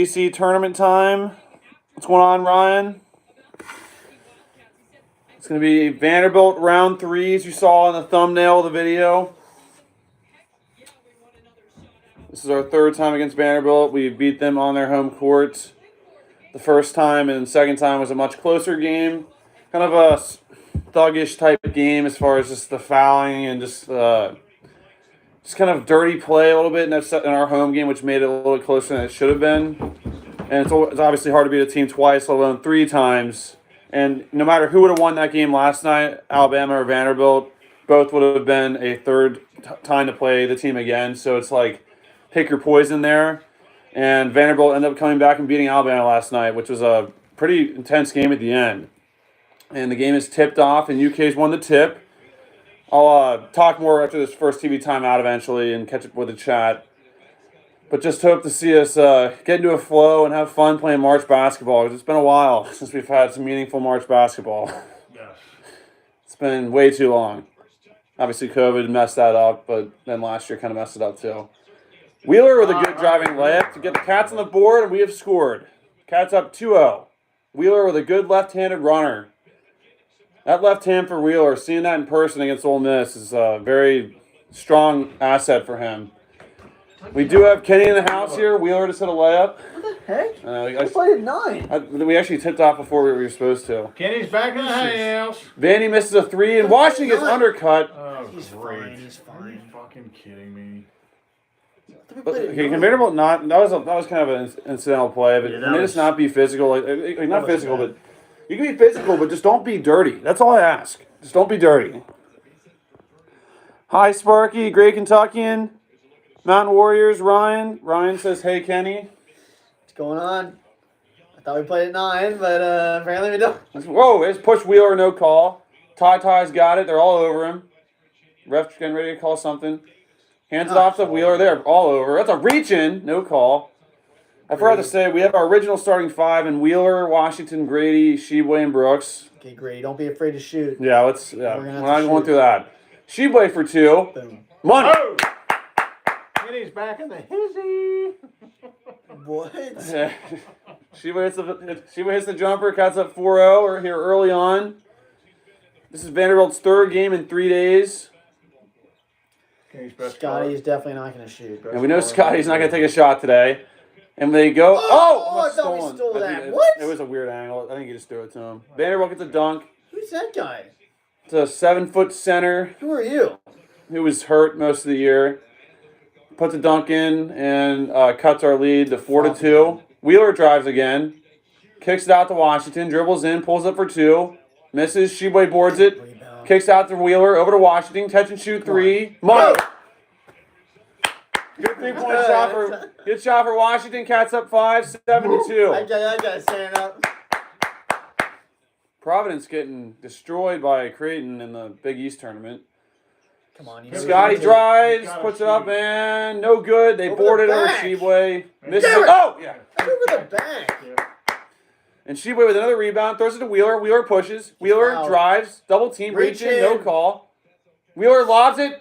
SEC tournament time. What's going on, Ryan? It's going to be Vanderbilt round 3, as you saw in the thumbnail of the video. This is our 3rd time against Vanderbilt. We beat them on their home court the first time, and the second time was a much closer game. Kind of a thuggish type game as far as just the fouling and just kind of dirty play a little bit in our home game, which made it a little closer than it should have been. And it's obviously hard to beat a team twice, let alone 3 times. And no matter who would have won that game last night, Alabama or Vanderbilt, both would have been a third time to play the team again. So it's like, pick your poison there. And Vanderbilt ended up coming back and beating Alabama last night, which was a pretty intense game at the end. And the game is tipped off, and UK's won the tip. I'll talk more after this first TV timeout eventually and catch up with the chat. But just hope to see us get into a flow and have fun playing March basketball. Because it's been a while since we've had some meaningful March basketball. Yes. It's been way too long. Obviously, COVID messed that up, but then last year kind of messed it up too. Wheeler with a good driving layup to get the Cats on the board, and we have scored. Cats up 2-0. Wheeler with a good left-handed runner. That left hand for Wheeler, seeing that in person against Ole Miss is a very strong asset for him. We do have Kenny in the house here. Wheeler just hit a layup. What the heck? I played at 9. We actually tipped off before we were supposed to. Kenny's back in the house. Vandy misses a 3, and Washington gets undercut. Oh, He's great. fine. He's Are you fine. fucking kidding me? Okay, can Vanderbilt not? That was kind of an incidental play, but Yeah, can they just not be physical? Like not physical, but you can be physical, but just don't be dirty. That's all I ask. Just don't be dirty. Hi, Sparky, Great Kentuckian, Mountain Warriors, Ryan. Ryan says, "Hey, Kenny." What's going on? I thought we played at 9, but apparently we don't. Whoa, it's push Wheeler, no call. Ty's got it. They're all over him. Ref's getting ready to call something. Hands it off to Wheeler. They're all over. That's a reach-in. No call. I forgot to say, we have our original starting 5 in Wheeler, Washington, Grady, Sheboy, and Brooks. Okay, Grady, don't be afraid to shoot. Yeah, we're not going through that. Sheboy for 2. Boom. Money. Oh! Kenny's back in the hizzy. What? Sheboy hits the jumper. Cats up 4-0. We're here early on. This is Vanderbilt's 3rd game in 3 days. Scotty is definitely not going to shoot. And we know Scotty's not going to take a shot today. And they go, I thought we stole that. What? It was a weird angle. I think you just threw it to him. Vanderbilt gets a dunk. Who's that guy? It's a 7-foot center Who are you? who was hurt most of the year. Puts a dunk in and cuts our lead to 4-2. Wheeler drives again. Kicks it out to Washington. Dribbles in. Pulls up for 2. Misses. Sheboy boards it. Rebound. Kicks out to Wheeler. Over to Washington. Catch and shoot 3. Money. Good 3-point shot for Washington. Cats up 5, 7-2. I got stand up. Providence getting destroyed by Creighton in the Big East tournament. Come on, Scotty drives, puts it up, and no good. They boarded over Sheboy. Misses it. Oh, yeah. Over the back. And Sheboy with another rebound, throws it to Wheeler. Wheeler pushes. Wheeler drives, double team, reach in, no call. Wheeler lobs it.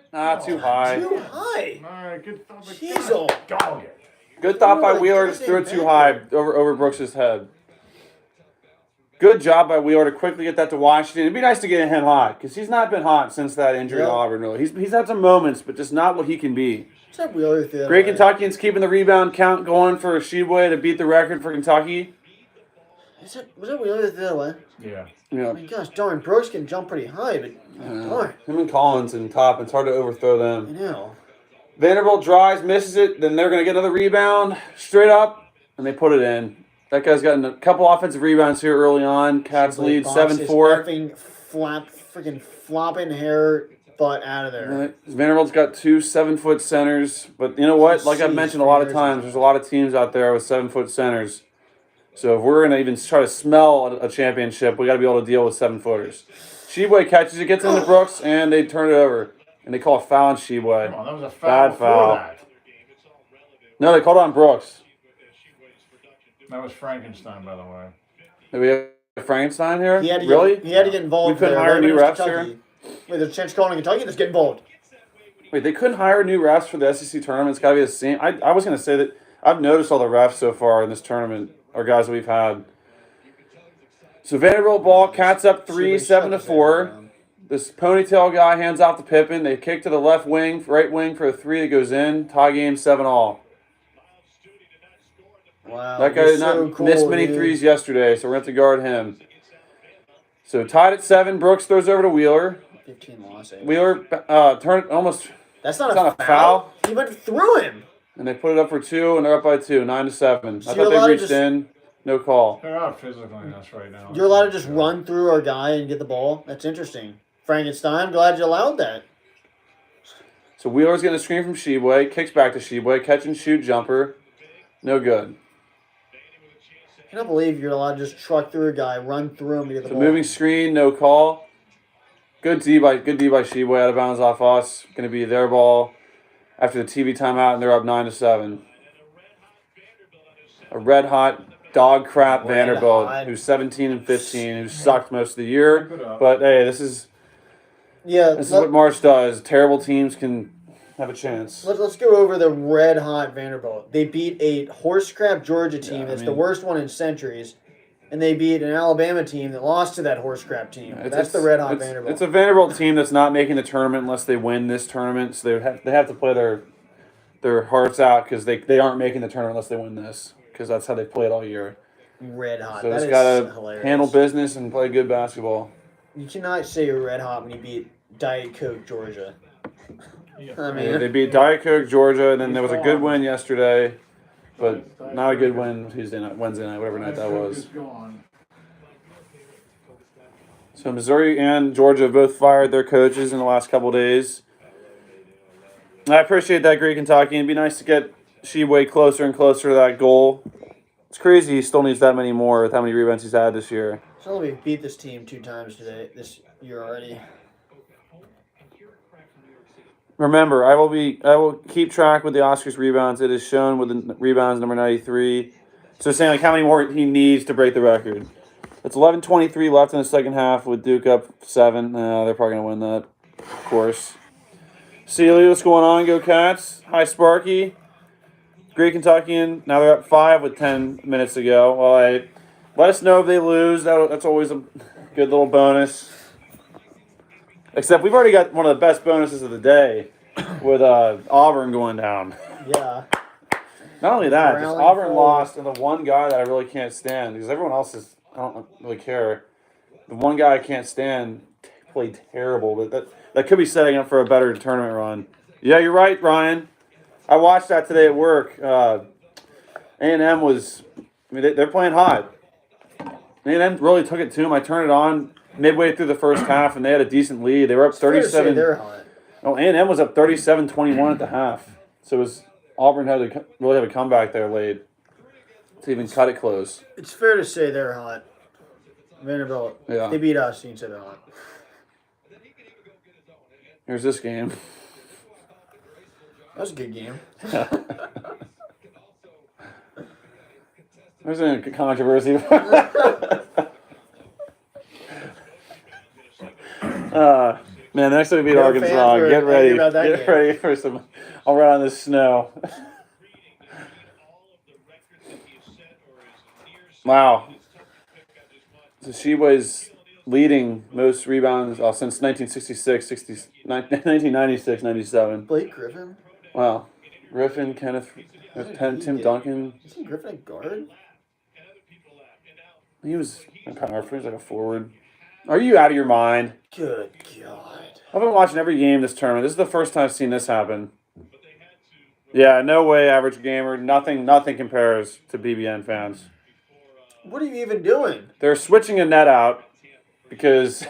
Too high. Too high. All right, good thought. Jeez, oh. Dog it. Good thought by Wheeler, just threw it too high over Brooks' head. Good job by Wheeler to quickly get that to Washington. It'd be nice to get him hot, because he's not been hot since that injury to Auburn, really. He's had some moments, but just not what he can be. What's that Wheeler thing? Great Kentuckians keeping the rebound count going for Sheboy to beat the record for Kentucky. Was that Wheeler the other way? Yeah. Yeah. I mean, gosh darn, Brooks can jump pretty high, but darn. Him and Collins and top, it's hard to overthrow I them. know. Vanderbilt drives, misses it, then they're going to get another rebound straight up, and they put it in. That guy's gotten a couple offensive rebounds here early on. Cats lead 7-4. Freaking flopping hair butt out of there. Vanderbilt's got 2 7-foot centers, but you know what? Like I've mentioned a lot of times, there's a lot of teams out there with 7-foot centers. So if we're going to even try to smell a championship, we got to be able to deal with 7-footers. Sheboy catches it, gets into Brooks, and they turn it over. And they call a foul on Sheboy. Come on, that was a foul. Bad foul. That. No, they called it on Brooks. That was Frankenstein, by the way. Do we have Frankenstein here? He had to Really? He had to get involved. We couldn't there. hire new refs Kentucky. here? Wait, there's a chance calling Kentucky. Let's get involved. Wait, they couldn't hire new refs for the SEC tournament. It's got to be the same. I was going to say that I've noticed all the refs so far in this tournament are guys that we've had. So Vanderbilt ball, Cats up 3, 7-4. This ponytail guy hands off to Pippen. They kick to the left wing, right wing for a 3 that goes in. Tie game 7-all. Wow. That guy did not miss many threes yesterday, so we're going to have to guard him. So tied at 7. Brooks throws over to Wheeler. 15 loss. Wheeler turned almost. That's not a foul. He went through him. And they put it up for 2, and they're up by 2, 9-7. I thought they reached in. No call. They're out physically us right now. You're allowed to just run through our guy and get the ball. That's interesting. Frankenstein, glad you allowed that. So Wheeler's getting a screen from Sheboy, kicks back to Sheboy, catch and shoot jumper. No good. I cannot believe you're allowed to just truck through a guy, run through him to get the ball. Moving screen, no call. Good D by Sheboy, out of bounds off us. Going to be their ball after the TV timeout, and they're up 9-7. A red hot dog crap Vanderbilt, who's 17 and 15, who sucked most of the year. But hey, this is what March does. Terrible teams can have a chance. Let's go over the red hot Vanderbilt. They beat a horse crap Georgia team that's the worst one in centuries, and they beat an Alabama team that lost to that horse crap team. That's the red hot Vanderbilt. It's a Vanderbilt team that's not making the tournament unless they win this tournament. So they have to play their hearts out because they aren't making the tournament unless they win this. Because that's how they played all year. Red hot. So just gotta handle business and play good basketball. You cannot say you're red hot when you beat Diet Coke Georgia. I mean, they beat Diet Coke Georgia, and then there was a good win yesterday, but not a good win Wednesday night, whatever night that was. So Missouri and Georgia both fired their coaches in the last couple days. I appreciate that, Great Kentucky. It'd be nice to get Sheboy closer and closer to that goal. It's crazy he still needs that many more with how many rebounds he's had this year. So we've beat this team 2 times this year already. Remember, I will keep track with the Oscars rebounds. It is shown with the rebounds number 93. So saying like how many more he needs to break the record. It's 11:23 left in the second half with Duke up 7. They're probably gonna win that, of course. Celia, what's going on? Go Cats. Hi, Sparky. Great Kentuckian. Now they're up 5 with 10 minutes to go. Well, let us know if they lose. That's always a good little bonus. Except we've already got one of the best bonuses of the day with Auburn going down. Yeah. Not only that, just Auburn lost, and the one guy that I really can't stand, because everyone else I don't really care. The one guy I can't stand played terrible, but that could be setting up for a better tournament run. Yeah, you're right, Ryan. I watched that today at work. A&M was, they're playing hot. A&M really took it to them. I turned it on midway through the first half, and they had a decent lead. They were up 37. They're hot. Oh, A&M was up 37-21 at the half. So Auburn had to really have a comeback there late to even cut it close. It's fair to say they're hot. Vanderbilt. Yeah. They beat us. You can say they're hot. Here's this game. That was a good game. There's a controversy. Man, next time we beat Arkansas, get ready. Get ready for some. I'll run on this snow. Wow. So Sheboy's leading most rebounds since 1996, 97. Blake Griffin? Wow. Griffin, Kenneth, Tim Duncan. Isn't Griffin a guard? He was like a forward. Are you out of your mind? Good God. I've been watching every game this tournament. This is the first time I've seen this happen. Yeah, no way, average gamer. Nothing compares to BBN fans. What are you even doing? They're switching a net out because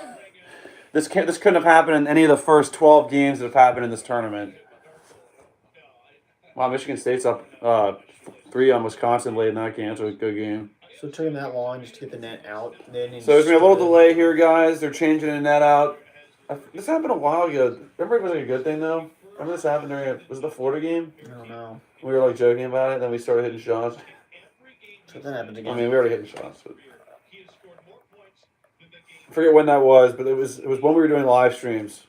this couldn't have happened in any of the first 12 games that have happened in this tournament. Wow, Michigan State's up 3 on Wisconsin late in that game. It's a good game. So it took them that long just to get the net out. So there's going to be a little delay here, guys. They're changing the net out. This happened a while ago. Remember it was like a good thing, though? Remember this happened was it the Florida game? I don't know. We were like joking about it, then we started hitting shots. So that happened again. I mean, we already hitting shots. But I forget when that was, but it was when we were doing live streams.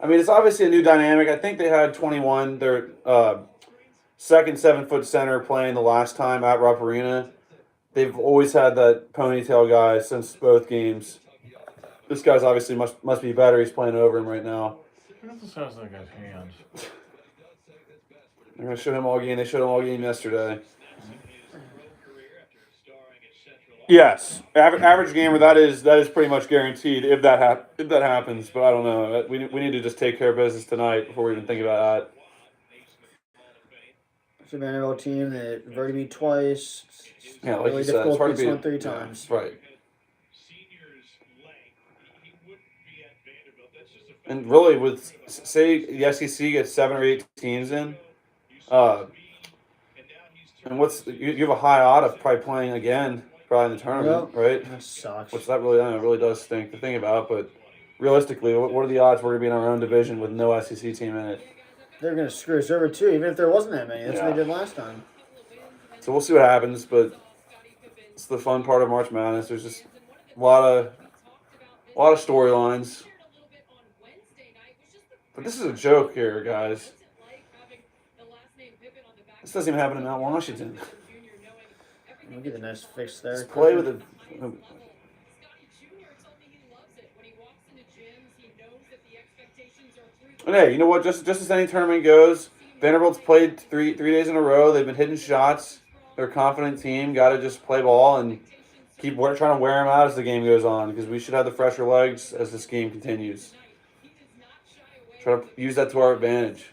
I mean, it's obviously a new dynamic. I think they had 21, their second 7-foot center playing the last time at Rupp Arena. They've always had that ponytail guy since both games. This guy's obviously must be better. He's playing over him right now. Look at the size of that guy's hands. They're going to show him all game. They showed him all game yesterday. Yes, average gamer. That is pretty much guaranteed if that happens. But I don't know. We need to just take care of business tonight before we even think about that. It's a Vanderbilt team that we've already beat twice. Yeah, like really you said, it's difficult hard to to beat beat one 3 times. Right. And really, with say the SEC gets 7 or 8 teams in, and you have a high odd of probably playing again, probably in the tournament, right? That sucks. Which that really does stink to think about. But realistically, what are the odds we're gonna be in our own division with no SEC team in it? They're gonna screw us over too, even if there wasn't that many. That's what they did last time. So we'll see what happens, but it's the fun part of March Madness. There's just a lot of storylines. But this is a joke here, guys. This doesn't even happen in Mount Washington. Look at the nice fix there. Just play with it. And hey, you know what? Just as any tournament goes, Vanderbilt's played three days in a row. They've been hitting shots. They're a confident team. Got to just play ball and keep trying to wear them out as the game goes on, because we should have the fresher legs as this game continues. Try to use that to our advantage.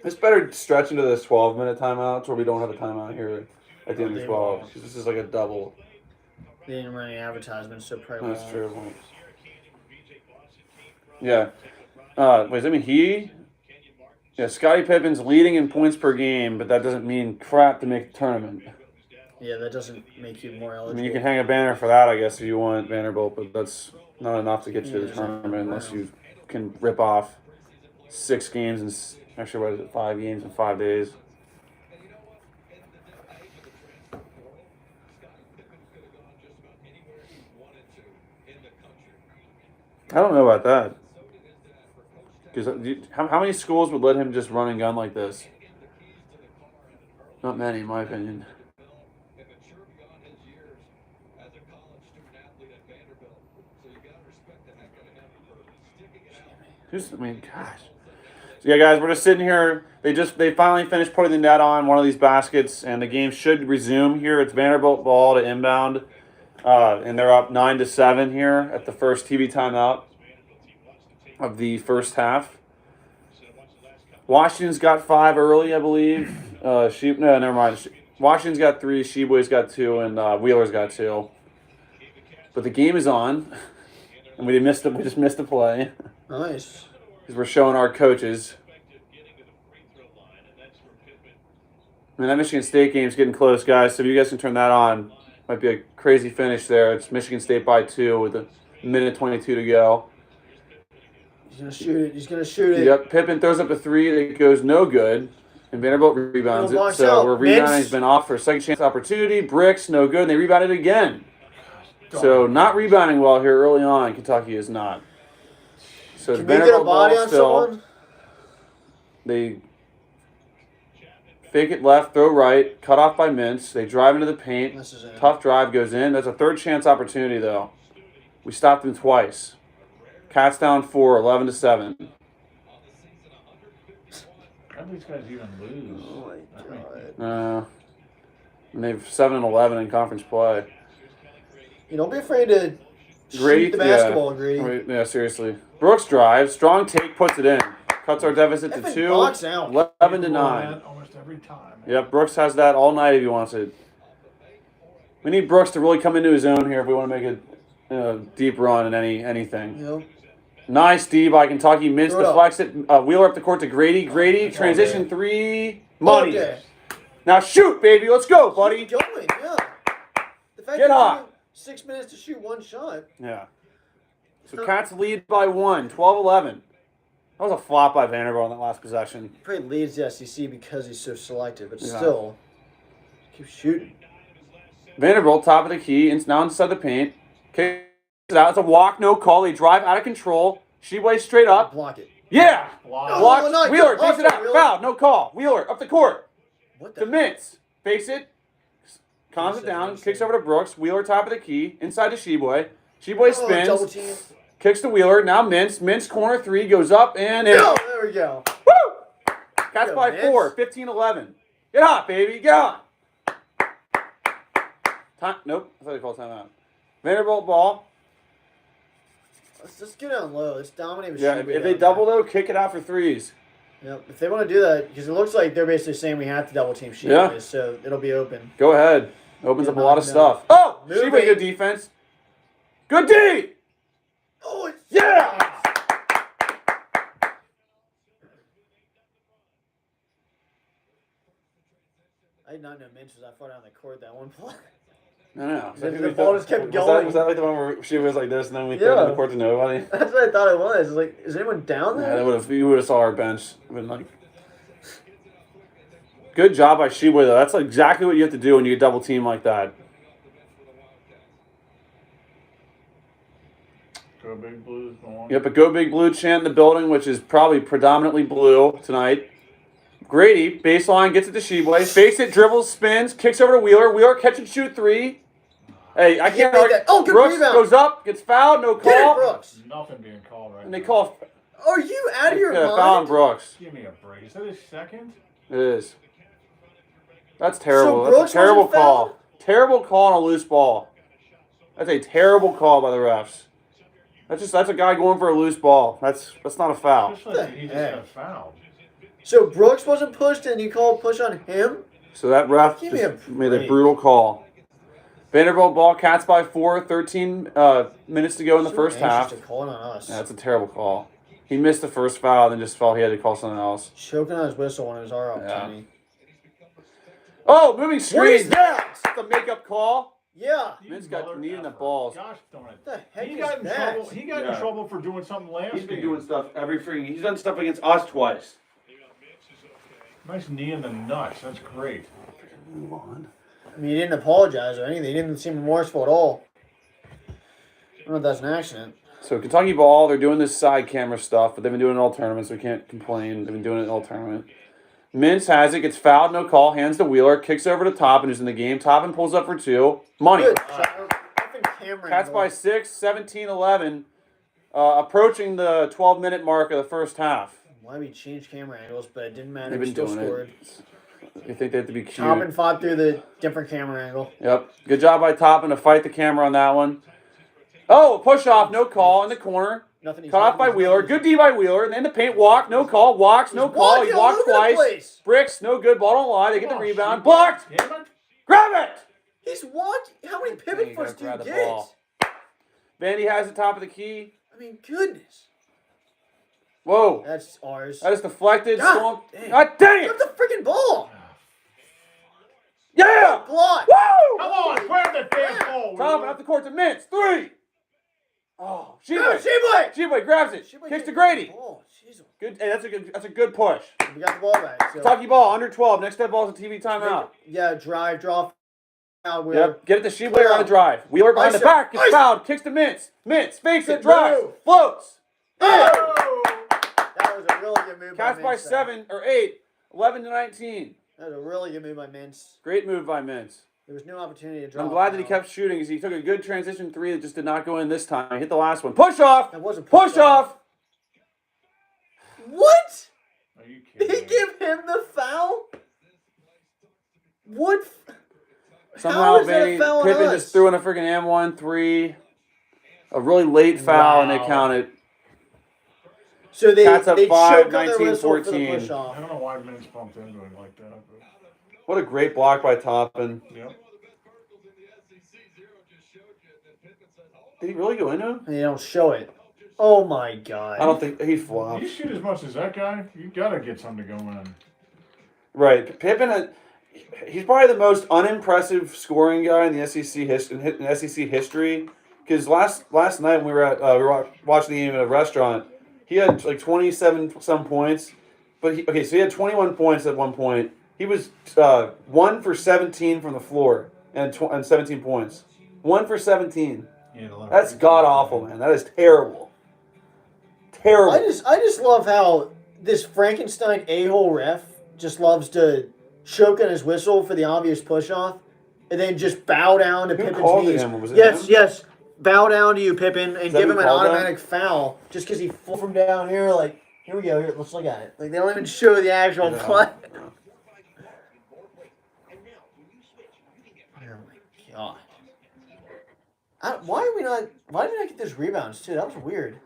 It's better stretch into this 12-minute timeouts where we don't have a timeout here at the end of 12, because this is like a double. They didn't run any advertisements, so probably That's true. Yeah. Wait, does that mean Scottie Pippen's leading in points per game, but that doesn't mean crap to make the tournament. Yeah, that doesn't make you more eligible. I mean, you can hang a banner for that, I guess, if you want Vanderbilt, but that's not enough to get you to the tournament unless you can rip off 6 games and actually, what is it, 5 games in 5 days. I don't know about that. Because how many schools would let him just run and gun like this? Not many, in my opinion. Gosh. So yeah, guys, we're just sitting here. They finally finished putting the net on one of these baskets, and the game should resume here. It's Vanderbilt ball to inbound, and they're up 9-7 here at the first TV timeout of the first half. Washington's got 5 early, I believe. Never mind. Washington's got 3, Sheboy's got 2, and Wheeler's got 2. But the game is on, and we just missed a play. Nice. Because we're showing our coaches. I mean, that Michigan State game's getting close, guys. So if you guys can turn that on, might be a crazy finish there. It's Michigan State by 2 with a minute 22 to go. He's gonna shoot it. Yep, Pippen throws up a 3 that goes no good, and Vanderbilt rebounds it. So we're rebounding. He's been off for a second chance opportunity. Bricks, no good, and they rebounded again. So not rebounding well here early on. Kentucky is not. So can we get a body on someone? They fake it left, throw right, cut off by Mintz. They drive into the paint. Tough drive goes in. That's a third chance opportunity, though. We stopped them twice. Cats down 4, 11-7. How do these guys even lose? Oh my God. And they've 7-11 in conference play. Don't be afraid to shoot the basketball, Grady. Yeah, seriously. Brooks drives, strong take, puts it in. Cuts our deficit to 2, 11-9. Almost every time. Yep, Brooks has that all night if he wants it. We need Brooks to really come into his own here if we want to make a deep run in anything. Yep. Nice D by Kentucky. Mintz deflects it. Wheeler up the court to Grady. Grady, transition 3. Money. Now shoot, baby. Let's go, buddy. Keep going, yeah. The fact Get hot. 6 minutes to shoot 1 shot. Yeah. So Cats lead by 1, 12-11. That was a flop by Vanderbilt on that last possession. Probably leads the SEC because he's so selective, but still, keep shooting. Vanderbilt, top of the key. It's now inside the paint. Kicks it out. It's a walk, no call. They drive out of control. Sheboy straight up. Block it. Yeah. Block. Watch. no, Wheeler no, takes it out. Wheeler. Foul. No call. Wheeler up the court. What To the? Mintz. Face it. Calms it down. Kicks over to Brooks. Wheeler top of the key. Inside to Sheboy. Sheboy spins. Double team. Kicks to Wheeler. Now Mintz. Mintz corner three goes up and in. No, there we go. Woo! Cats Go, by Mintz. 4. 15-11. Get hot, baby. Get on. Time. Nope. I thought they called timeout. Vanderbilt ball. Let's just get down low. Let's dominate. With Yeah. Sheboy If they down double there. though, kick it out for threes. Yep. If they want to do that, because it looks like they're basically saying we have to double team Sheboy, Yeah. so it'll be open. Go ahead. Opens Yeah, up a lot of no. stuff. Oh, Moving. Sheboy good defense. Good D. Oh, it's Yeah. I did not know Minch was that far down the court that one play. No. The ball just kept going. Was that like the one where she was like this and then we threw it in the Yeah. court to nobody? That's what I thought it was. It's like, is anyone down Yeah, there? you would have saw our bench. Been like, good job by Sheboy though. That's exactly what you have to do when you get double team like that. Go Big Blues going. Yep, a Go Big Blue chant in the building, which is probably predominantly blue tonight. Grady, baseline, gets it to Sheboy. Face it, dribbles, spins, kicks over to Wheeler. Wheeler catch and shoot three. Hey, I can't make argue. that. Oh, good Brooks rebound. goes up, gets fouled, no Get it, call. Brooks. Nothing being called right And they now. call Are you out of your foul on mind? Brooks. Give me a break. Is that his second? It is. That's terrible. So Brooks That's a terrible wasn't call. fouled? Terrible call on a loose ball. That's a terrible call by the refs. That's a guy going for a loose ball. That's not a foul. Just like he just heck? got fouled. So Brooks wasn't pushed and you called push on him? So that ref Give me a just made a break. brutal call. Vanderbilt ball, Cats by 4, 13 minutes to go in the first half. To call it on us. Yeah, that's a terrible call. He missed the first foul, then just felt he had to call something else. Choking on his whistle when it was our opportunity. Oh, moving What screen. is that? That's a makeup call. Yeah. Vince got Mother knee in the effer. balls. Gosh darn it. What the heck He is got in that? trouble. He got Yeah. in trouble for doing something last He's been game. doing stuff he's done stuff against us twice. Nice knee in the nuts. That's great. Move on. I mean, he didn't apologize or anything. He didn't seem remorseful at all. I don't know if that's an accident. So Kentucky ball, they're doing this side camera stuff, but they've been doing it in all tournaments, so we can't complain. They've been doing it in all tournament. Mintz has it, gets fouled, no call, hands to Wheeler, kicks over to Toppin, who's in the game. Toppin pulls up for two. Money. Good shot. Effing camera Cats angle. by 6, 17-11, approaching the 12-minute mark of the first half. Why we changed camera angles, but it didn't matter. They've We been still doing scored. it. They think they have to be cute. Toppin fought through the different camera angle. Yep. Good job by Toppin to fight the camera on that one. Oh, push off, no call in the corner. Nothing. Cut off by Wheeler. Good D by Wheeler. And then the paint walk, no call. Walks, no call. He walks twice. Bricks, no good. Ball don't lie. They get the rebound. Blocked. Damn it. Grab it. He's what? How many There pivot you go, foots do you grab the get? ball. Vandy has the top of the key. I mean, goodness. Whoa. That's ours. That is deflected. God dang. God dang Grab it. the freaking ball. Yeah. Block. Woo. Come on, grab the damn ball. Toppin off the court to Mintz. 3. Oh, Grab Sheboy. it, Sheboy grabs it. Sheboy Kicks to get Grady. the ball. Jeez. Good. Hey, that's a good push. We got the ball back. So. Kentucky ball under 12. Next step ball is a TV timeout. Yeah, drive, draw, out. Yep. Get it to Sheboy on the drive. Wheeler behind the Ice it. back. Gets Ice it. fouled. Kicks to Mintz. Mintz fakes it. Good Drives. move. Floats. Oh! That was a really good move Cats by by Mintz. 7 or 8. 11-19. That was a really good move by Mintz. Great move by Mintz. There was no opportunity to draw. I'm glad that he kept shooting because he took a good transition 3 that just did not go in this time. He hit the last one. Push off. That wasn't Push off. What? Are you Did kidding he me? give him the foul? What? Somehow How is that a Vandy foul on Pippen us? just threw in a freaking M1 3. A really late foul, and they Wow. counted. So they Cats up they 5, choked on their 19, whistle for the 14. push off. I don't know why Vince bumped into it like that. But, What a great block by Toppin. yep. Did he really go into him? And they don't show it. Oh my god. I don't think he flopped. You shoot as much as that guy, you gotta get something going on. Right, Pippen. He's probably the most unimpressive scoring guy in the SEC history. Because last night when we were watching the game at a restaurant, he had like 27 some points. But so he had 21 points at one point. He was 1 for 17 from the floor and 17 points. 1 for 17. Yeah, That's god awful, man. That is terrible. terrible. I just love how this Frankenstein a-hole ref just loves to choke on his whistle for the obvious push-off and then just bow down to Pippin's called knees. him? Was it Yes, him? yes. Bow down to you, Pippin, and that give who him an called that? automatic foul just because he flew from down here. Like, here we go. Here, let's look at it. Like, they don't even show the actual play. Oh my god. Why did we not get those rebounds too? That was weird.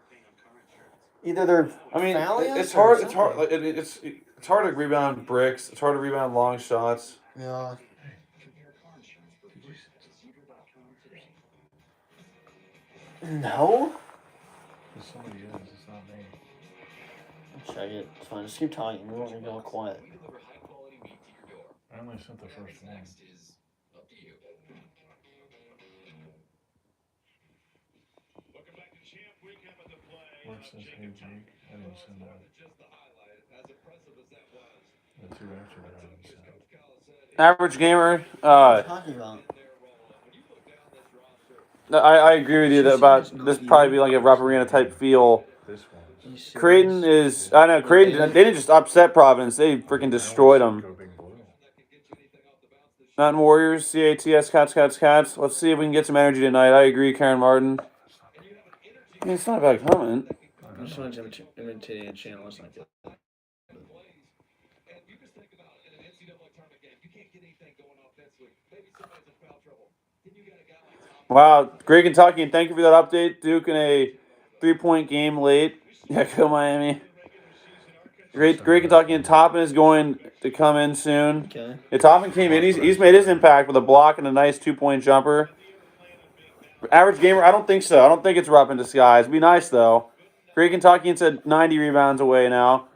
Either they're fouling us it's or hard. It's hard. something. Like, it's hard to rebound bricks. It's hard to rebound long shots. Yeah. No. Somebody is. It's not me. Check it. It's fine. Just keep talking. We won't go quiet. I only sent the first one. Where it says hey Jake, I didn't send that. The two after that I didn't send. Average gamer. What are you talking about? I agree with you that about this probably be like a Rob Arena type feel. This one. Creighton is. I know Creighton. They didn't just upset Providence. They freaking destroyed them. Go Big Blue. Mountain Warriors, CATS, Cats. Let's see if we can get some energy tonight. I agree, Karen Martin. I mean, it's not a bad comment. I just wanted to imitate a channel. It's not good. Wow, great Kentucky, and thank you for that update. Duke in a 3-point game late. Yeah, go Miami. Great Kentucky, and Toppin is going to come in soon. Okay. Yeah, Toppin came in. He's made his impact with a block and a nice 2-point jumper. Average gamer, I don't think so. I don't think it's rough in disguise. It'd be nice, though. Great Kentuckian's at 90 rebounds away now.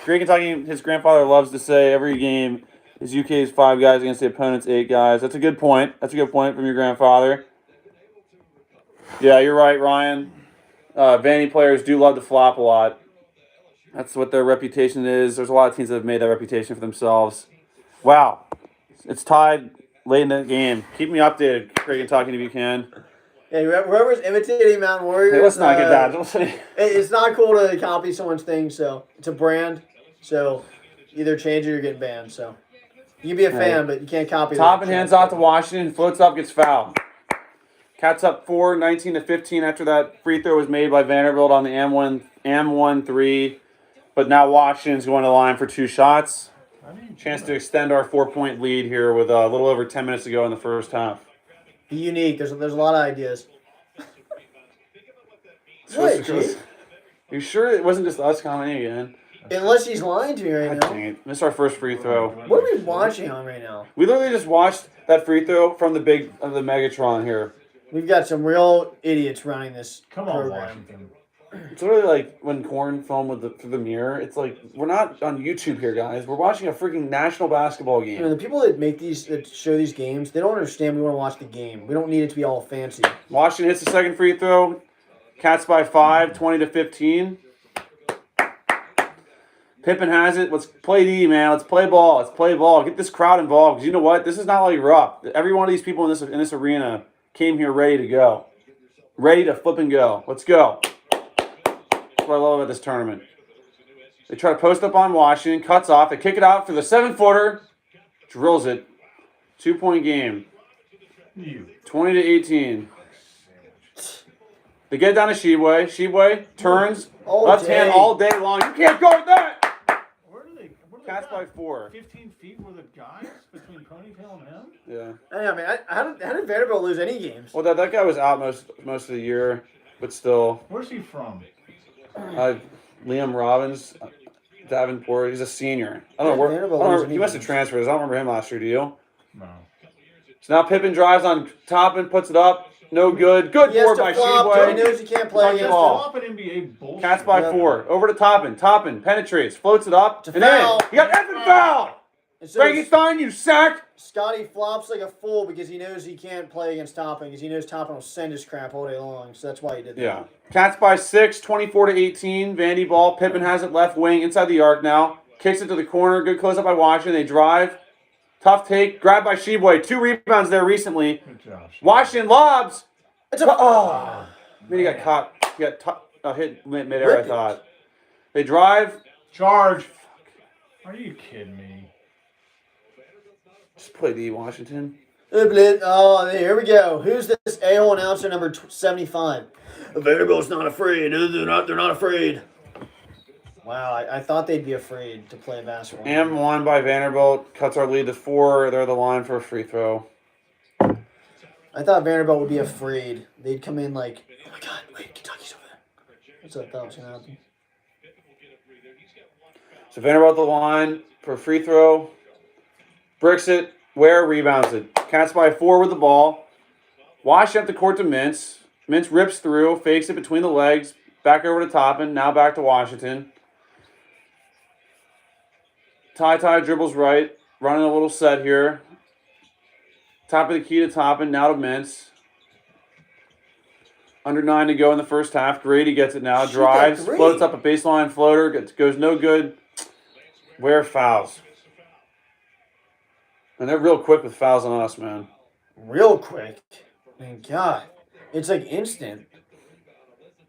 Great Kentucky, his grandfather loves to say every game is UK's 5 guys against the opponent's 8 guys. That's a good point. That's a good point from your grandfather. Yeah, you're right, Ryan. Vandy players do love to flop a lot. That's what their reputation is. There's a lot of teams that have made that reputation for themselves. Wow. It's tied late in the game. Keep me updated, Great Kentucky, if you can. Yeah, whoever's imitating Mountain Warriors. Hey, let's not get that. It's not cool to copy someone's thing, so it's a brand. So either change it or get banned. So you can be a fan, but you can't copy. Toppin hands off to Washington, floats up, gets fouled. Cats up 4, 19-15 after that free throw was made by Vanderbilt on the M1 3. But now Washington's going to the line for 2 shots. Chance to extend our 4-point lead here with a little over 10 minutes to go in the first half. Be unique. There's a lot of ideas. What, Jake? You sure it wasn't just us commenting again? Unless he's lying to me right now. Dang it. Missed our first free throw. What are we watching on right now? We literally just watched that free throw from the Megatron here. We've got some real idiots running this Come on, program. Washington. It's literally like when Corn filmed through the mirror. It's like we're not on YouTube here, guys. We're watching a freaking national basketball game. You know, the people that show these games, they don't understand we want to watch the game. We don't need it to be all fancy. Washington hits the second free throw. Cats by 5, 20-15. Pippen has it. Let's play D, man. Let's play ball. Let's play ball. Get this crowd involved. Because you know what? This is not like rough. Every one of these people in this arena came here ready to go. Ready to flip and go. Let's go. That's what I love about this tournament. They try to post up on Washington. Cuts off. They kick it out for the 7-footer. Drills it. 2-point game. 20-18. They get down to Sheboy. Sheboy turns. Left hand all day long. You can't guard that. Where do they Cats by 4. 15 feet were the guys between Ponytail and him? Yeah. I mean, how did Vanderbilt lose any games? Well, that guy was out most of the year, but still. Where's he from? Liam Robbins, Davenport. He's a senior. I don't know. He must have transferred. I don't remember him last year. Do you? No. So now Pippen drives on Toppin, puts it up. No good. Good board by Sheboy. He knows he can't play against Flop an NBA bullshit. Cats by 4. Over to Toppin. Toppin penetrates, floats it up, and foul. then he got effing foul. So Frankenstein, you sack. Scotty flops like a fool because he knows he can't play against Toppin because he knows Toppin will send his crap all day long. So that's why he did that. Yeah. Cats by 6, 24-18. Vandy ball. Pippen has it left wing inside the arc now. Kicks it to the corner. Good close up by Washington. They drive. Tough take. Grabbed by Sheboy. 2 rebounds there recently. Good job. Washington lobs. It's a I mean, he got caught. He got hit midair, I Rip it. thought. They drive. Charge. Are you kidding me? Just play D, Washington. Oh, here we go. Who's this a-hole announcer number 75? Vanderbilt's not afraid. They're not afraid. Wow, I thought they'd be afraid to play basketball. And one by Vanderbilt. Cuts our lead to 4. They're the line for a free throw. I thought Vanderbilt would be afraid. They'd come in like, oh my God, wait, Kentucky's over there. That's what I thought was going to happen. So Vanderbilt the line for a free throw. Bricks it. Ware rebounds it. Cats by 4 with the ball. Wash up the court to Mintz. Mintz rips through, fakes it between the legs. Back over to Toppin. Now back to Washington. Ty dribbles right. Running a little set here. Top of the key to Toppin. Now to Mintz. Under 9 to go in the first half. Grady gets it now. Drives. Floats up a baseline floater. Goes no good. Ware fouls. And they're real quick with fouls on us, man. Real quick. Thank God. It's like instant.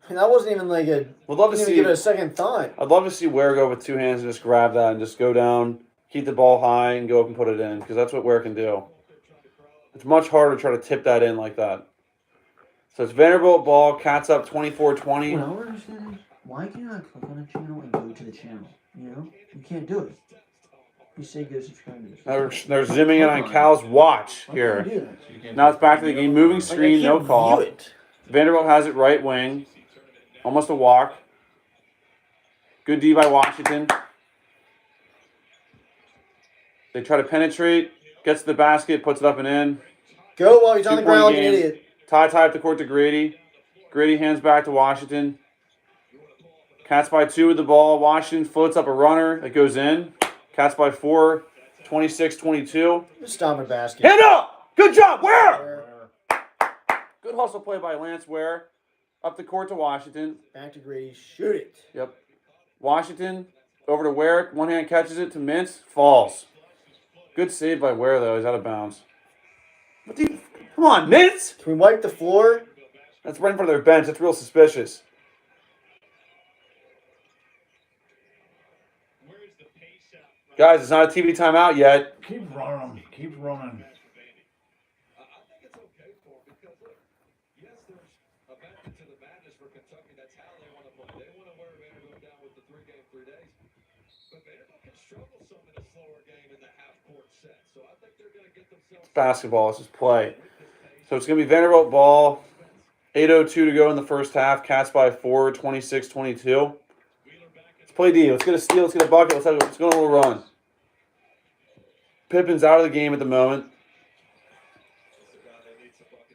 And that wasn't even like a... Would love to see... give it a second thought. I'd love to see Ware go with 2 hands and just grab that and just go down, keep the ball high, and go up and put it in. Because that's what Ware can do. It's much harder to try to tip that in like that. So it's Vanderbilt ball. Cats up 24-20. What I don't understand is, why can you not click on a channel and go to the channel? You know? You can't do it. You say go subscribe to this. They're zooming in on Cal's watch here. Now it's back to the game. Moving screen, no call. Vanderbilt has it right wing. Almost a walk. Good D by Washington. They try to penetrate. Gets to the basket, puts it up and in. Go while he's on the ground like an game. idiot. Ty up the court to Grady. Grady hands back to Washington. Cats by 2 with the ball. Washington floats up a runner that goes in. Cats by 4. 26-22. Stop at basket. Hand up! Good job! Ware! Good hustle play by Lance Ware. Up the court to Washington. Back to Grady. Shoot it. Yep. Washington over to Ware. One hand catches it to Mintz. Falls. Good save by Ware, though. He's out of bounds. What do you... Come on, Mintz! Can we wipe the floor? That's right in front of their bench. That's real suspicious. Guys, it's not a TV timeout yet. Keep running. Keep running. It's basketball. It's just play. So it's going to be Vanderbilt ball. 8:02 to go in the first half. Cats by 4, 26-22. Let's play D. Let's get a steal. Let's get a bucket. Let's go on a little run. Pippen's out of the game at the moment.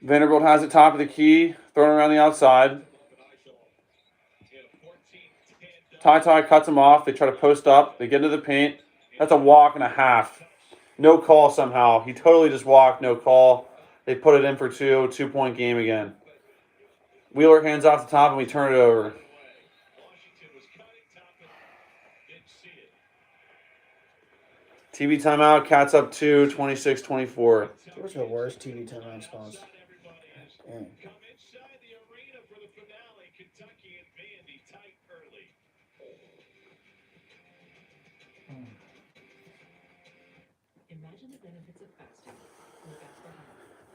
Vanderbilt has it top of the key. Throwing around the outside. Ty cuts him off. They try to post up. They get into the paint. That's a walk and a half. No call somehow. He totally just walked. No call. They put it in for 2. 2-point game again. Wheeler hands off the top and we turn it over. TV timeout. Cats up 2. 26-24. What's the worst TV timeout spots? Dang. Imagine the benefits of fasting. With Aspartame.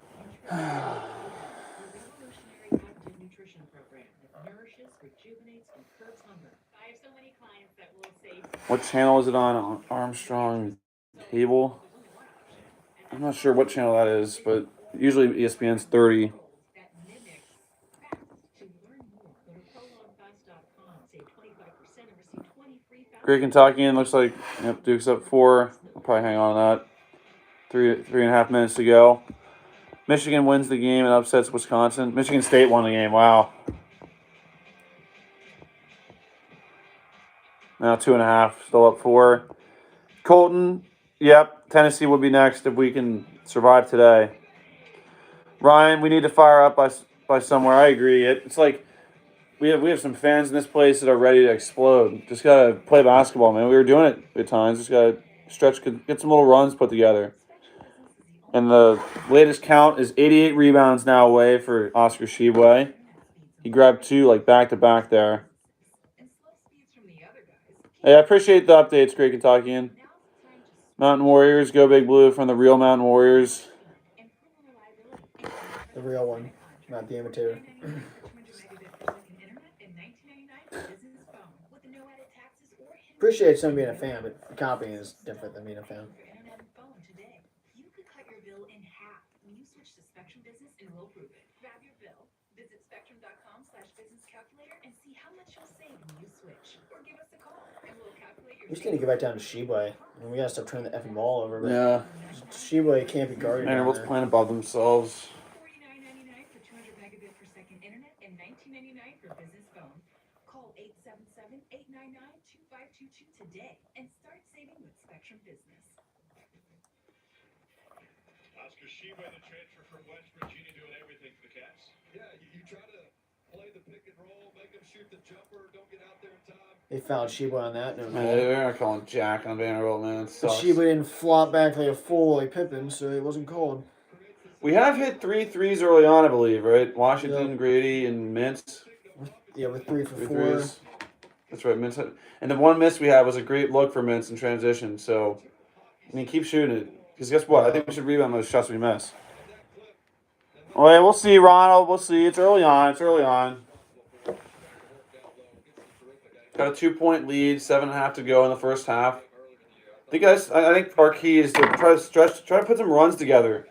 A revolutionary patented nutrition program that nourishes, rejuvenates, and curbs hunger. I have so many clients that will say What channel is it on? Armstrong Cable? I'm not sure what channel that is, but usually ESPN's 30. That mimics fast. To learn more, go to prolongfast.com. Save 25% and receive 20 free fast. Great Kentuckian looks like Duke's up 4. I'll probably hang on to that. 3.5 minutes to go. Michigan wins the game and upsets Wisconsin. Michigan State won the game. Wow. Now 2.5. Still up 4. Colton. Yep. Tennessee will be next if we can survive today. Ryan, we need to fire up by somewhere. I agree. It's like we have some fans in this place that are ready to explode. Just gotta play basketball, man. We were doing it at times. Just gotta stretch, get some little runs put together. And the latest count is 88 rebounds now away for Oscar Sheboy. He grabbed 2 like back to back there. And slow speeds from the other guys. Hey, I appreciate the updates, Great Kentuckian. Now's the time to sprint. Mountain Warriors, go Big Blue from the real Mountain Warriors. And proven reliability. The real one, not the imitator. $9.99 for 200 megabit per second internet and $19.99 for business phone with no added taxes or hidden Appreciate some being a fan, but copying is different than being a fan. for internet and phone today. You could cut your bill in half when you switch to Spectrum Business, and we'll prove it. Grab your bill. Visit spectrum.com/business calculator and see how much you'll save when you switch. Or give us a call and we'll calculate your We just need to get back down to Sheboy. And we gotta stop turning the effing ball over. But Yeah. Sheboy can't be guarded. down Vanderbilt's there. playing above themselves. $49.99 for 200 megabit per second internet and $19.99 for business phone. Call 877-899-2522 today and start saving with Spectrum Business. Oscar Sheba, the transfer from West Virginia, doing everything for the Cats. Yeah, you try to play the pick and roll, make them shoot the jumper, don't get out there in time. They fouled Sheboy on that. No Man, call. they're not calling Jack on Vanderbilt, man. It But sucks. Sheboy didn't flop back like a fool like Pippen, so it wasn't called. We have hit 3 threes early on, I believe, right? Washington, Yeah. Grady, and Mintz. Yeah, with 3 for 3 4. threes. That's right, Mintz. And the one miss we had was a great look for Mintz in transition. So, I mean, keep shooting it. Because guess what? I think we should rebound those shots we miss. Oh, yeah, we'll see, Ronald. We'll see. It's early on. It's early on. Got a 2-point lead, 7.5 to go in the first half. I think our key is to try to put some runs together.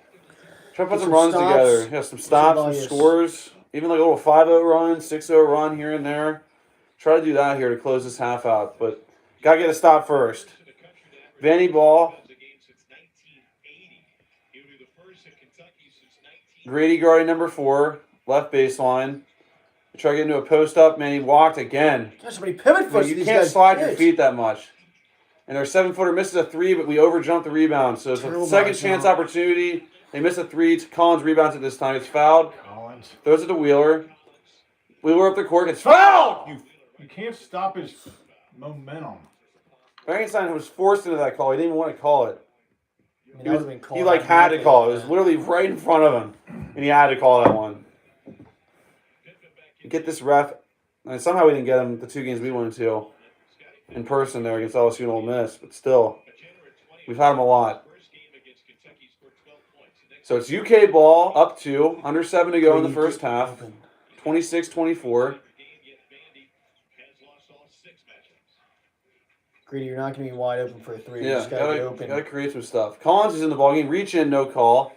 Try to put Get some some runs stops. together. Yeah, some stops, some values. scores. Even like a little 5-0 run, 6-0 run here and there. Try to do that here to close this half out. But gotta get a stop first. Vanny ball. Grady guarding number 4, left baseline. Try to get into a post up, man. He walked again. Gosh, so many pivot foots. You these can't guys slide your hit. feet that much. And their 7-footer misses a 3, but we overjumped the rebound. So it's a Terrible second box chance out. opportunity. They miss a 3. Collins rebounds it this time. It's fouled. Collins. Throws it to Wheeler. Wheeler up the court. It's fouled! You can't stop his momentum. Frankenstein was forced into that call. He didn't even want to call it. I mean, that would've been called He like had to call it. It was literally right in front of him. And he had to call that one. Get this ref. And somehow we didn't get him the 2 games we went to in person there against LSU and Ole Miss. But still, we've had him a lot. So it's UK ball, up 2. Under 7 to go in the first half. 26-24. Greedy, you're not going to be wide open for a 3. You Yeah, just got to be open. gotta create some stuff. Collins is in the ballgame. Reach in, no call.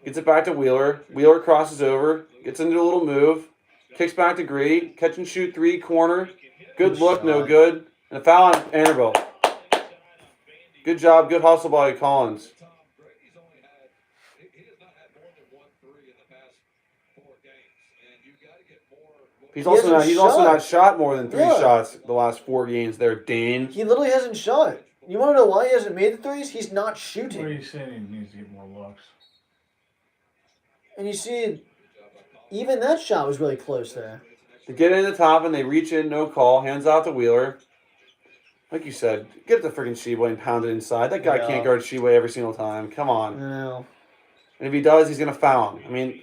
Gets it back to Wheeler. Wheeler crosses over. Gets into a little move. Kicks back to Grady. Catch and shoot 3, corner. Good look, no good. And a foul on Vanderbilt. Good job, good hustle by Collins. He's also not shot more than 3 Yeah. shots the last 4 games there, Dane. He literally hasn't shot. You want to know why he hasn't made the 3s? He's not What are shooting. you saying? He needs to get more looks. And you see, even that shot was really close there. They get in the top and they reach in, no call. Hands out to Wheeler. Like you said, get the freaking Sheboy and pound it inside. That guy Yeah. can't guard Sheboy every single time. Come I on. know. And if he does, he's going to foul him. I mean,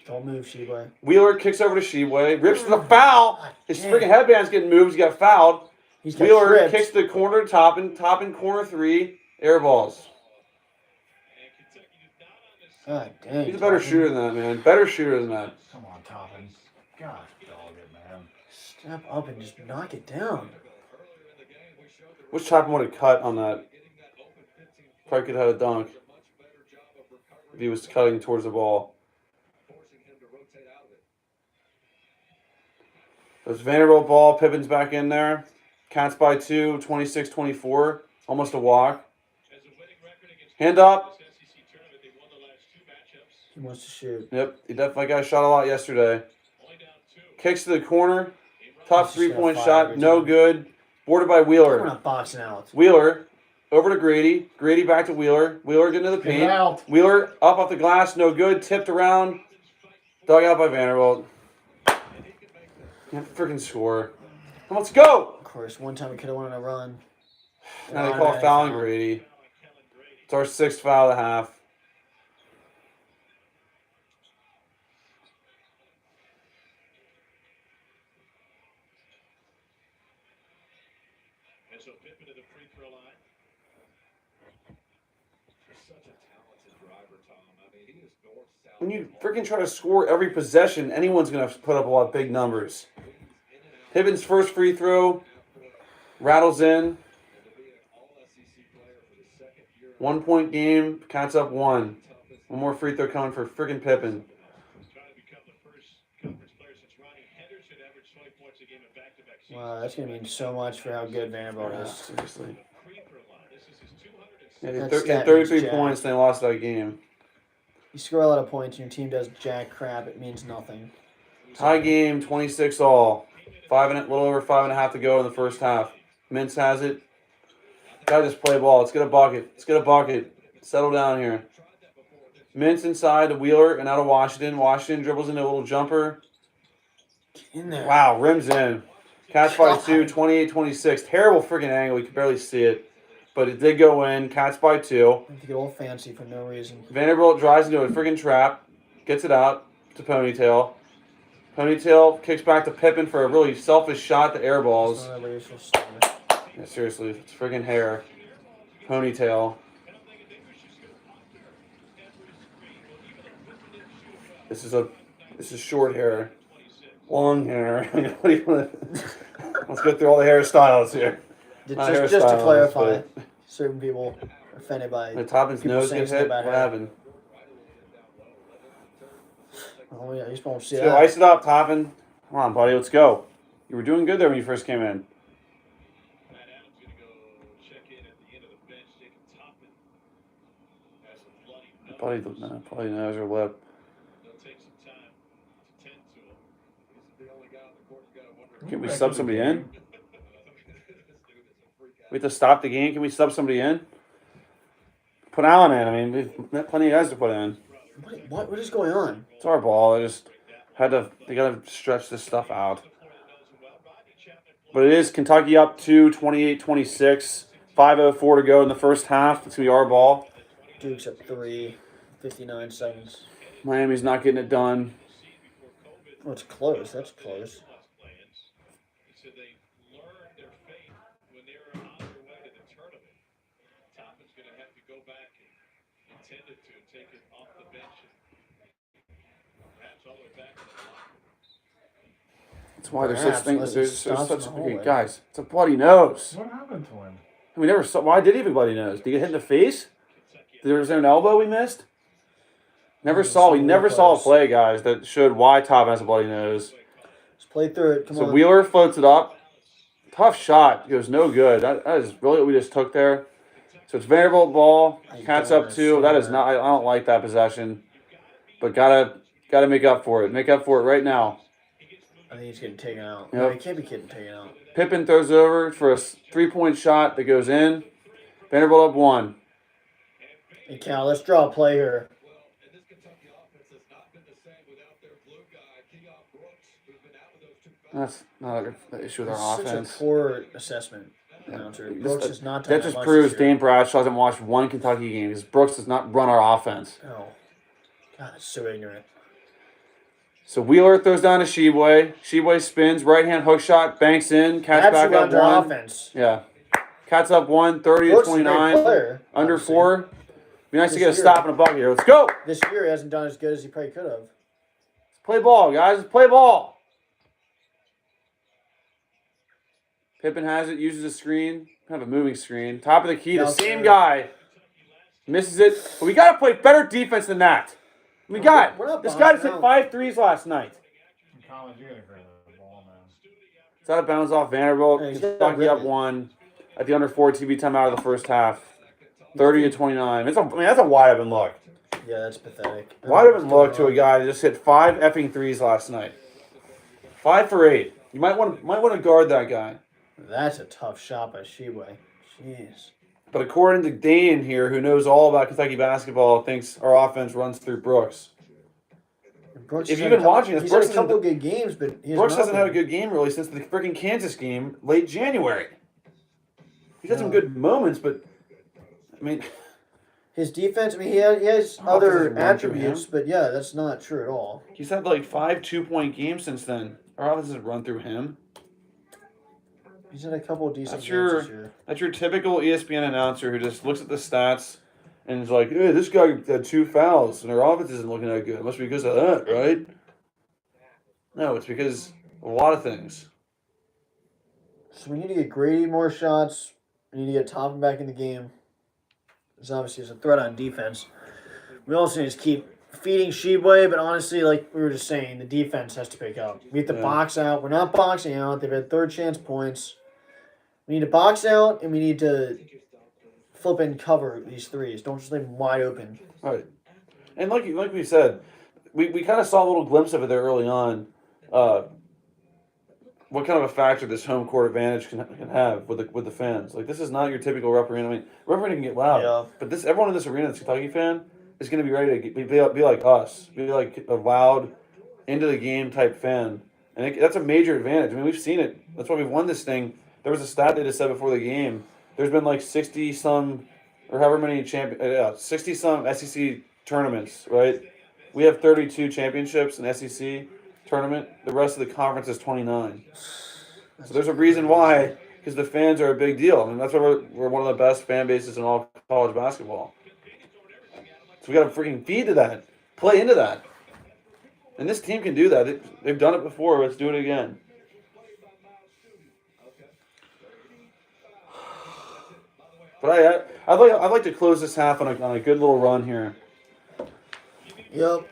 Don't move, Sheboy. Wheeler kicks over to Sheboy, rips to the foul. His Damn. freaking headband's getting moved. He got fouled. He's got Wheeler tripped. kicks the corner, top and corner 3. Air balls. God dang. He's a better Toppin. shooter than that, man. Better shooter than that. Come on, Toppin. Gosh, dog it, man. Step up and just knock it down. Wish Toppin would have cut on that. Probably could have had a dunk if he was cutting towards the ball. There's Vanderbilt ball. Pippen's back in there. Cats by 2, 26-24. Almost a walk. Hand up. He wants to shoot. Yep, he definitely got shot a lot yesterday. Kicks to the corner. Tough He's just gonna 3-point fire shot. every No time. good. Boarded by We're Wheeler. not boxing out. Wheeler. Over to Grady. Grady back to Wheeler. Wheeler getting into the Get paint. out. Wheeler up off the glass. No good. Tipped around. Dug out by Vanderbilt. Can't freaking score. Let's go! Of course, one time we could have went on a run. Now they call fouling Grady. It's our 6th foul of the half. when you freaking try to score every possession, anyone's going to put up a lot of big numbers. Pippen's first free throw rattles in. 1 point game. Cats up 1. One more free throw coming for freaking Pippen. Wow, that's going to mean so much for how good Vanderbilt Yeah, is. seriously. Yeah, That they stat had 33 means points and they lost that game. You score a lot of points and your team does jack crap, it means nothing. Tie game, 26 all. A little over 5.5 to go in the first half. Mintz has it. Gotta just play ball. Let's get a bucket. Let's get a bucket. Settle down here. Mintz inside to Wheeler and out of Washington. Washington dribbles into a little jumper. In there. Wow, rims in. Cats by 2, 28-26. Terrible freaking angle. You can barely see it. But it did go in. Cats by 2. I think get all fancy for no reason. Vanderbilt drives into a freaking trap. Gets it out to Ponytail. Ponytail kicks back to Pippen for a really selfish shot that airballs. It's not a racial slur. Yeah, seriously, it's freaking hair. Ponytail. This is short hair. Long hair. What do you want? Let's go through all the hairstyles here. Not Just to hairstyles, clarify, but certain people are offended by the top of his people nose saying gets something hit. about What hair. happened? Oh yeah, you just won't see So that. ice it up, Toppin. Come on, buddy, let's go. You were doing good there when you first came in. Matt Adams going to go check in at the end of the bench. Jacob Toppin has a bloody nose. Probably nose or lip. They'll take some time to tend to him. He's the only guy on the court who's got to wonder. Can we sub somebody in? We have to stop the game. Can we sub somebody in? Put Allen in. I mean, we've got plenty of guys to put in. What is going on? It's our ball. They gotta stretch this stuff out. But it is Kentucky up 2, 28-26. 5:04 to go in the first half. It's gonna be our ball. Duke's at 3, 59 seconds. Miami's not getting it done. Oh, it's close. That's close. He said they learned their fate when they were on their way to the tournament. Toppin's going to have to go back and intended to take it off the bench and perhaps all the way back to the locker room. That's why there's Perhaps, such things. unless There's it stops such in the hallway. guys. It's a bloody nose. What happened to him? We never saw. Why did he have a bloody nose? Did he get hit in the face? Was there an elbow we missed? Never saw. We never saw a play, guys, that showed why Top has a bloody nose. Let's play through it. Come So on. Wheeler floats it up. Tough shot. It goes no good. That is really what we just took there. So it's Vanderbilt ball. Cats up 2. That is not. I don't like that possession, but gotta make up for it. Make up for it right now. I think he's getting taken out. Yep. No, he can't be getting taken out. Pippen throws over for a 3-point shot that goes in. Vanderbilt up 1. Hey, Cal, let's draw a play here. And this Kentucky offense has not been the same without their glue guy, Keon Brooks, who's been out with those two fouls. That's not an issue with our Such offense. a poor assessment. Announcer. Brooks has not done That just much proves this year. Dane Bradshaw hasn't watched one Kentucky game because Brooks does not run our offense. Oh. God, it's so ignorant. So Wheeler throws down to Sheboy. Sheboy spins, right hand hook shot, banks in, Cats back up Absolutely under 1. offense. Yeah. Cats up 1, 30 to Brooks is a great 29. player, Under obviously. 4. Be nice to This get a year. stop and a bucket here. Let's go. This year he hasn't done as good as he probably could have. Let's play ball, guys. Let's play ball. Pippen has it, uses a screen. Kind of a moving screen. Top of the key, the Nelson. same guy. Misses it. But we got to play better defense than that. We're not This guy just boxing hit out. 5 threes last night. College, you gotta grab the ball, man. It's out of bounds off Vanderbilt. Yeah, he's got Kentucky up ribbon. 1 at the under 4 TV timeout of the first half. 30 to 29. That's a wide open look. Yeah, that's pathetic. Wide open look to a guy that just hit 5 effing threes last night. 5 for 8. You might want to guard that guy. That's a tough shot by Sheboy. Jeez. But according to Dane here, who knows all about Kentucky basketball, thinks our offense runs through Brooks. And Brooks If has you've had been a couple- watching this, he's Brooks had a couple hasn't- good games, but he has Brooks not hasn't had a been- good game really since the freaking Kansas game late January. He's had some good moments, but I mean, His defense. I mean, he has Our offense other doesn't run through attributes, him. but yeah, that's not true at all. he's had like 5 2-point games since then. Our offense has run through him. He's had a couple of decent That's games this your year. that's your typical ESPN announcer who just looks at the stats And it's like, hey, this guy had 2 fouls, and our offense isn't looking that good. It must be because of that, right? No, it's because of a lot of things. So we need to get Grady more shots. We need to get Toppin back in the game. There's obviously a threat on defense. We also need to keep feeding Sheboy, but honestly, like we were just saying, the defense has to pick up. We have to box out. We're not boxing out. They've had third chance points. We need to box out, and we need to flip and cover these threes. Don't just leave them wide open. Right. And like we said, we kind of saw a little glimpse of it there early on. What kind of a factor this home court advantage can have with the fans? Like, this is not your typical Rupp Arena. I mean, Rupp Arena can get loud, Yeah. but everyone in this arena that's a Kentucky fan is going to be ready to be like us, be like a loud, into the game type fan, and that's a major advantage. I mean, we've seen it. That's why we've won this thing. There was a stat they just said before the game. There's been like 60 some, or however many 60 some SEC tournaments, right? We have 32 championships in SEC tournament. The rest of the conference is 29. So there's a reason why, because the fans are a big deal. I mean, that's why we're one of the best fan bases in all college basketball. So we got to freaking feed to that, play into that. And this team can do that. They've done it before. Let's do it again. But I'd like to close this half on a good little run here. Yep.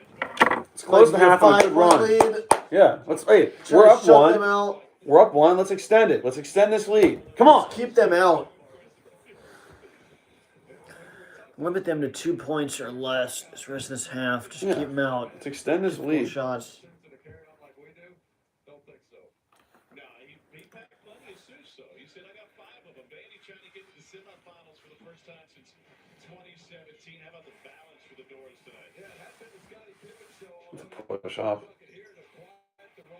Let's close the half on a good run. Lead. Yeah. We're Try up to shut one. them out. We're up one. Let's extend it. Let's extend this lead. Come on. Keep them out. Limit them to 2 points or less this rest of this half. Just keep them out. Let's extend this lead. Shots. He packed plenty of suits, though. He said, I got 5 of them. Vandy trying to get to the semifinals for the first time since 2017. How about the balance for the Doors tonight? Push off.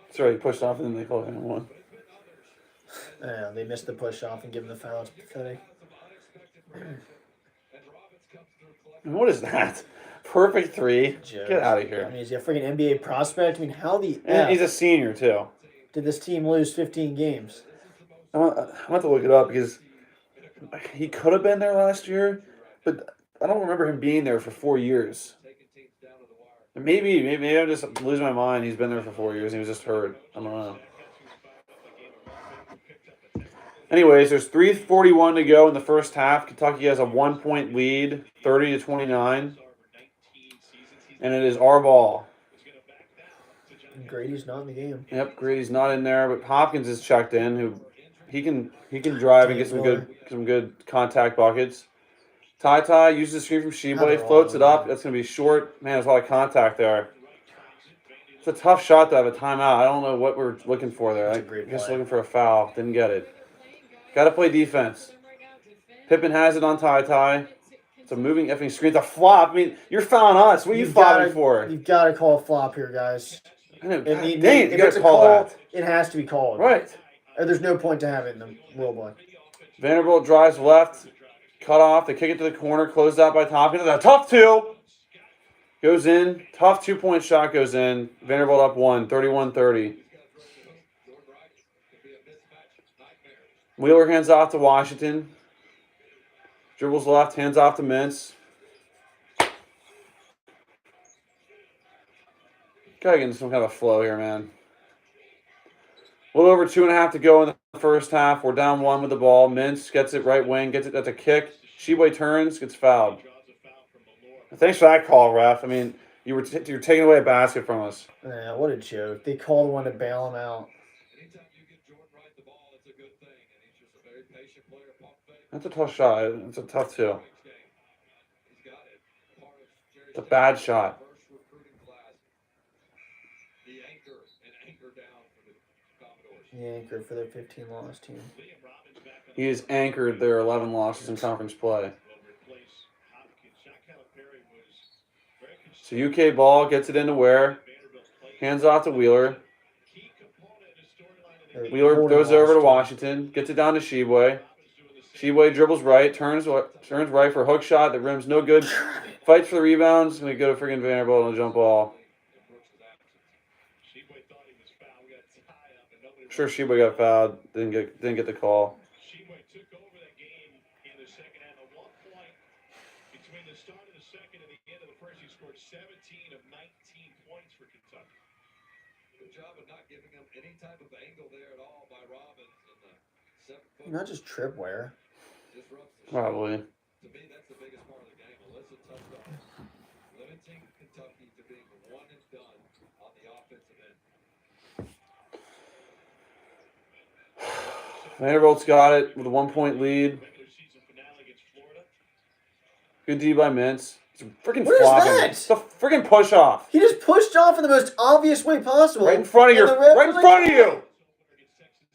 Sorry, he pushed off and then they called him one. Yeah, they missed the push off and give him the foul. It's pathetic. And what is that? Perfect 3. Joke. Get out of I here. mean, is he a freaking NBA prospect? I mean, how the And F he's a senior, too. did this team lose 15 games? I'm going to have to look it up because he could have been there last year, but I don't remember him being there for 4 years. Maybe I'm just losing my mind. He's been there for 4 years and he was just hurt. I don't know. Anyways, there's 3:41 to go in the first half. Kentucky has a 1-point lead, 30-29. And it is our ball. And Grady's not in the game. Yep, Grady's not in there, but Hopkins is checked in. Who he can drive and get some good contact buckets. Ty uses the screen from Sheboy, floats it up. That's gonna be short. Man, there's a lot of contact there. It's a tough shot to have a timeout. I don't know what we're looking for there. I guess looking for a foul. Didn't get it. Got to play defense. Pippen has it on Ty. It's a moving effing screen. It's a flop. I mean, you're fouling us. What are you flopping for? You've got to call a flop here, guys. I know. Dang, You got to call that. It has to be called. Right. Or there's no point to have it in the rule book. Vanderbilt drives left. Cut off. They kick it to the corner. Closed out by Tompkins. A tough 2. Goes in. Tough 2-point shot goes in. Vanderbilt up 1. 31-30. Wheeler hands off to Washington. Dribbles left, hands off to Mintz. Gotta get into some kind of a flow here, man. A little over 2.5 to go in the first half. We're down 1 with the ball. Mintz gets it right wing, gets it. That's a kick. Sheboy turns, gets fouled. Thanks for that call, ref. I mean, you're taking away a basket from us. Yeah, what a joke. They called one to bail him out. That's a tough shot. It's a tough 2. It's a bad shot. The anchor for their 15-loss team. He has anchored their 11 losses in conference play. So UK ball gets it into Ware. Hands off to Wheeler. Wheeler goes over to Washington. Gets it down to Sheboy. Sheboy dribbles right, turns right for a hook shot. The rim's no good. Fights for the rebounds. Going to go to freaking Vanderbilt on a jump ball. I'm sure Sheboy got fouled. Didn't get the call. Between the start of the second and the end of the first, he scored 17 of 19 points for Kentucky. Good job of not giving him any type of angle there at all by Robbins. And the 7 foot Not just tripwire. disrupts the shot. Probably. To me, that's the biggest part of the game. Alyssa touched on it. Limiting Kentucky to being one and done on the offensive end. Vanderbilt's got it with a 1-point lead. Regular season finale against Florida. Good D by Mintz. It's a freaking What is flopping. that? It's a freaking push off. He just pushed off in the most obvious way possible. Right in front of and your, the ref right in was front of like, you.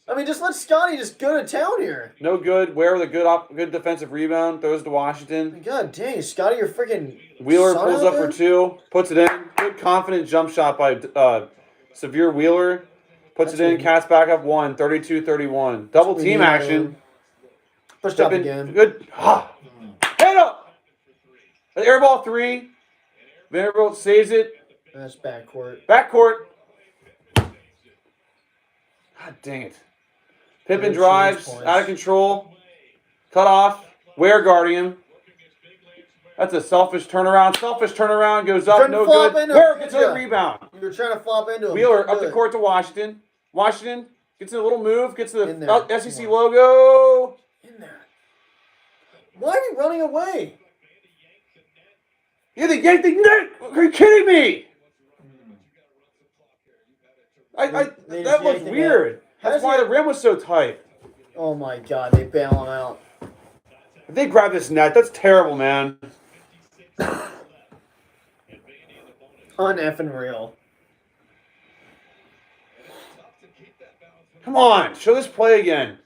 I mean, just let Scotty just go to town here. No good. Ware with a good defensive revund. Throws to Washington. God dang, Scotty, you're freaking Wheeler son pulls out up for there? 2. Puts it in. Good confident jump shot by Severe Wheeler. Puts That's it in. what- Cats back up 1. 32-31. Double we team need, action. Pushed up Pippen, again. good. Head up. An air ball 3. Vanderbilt saves it. That's backcourt. Backcourt. God dang it. Pippen Good drives. change points. Out of control. Cut off. Ware guarding him. That's a selfish turnaround. Selfish turnaround. Goes up. Couldn't No flop good. into Ware it, gets could a ya? rebound. You were trying to flop into him. Wheeler Couldn't up do the it. court to Washington. Washington gets a little move. Gets to In the there. SEC Come on. logo. In there. Why are we running away? Yeah, they yanked the net. Are you kidding me? They That just was yanked the weird. net. That's How's why it- the rim was so tight. Oh my God, they bail him out. If they grab this net, that's terrible, man. Uneffing real. Come on, show this play again.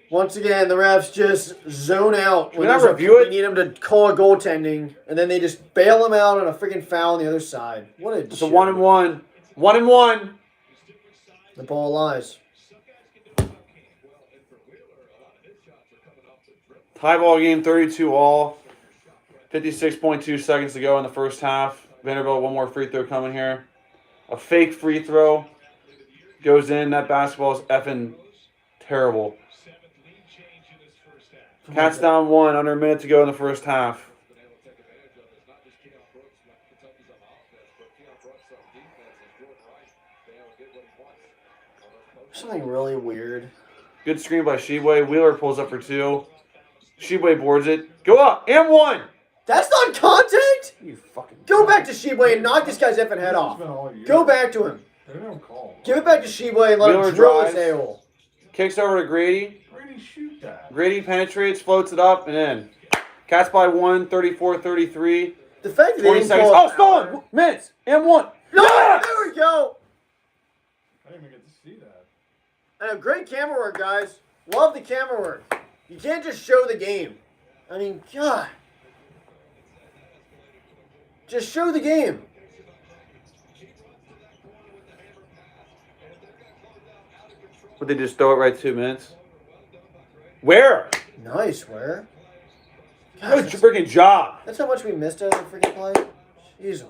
Once again, the refs just zone out. we not review it? We need them to call a goaltending, and then they just bail him out on a freaking foul on the other side. What a It's a joke. 1-1. 1-1. The ball lies. Tie ball game, 32-all. 56.2 seconds to go in the first half. Vanderbilt, one more free throw coming here. A fake free throw goes in. That basketball is effing terrible. Cats down 1, under a minute to go in the first half. Something really weird. Good screen by Sheboy. Wheeler pulls up for 2. Sheboy boards it. Go up. And 1. That's not contact! You fucking. Go back to Sheboy and knock this guy's effing head off. Go back to him. They don't call. Give it back to Sheboy and let Wheeler him drill his drives. a-hole. Kicks over to Grady. Where did he shoot that? Grady penetrates, floats it up, and in. Cats by 1, 34-33. The fact that they 20 didn't seconds. call Oh, stolen! Mints! And 1. No! Yes! There we go! I didn't even get to see that. And great camera work, guys. Love the camera work. You can't just show the game. I mean, God. Just show the game. Would they just throw it right 2 minutes? Where? Nice, where? Good freaking job. That's how much we missed out of the freaking play. Jeez.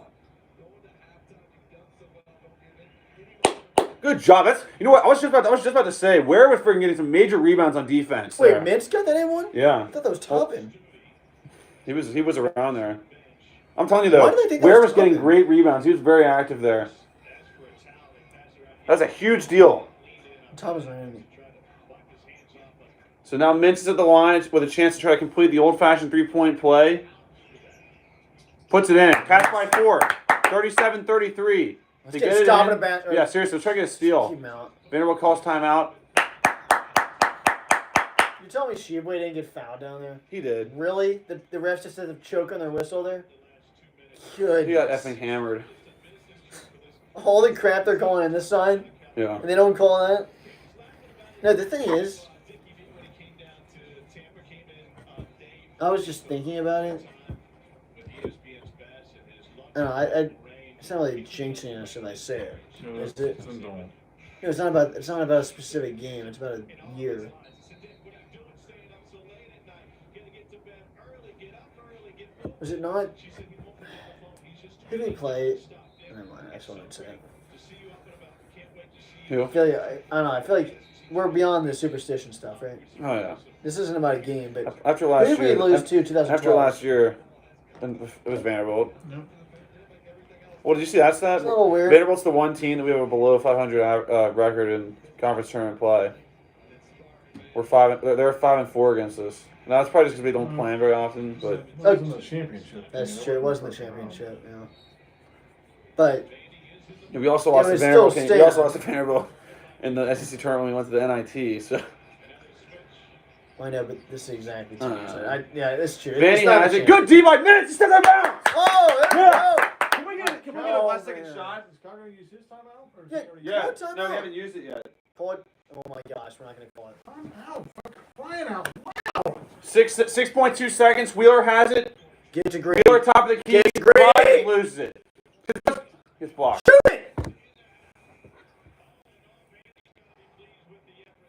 Good job. That's, you know what? I was just about to say, Ware was freaking getting some major rebounds on defense. Wait, there. Mintz got that in one? Yeah. I thought that was Toppin. He was around there. I'm telling you though, Why do they think that Ware was was getting Toppin? great rebounds. He was very active there. That's a huge deal. Toppin's not in. So now Mintz is at the line with a chance to try to complete the old-fashioned three-point play. Puts it in. Cats by 4. 37-33. Let's To get it stopping in- a bat. Yeah, seriously, let's try to get a Keep steal. him out. Vanderbilt calls timeout. You tell me Sheboy didn't get fouled down there? He did. Really? The refs just had to choke on their whistle there? Good. He got effing hammered. Holy crap, they're calling in this side, Yeah. and they don't call that? No, the thing is, I was just thinking about it. I don't know, it's not really jinxing us if I say it. Is it? No, it's not about a specific game. It's about a year. Was it not? Who did we play? Never mind. I just wanted to say it. Who? I feel like I don't know. I feel like we're beyond the superstition stuff, right? Oh yeah. This isn't about a game, but After who last did we year, lose to 2012? after last year, it was Vanderbilt. Yep. Well, did you see that stat? It's a little weird. Vanderbilt's the one team that we have a below 500 record in conference tournament play. We're 5. They're 5-4 against us. Now that's probably just because we don't play 'em very often. But It wasn't the championship. That's true. It wasn't the championship, yeah. But we also lost to was Vanderbilt. still We also staying. lost to Vanderbilt in the SEC tournament when we went to the NIT. So I know, but this is exactly 2 Uh, years. Yeah, it's true. Vanny It's not has a it. Good D by minutes. He steps out of bounds. Oh, there Yeah. we go. Can we get a Oh, last second man. shot? Is Carter going to use his timeout? Or is Yeah. he already Yeah. What timeout? No, we haven't used it yet. Call it. Oh my gosh, we're not going to call it. Timeout? Fuck, crying out. 6.2 seconds. Wheeler has it. Give it to Grady. Wheeler top of the key. Get it, Grady. Ryan loses it. Gets blocked. Shoot it!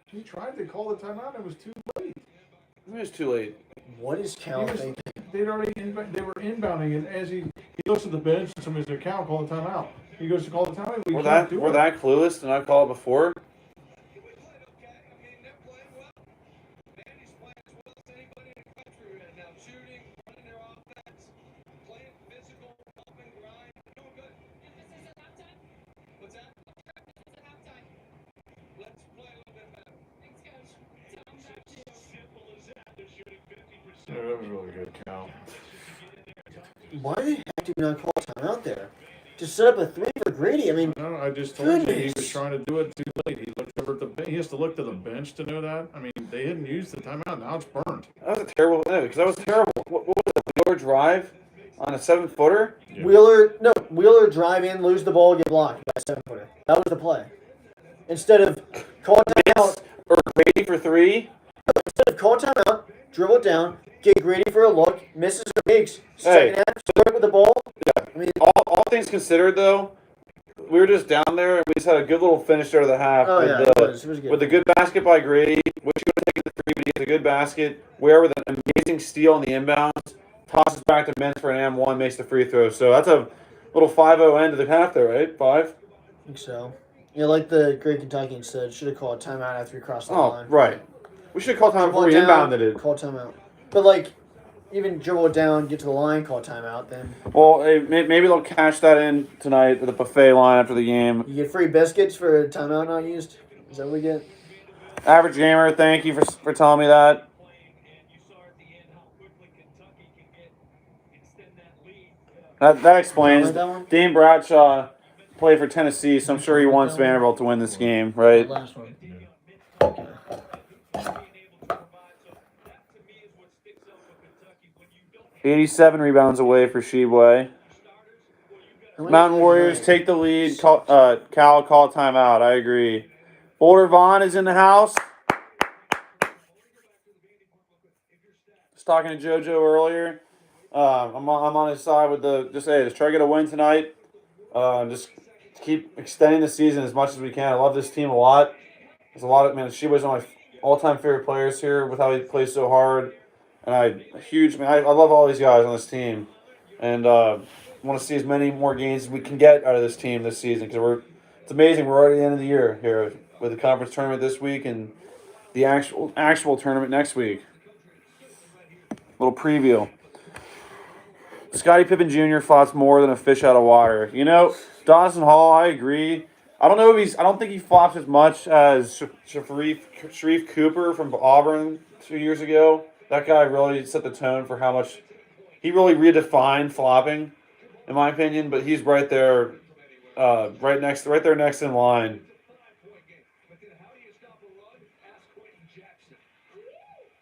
He tried to call the timeout. It was too late. It was too late. What is Cal He was- thinking? They were inbounding, and as he goes to the bench, and somebody's like, "Cal, call the timeout." He goes to call the timeout. We We're can't that do we're it. that clueless to not call it before. Yeah, that was really good, Cal. Why the heck did we not call timeout there? Just set up a 3 for Grady. I mean, No, I just told you he Goodness. was trying to do it too late. He looked over at the bench. He has to look to the bench to know that. I mean, they hadn't used the timeout. Now it's burned. That was a terrible thing because that was terrible. What was it? Wheeler drive on a 7-footer. Yeah. Wheeler drive in, lose the ball, get blocked by a 7-footer. That was the play. Instead of call timeout, Or Grady for 3. call timeout, dribble it down, get Grady for a look, misses or makes. Second Hey. half, start with the ball. Yeah. I mean, All things considered, though, we were just down there and we just had a good little finish there to the half oh with yeah, the it was good. with a good basket by Grady, which he would have taken the 3, but he has a good basket. Where with an amazing steal on the inbounds, tosses back to Men's for an M1, makes the free throw. So that's a little 5-0 end to the half there, right? 5. I think so. Yeah, like the great Kentuckian said, should have called timeout after we crossed the Oh, line. right. We should call time before we Dribble down, inbounded it. Call timeout. But like, even dribble it down, get to the line, call timeout. Then Well, hey, maybe they'll cash that in tonight with a buffet line after the game. you get free biscuits for a timeout not used. Is that what we get? Average Gamer, thank you for telling me that. That explains. Like that one? Dane Bradshaw played for Tennessee, so I'm sure he wants Vanderbilt to win this game, right? Last one. 87 rebounds away for Sheboy. Mountain Warriors take the lead. Cal call timeout. I agree. Boulder Vaughn is in the house. Was talking to JoJo earlier. I'm on his side with just try to get a win tonight. Just keep extending the season as much as we can. I love this team a lot. There's a lot of Sheboy's one of my all-time favorite players here with how he plays so hard. And I love all these guys on this team, and want to see as many more games as we can get out of this team this season because it's amazing. We're already at the end of the year here with the conference tournament this week and the actual tournament next week. Little preview. Scottie Pippen Jr. flops more than a fish out of water. You know, Dawson Hall, I agree. I don't think he flops as much as Sharif Cooper from Auburn 2 years ago. That guy really set the tone for how much he really redefined flopping, in my opinion. But he's right there, right there next in line.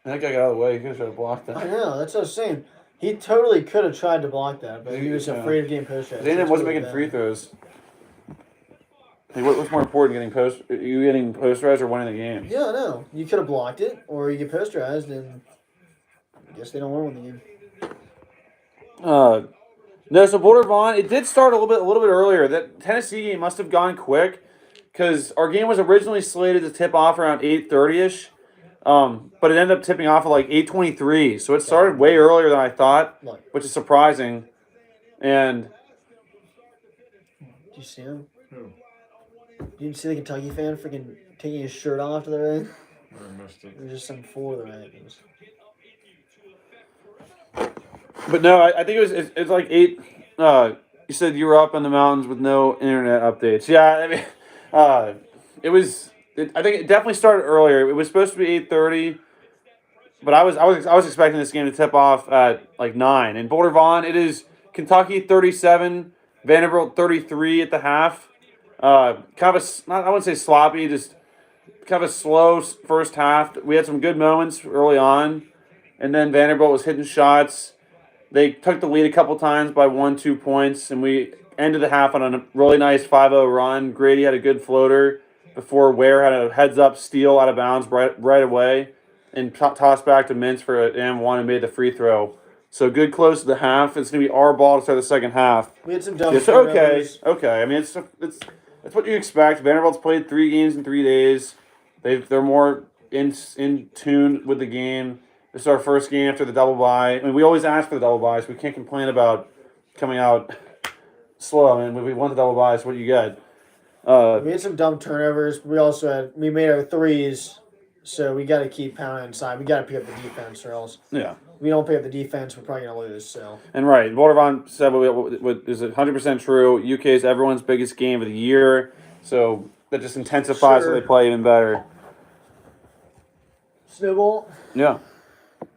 That guy got out of the way. He could have blocked that. I know. That's what I was saying. He totally could have tried to block that, but he was Yeah. afraid of getting post shots. Zaynab wasn't making free throws. Hey, what's more important, getting posterized or winning the game? Yeah, I know. You could have blocked it, or you get posterized, and I guess they don't want to win the game. No, so Boulder Vaughn, it did start a little bit earlier. That Tennessee game must have gone quick because our game was originally slated to tip off around 8:30ish, but it ended up tipping off at like 8:23. So it started way earlier than I thought, which is surprising. And Did you see him? Who? You didn't see the Kentucky fan freaking taking his shirt off to the ring. I missed it. There's just some for the ring. But no, I think it's like 8. You said you were up in the mountains with no internet updates. Yeah, I mean, it was. I think it definitely started earlier. It was supposed to be 8:30, but I was expecting this game to tip off at like 9. In Boulder Vaughn, it is Kentucky 37, Vanderbilt 33 at the half. Kind of I wouldn't say sloppy, just kind of a slow first half. We had some good moments early on, and then Vanderbilt was hitting shots. They took the lead a couple times by 1-2 points, and we ended the half on a really nice 5-0 run. Grady had a good floater before Ware had a heads-up steal out of bounds right away and tossed back to Mintz for an M1 and made the free throw. So good close to the half. It's going to be our ball to start the second half. We had some dumb It's turnovers. okay. I mean, it's what you expect. Vanderbilt's played 3 games in 3 days. They're more in tune with the game. This is our first game after the double bye. I mean, we always ask for the double bye, so we can't complain about coming out slow. I mean, if we want the double bye, it's what you get. We had some dumb turnovers. We made our threes, so we got to keep pounding inside. We got to pick up the defense, or else Yeah. if we don't pick up the defense, we're probably gonna lose. So And right, Boulder Vaughn said what is 100% true. UK is everyone's biggest game of the year, so that just intensifies Sure. so they play even better. snowball. Yeah.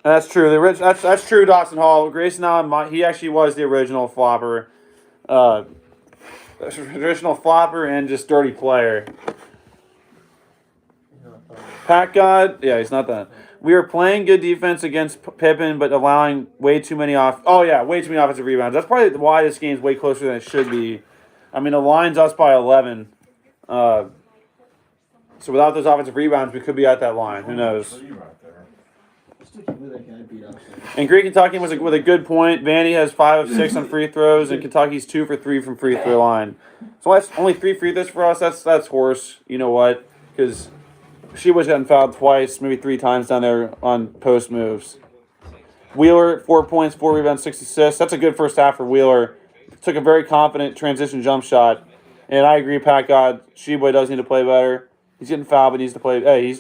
That's true. That's true. Dawson Hall, Grayson Allen, he actually was the original flopper, traditional flopper and just dirty player. Pat God, yeah, he's not that. We are playing good defense against Pippen, but allowing way too many offensive rebounds. That's probably why this game's way closer than it should be. I mean, the line's us by 11. So without those offensive rebounds, we could be at that line. Who knows? Sticking with that guy beat up. And Great Kentucky was with a good point. Vandy has 5 of 6 on free throws, and Kentucky's 2 for 3 from free throw line. So that's only 3 free throws for us. That's horse. You know what? Because she was getting fouled twice, maybe 3 times down there on post moves. Wheeler, 4 points, 4 rebounds, 6 assists. That's a good first half for Wheeler. Took a very confident transition jump shot. And I agree, Pat God, Sheboy does need to play better. He's getting fouled, but needs to play. Hey,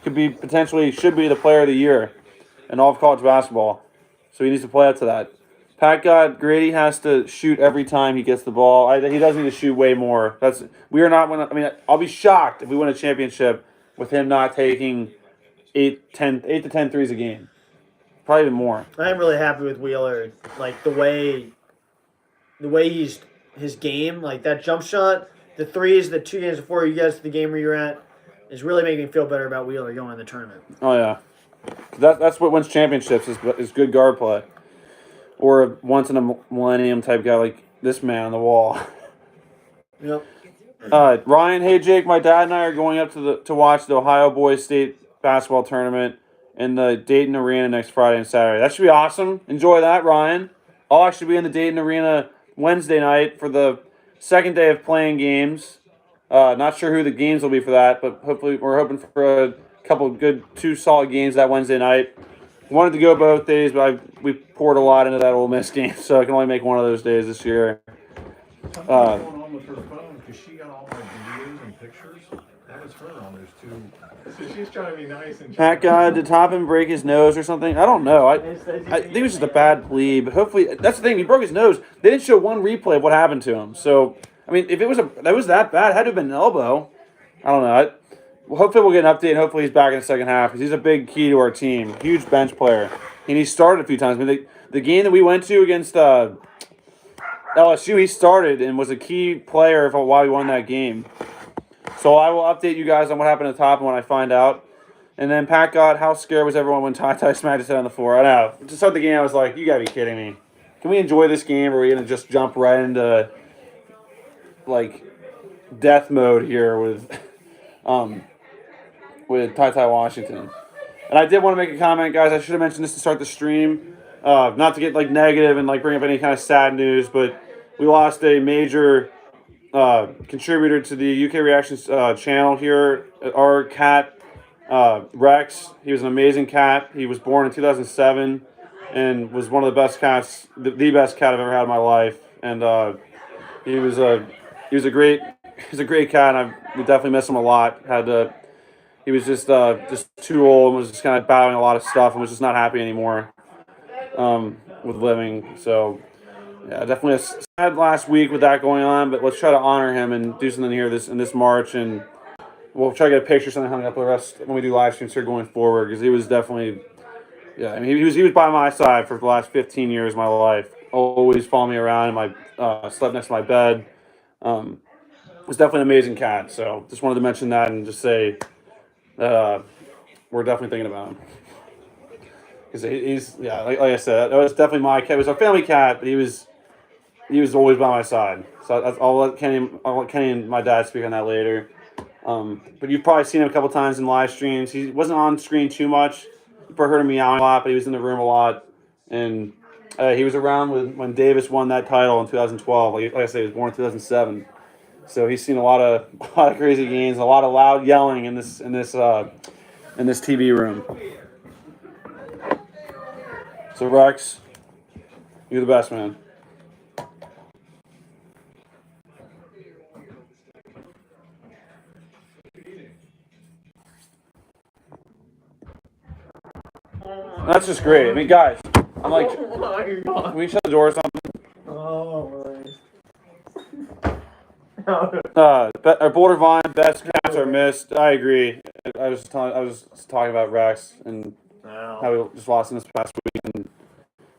should be the player of the year in all of college basketball. So he needs to play up to that. Pat God, Grady has to shoot every time he gets the ball. He does need to shoot way more. I'll be shocked if we win a championship with him not taking 8 to 10 threes a game. Probably even more. I'm really happy with Wheeler. Like the way his game, like that jump shot, the threes, the 2 games before you guys to the game where you're at, is really making me feel better about Wheeler going in the tournament. Oh, yeah. That's what wins championships is good guard play. Or a once in a millennium type guy like this man on the wall. Yep. Ryan, hey Jake, my dad and I are going up to watch the Ohio Boys State basketball tournament in the Dayton Arena next Friday and Saturday. That should be awesome. Enjoy that, Ryan. I'll actually be in the Dayton Arena Wednesday night for the second day of playing games. Not sure who the games will be for that, but hopefully we're hoping for a couple good 2 solid games that Wednesday night. Wanted to go both days, but we poured a lot into that Ole Miss game, so I can only make one of those days this year. Something's going on with her phone because she got all my videos and pictures. That was her on those 2. So she's trying to be nice and. Pat God, did Toppin break his nose or something? I don't know. I think it was just a bad plea, but hopefully that's the thing. He broke his nose. They didn't show one replay of what happened to him. So I mean, if it was that bad, it had to have been an elbow. I don't know. Hopefully we'll get an update. And hopefully he's back in the second half because he's a big key to our team. Huge bench player, and he started a few times. I mean, the game that we went to against LSU, he started and was a key player for why we won that game. So I will update you guys on what happened at the top when I find out. And then Pat God, how scared was everyone when Ty smacked his head on the floor? I know. To start the game, I was like, you gotta be kidding me. Can we enjoy this game, or are we gonna just jump right into like death mode here with Ty Washington? And I did want to make a comment, guys. I should have mentioned this to start the stream. Not to get like negative and like bring up any kind of sad news, but we lost a major contributor to the UK Reactions channel here. Our cat, Rex. He was an amazing cat. He was born in 2007 and was one of the best cats, the best cat I've ever had in my life. And he was a great cat. And we definitely miss him a lot. Had to he was just too old and was just kind of battling a lot of stuff and was just not happy anymore with living. So, yeah, definitely a sad last week with that going on, but let's try to honor him and do something here in this March, and we'll try to get a picture, something hung up the rest when we do live streams here going forward, because he was definitely, yeah, I mean, he was by my side for the last 15 years of my life, always following me around, slept next to my bed. Was definitely an amazing cat, so just wanted to mention that and just say that we're definitely thinking about him. Because he's, yeah, like I said, that was definitely my cat. It was a family cat, but he was always by my side. So I'll let Kenny and my dad speak on that later. But you've probably seen him a couple times in live streams. He wasn't on screen too much. You probably heard him meowing a lot, but he was in the room a lot. And he was around when Davis won that title in 2012. Like I said, he was born in 2007. So he's seen a lot of crazy games, a lot of loud yelling in this TV room. So Rex, you're the best, man. That's just great. I mean, guys, I'm like, can we shut the door or something? Boulder Vine, best cats are missed. I agree. I was talking about Rex and how we just lost him this past week, and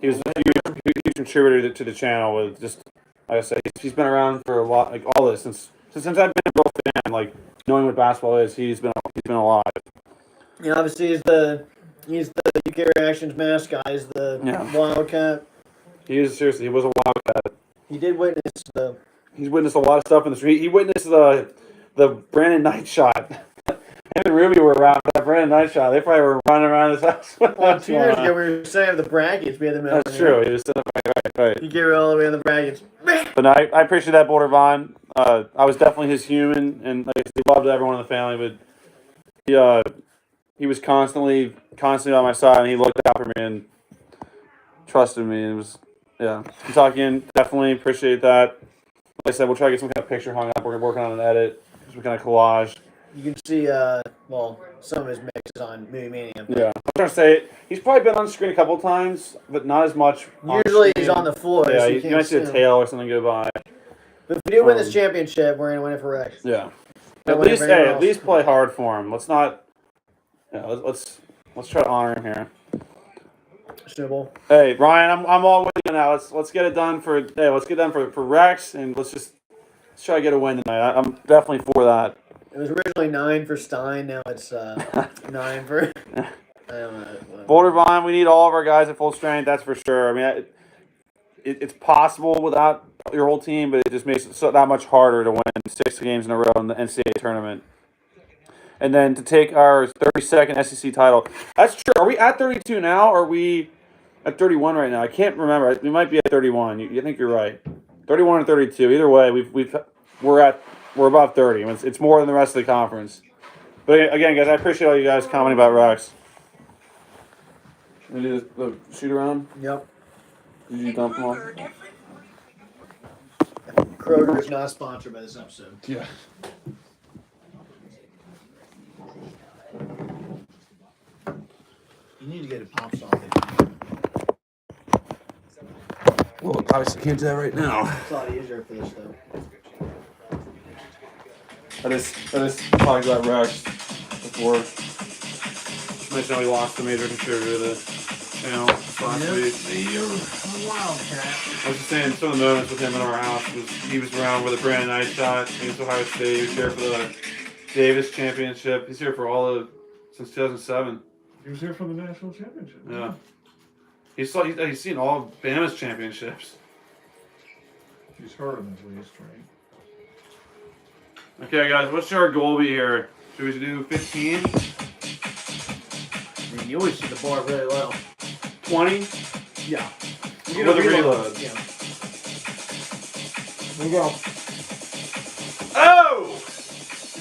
he was a huge contributor to the channel. With just like I said, he's been around for a lot, like all this since I've been a real fan, like knowing what basketball is. He's been alive. Yeah, obviously he's the UK Reactions mascot. He's the Wildcat. He was a wildcat. He did witness the. He's witnessed a lot of stuff in the street. He witnessed the Brandon Knight shot. Him and Ruby were around for that Brandon Knight shot. They probably were running around his house. Well, 2 years ago, we were saying the brackets. We had them. That's true. He was right. He gave it all the way in the brackets. But no, I appreciate that, Boulder Vine. I was definitely his human, and like he loved everyone in the family. But he was constantly on my side, and he looked out for me and trusted me. And it was Kentuckian. Definitely appreciate that. Like I said, we'll try to get some kind of picture hung up. We're working on an edit, some kind of collage. You can see, some of his mixes on Movie Mania. Yeah, I'm trying to say he's probably been on screen a couple times, but not as much. Usually he's on the floor. Yeah, so you might see a tail or something go by. But if we do win this championship, we're gonna win it for Rex. Yeah. At least play hard for him. Let's not. Yeah, let's try to honor him here. Snowball. Hey Ryan, I'm all with you now. Let's get it done for Rex, and let's try to get a win tonight. I'm definitely for that. It was originally 9 for Stein. Now it's 9 for. I don't know. Boulder Vine, we need all of our guys at full strength. That's for sure. I mean, it's possible without your whole team, but it just makes it that much harder to win 6 games in a row in the NCAA tournament. And then to take our 32nd SEC title. That's true. Are we at 32 now, or are we at 31 right now? I can't remember. We might be at 31. You think you're right. 31 or 32. Either way, we're above 30. It's more than the rest of the conference. But again, guys, I appreciate all you guys commenting about Rex. Did you do the shoot around? Yep. Did you dump them all? Kroger is not sponsored by this episode. Yeah. You need to get a pop song. Well, obviously can't do that right now. It's a lot easier for this though. I just talked about Rex before. Just mentioned how we lost the major contributor to the channel last week. You're a wildcat. I was just saying some of the moments with him in our house he was around with the Brandon Knight shot against Ohio State. He was here for the Davis championship. He's here for since 2007. He was here for the national championship. Yeah. He's seen all of Bama's championships. He's heard him at least, right? Okay, guys, what should our goal be here? Should we do 15? I mean, you always shoot the bar really low. 20? Yeah. With a reload. Yeah. Here we go. Oh!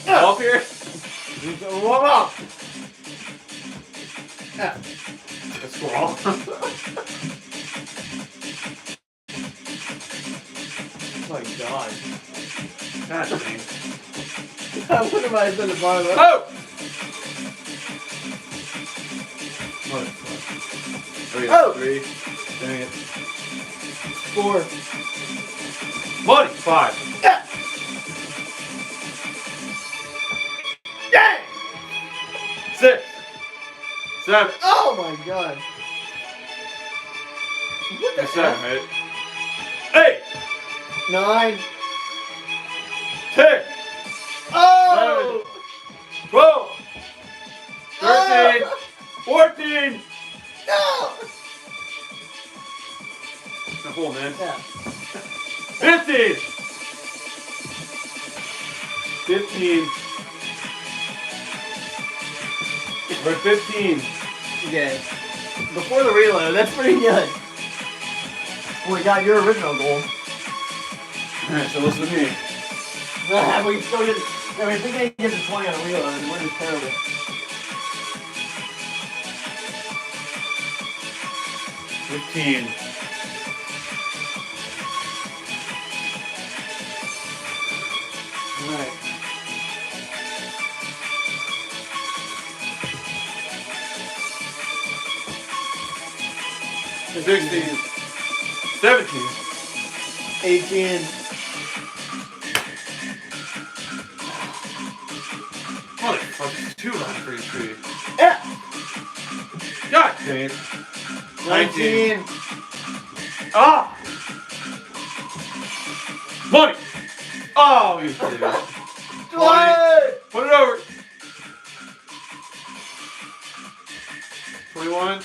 Up here? Warm up. A squirrel. Oh my god. That thing. What am I at the bar low? Oh! Oh, yeah. Oh! 3. Dang it. 4. Money. 5. Yeah. Dang! 6. 7. Oh my god. What the That's 7, F? right? 8. 9. 10. Oh! 12. 13. Oh! 14. No! It's a full, man. Yeah. 15. 15. We're at 15. Okay. Before the reload, that's pretty good. We got your original goal. Alright, so listen to me. We still get. I mean, if we can't get to 20 on a reload, then we're just terrible. 15. Alright. Right. 16. 17. 18. Motherfucker, 2 round for each tree. Yeah. God dang it. 19. Ah! Money! Oh, you kidding me. 20. Put it over. 21.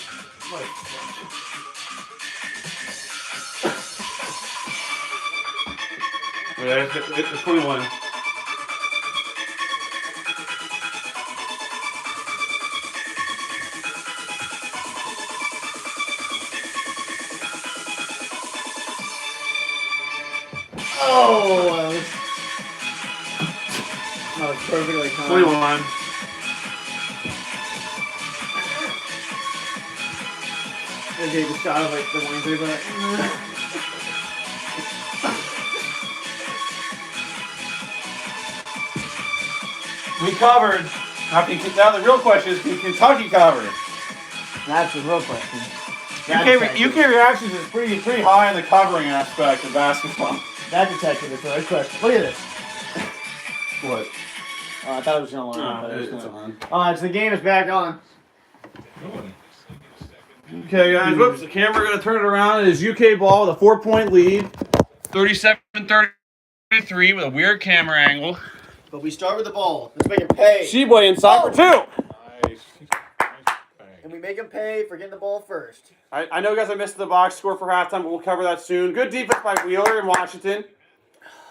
Yeah, it's 21. Oh, that was perfectly timed. 21. I gave a shot of like the 1-3, but We covered. Now the real question is, can Kentucky cover? that's the real question. UK reactions is pretty high in the covering aspect of basketball. That detective is the right question. Look at this. What? Oh, I thought it was going to learn. but It's it's on. so the game is back on. Okay, guys. Whoops, the camera going to turn it around. It is UK ball with a 4-point lead. 37-33 with a weird camera angle. But we start with the ball. Let's make him pay. Sheboy inside for 2. Nice. And we make him pay for getting the ball first. I know, guys, I missed the box score for halftime, but we'll cover that soon. Good defense by Wheeler in Washington.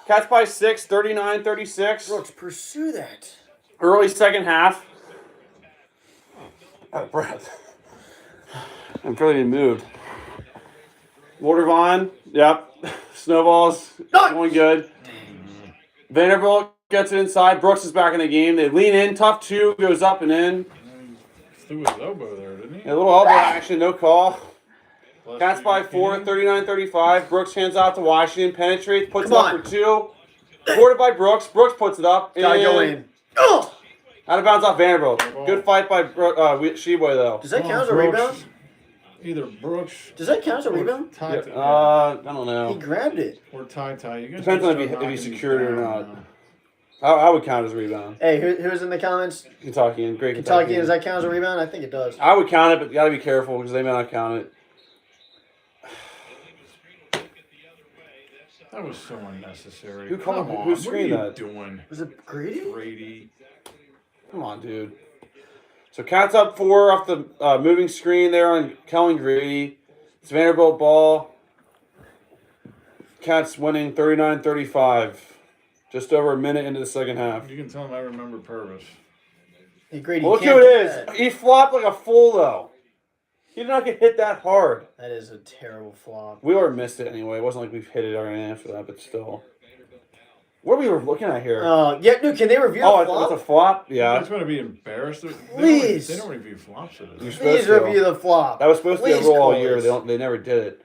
Cats by 6, 39-36. Brooks, pursue that. Early second half. Out of breath. I'm fairly moved. Walter Vaughn, yep. Snowballs going good. Vanderbilt gets it inside. Brooks is back in the game. They lean in. Tough 2 goes up and in. Threw his elbow there, didn't he? A little elbow action, no call. Cats by 4, 39-35. Brooks hands out to Washington. Penetrates, puts it up for 2. Boarded by Brooks. Brooks puts it up. Gotta go in. Oh! Out of bounds off Vanderbilt. Good fight by Sheboy, though. Does that count as a rebound? Either Brooks Does that count as a rebound? I don't He know. grabbed it. or Ty. You guys Depends gotta on start if he knocking secured it or these not. down. I would count as a rebound. Hey, who's in the comments? Kentucky and great Kentucky, does that count as a rebound? I think it does. I would count it, but you got to be careful because they may not count it. That was so unnecessary. Who called- Come on, who what are screened you that? doing, Was it Grady? Brady? Come on, dude. So Cats up 4 off the moving screen there on Kellen Grady. It's Vanderbilt ball. Cats winning 39-35. Just over a minute into the second half. You can tell him I remember Purvis. Hey, Grady, Well, you look can't who it do is. that. He flopped like a fool, though. He did not get hit that hard. That is a terrible flop. Wheeler missed it anyway. It wasn't like we've hit it or anything after that, but still. What are we looking at here? Yeah, dude, can they review Oh, the it's flop? a flop? You Yeah. guys want to be embarrassed? Please. They don't review flops of You're this. supposed Please to. review the flop. That was supposed to be a Please rule all call year. us. They never did it.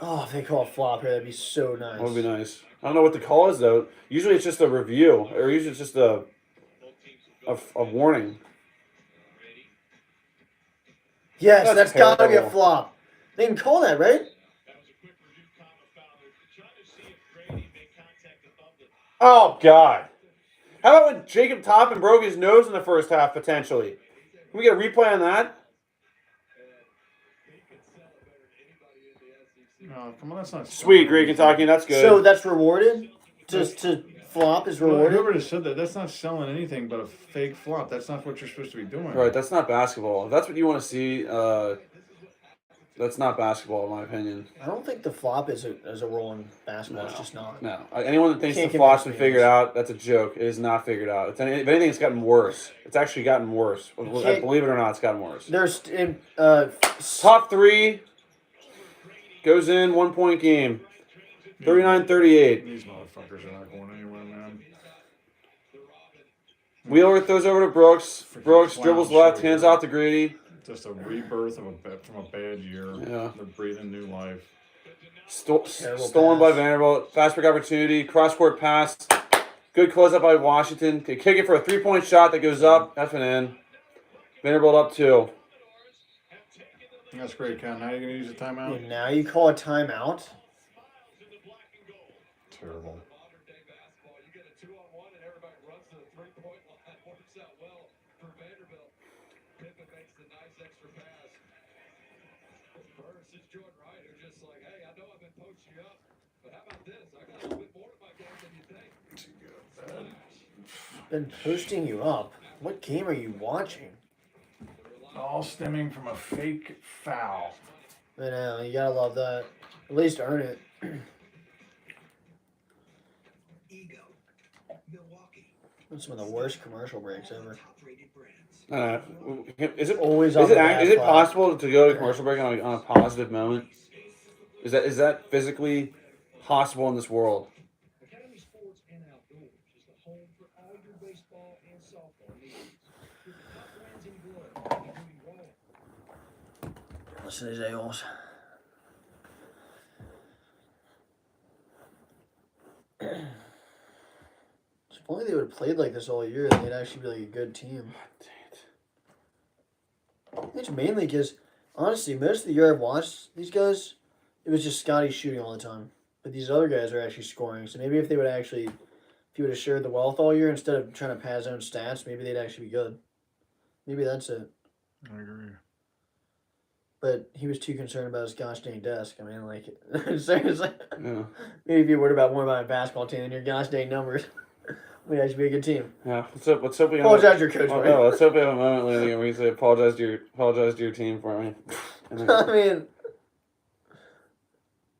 Oh, if they call it flop here, that'd be so nice. That would be nice. I don't know what the call is, though. Usually it's just a review, or usually it's just a warning. Yes, that's got to be a terrible. flop. They can call that, right? That was a quick review, comma foul. They're trying to see if Grady made contact above the. Oh, God. How about when Jacob Toppin broke his nose in the first half, potentially? Can we get a replay on that? No, come on, that's not Sweet, Great Kentucky. That's good. So that's rewarded? Just to flop is Well, rewarded? whoever just said that, that's not selling anything but a fake flop. That's not what you're supposed to be doing. Right, that's not basketball. If that's what you want to see, that's not basketball, in my opinion. I don't think the flop is a rule in basketball. No. It's just not. No. Anyone that thinks Can't the flop's been convince me figured of out, that's a joke. It is not figured out. If anything, it's gotten worse. It's actually gotten worse. can't- Believe it or not, it's gotten worse. There's in Top three goes in 1 point game. 39-38. These motherfuckers are not going anywhere, man. Wheeler throws over to Brooks. Brooks dribbles left, hands out to Grady. Just a rebirth from a bad year. Yeah. They're breathing new life. Stolen by Vanderbilt. Fast break opportunity. Cross court pass. Good close up by Washington. They kick it for a 3-point shot that goes up. F and in. Vanderbilt up 2. That's great, Ken. Now you're going to use a timeout? now you call a timeout. Terrible. Modern day basketball, you get a 2-on-1 and everybody runs to the 3-point line. Works out well for Vanderbilt. Pippen makes the nice extra pass. First, it's Jordan Wright who's just like, hey, I know I've been poaching you up, but how about this? I got a little bit more to my game than you think. Been posting you up. What game are you watching? All stemming from a fake foul. I know, you gotta love that. At least earn it. Ego, Milwaukee. That's some of the worst commercial breaks ever. Top-rated brands. Is it Always on is the it bad is it flag. possible to go to commercial break on a positive moment? Is that physically possible in this world? Academy Sports and Outdoors is the home for all your baseball and softball needs. With the top brands in glove, including Royal, Listen to these a-holes. If only they would have played like this all year, then they'd actually be like a good team. It's mainly because, honestly, most of the year I've watched these guys, it was just Scotty shooting all the time. But these other guys are actually scoring. So maybe if they would actually, if he would have shared the wealth all year instead of trying to pad his own stats, maybe they'd actually be good. Maybe that's it. I agree. But he was too concerned about his gosh dang desk. I mean, like, seriously. Yeah. Maybe if you worried about more about a basketball team than your gosh dang numbers, we'd actually be a good team. Yeah. Let's hope we Apologize to your coach, Oh, right? no, let's hope we have a moment later where you say apologize to your team for me. And then- I mean,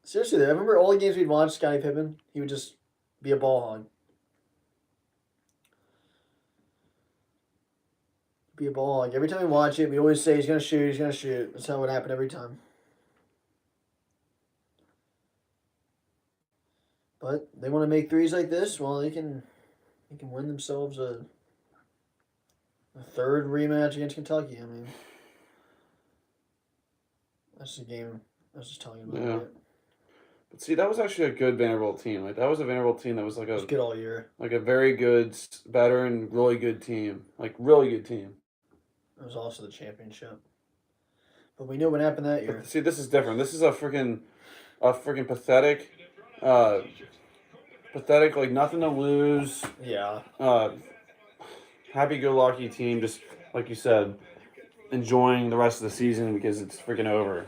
seriously, though, I remember all the games we'd watch, Scottie Pippen, he would just be a ball hog. Be a ball hog. Every time we watch it, we always say he's going to shoot, he's going to shoot. That's how it would happen every time. But they want to make threes like this, well, they can win themselves a third rematch against Kentucky. I mean, that's the game I was just talking about. Yeah. Right? But see, that was actually a good Vanderbilt team. Like that was a Vanderbilt team that was like It was a good all year. like a very good, veteran, really good team. Like really good team. It was also the championship. But we know what happened that year. But see, this is different. This is a freaking pathetic, like nothing to lose. Yeah. Happy-go-lucky team, just like you said, enjoying the rest of the season because it's freaking over.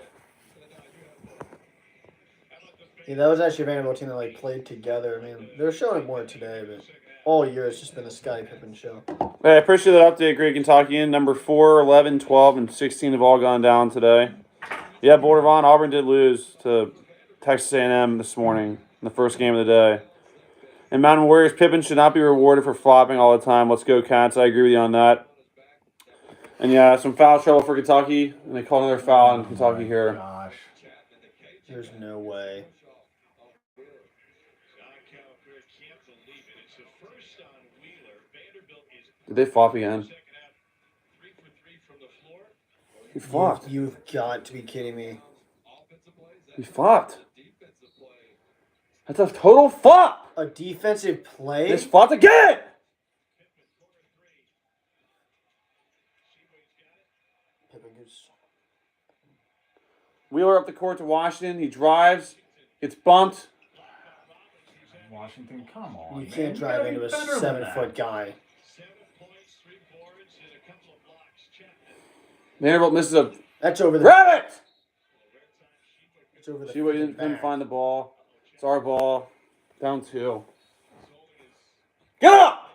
Yeah, that was actually a Vanderbilt team that like played together. I mean, they're showing more today, but all year it's just been the Scottie Pippen show. Hey, I appreciate that update, Great Kentuckian. Number 4, 11, 12, and 16 have all gone down today. Yeah, Boulder Vaughn, Auburn did lose to Texas A&M this morning in the first game of the day. And Mountain Warriors, Pippen should not be rewarded for flopping all the time. Let's go, Cats. I agree with you on that. And yeah, some foul trouble for Kentucky, and they called another foul in Kentucky here. Gosh. There's no way. Did they flop again? He flopped. You've got to be kidding me. He flopped. That's a total flop. A defensive play? This flopped again. Pippen goes. Wheeler up the court to Washington. He drives, gets bumped. Washington, come on. You man. can't You drive gotta into be a better than 7-foot that. guy. 7 points, 3 boards, and a couple of blocks. Chapman. Vanderbilt misses a That's over the. grab it. It's over the. She freaking couldn't back. find the ball. It's our ball. Down 2. Get up!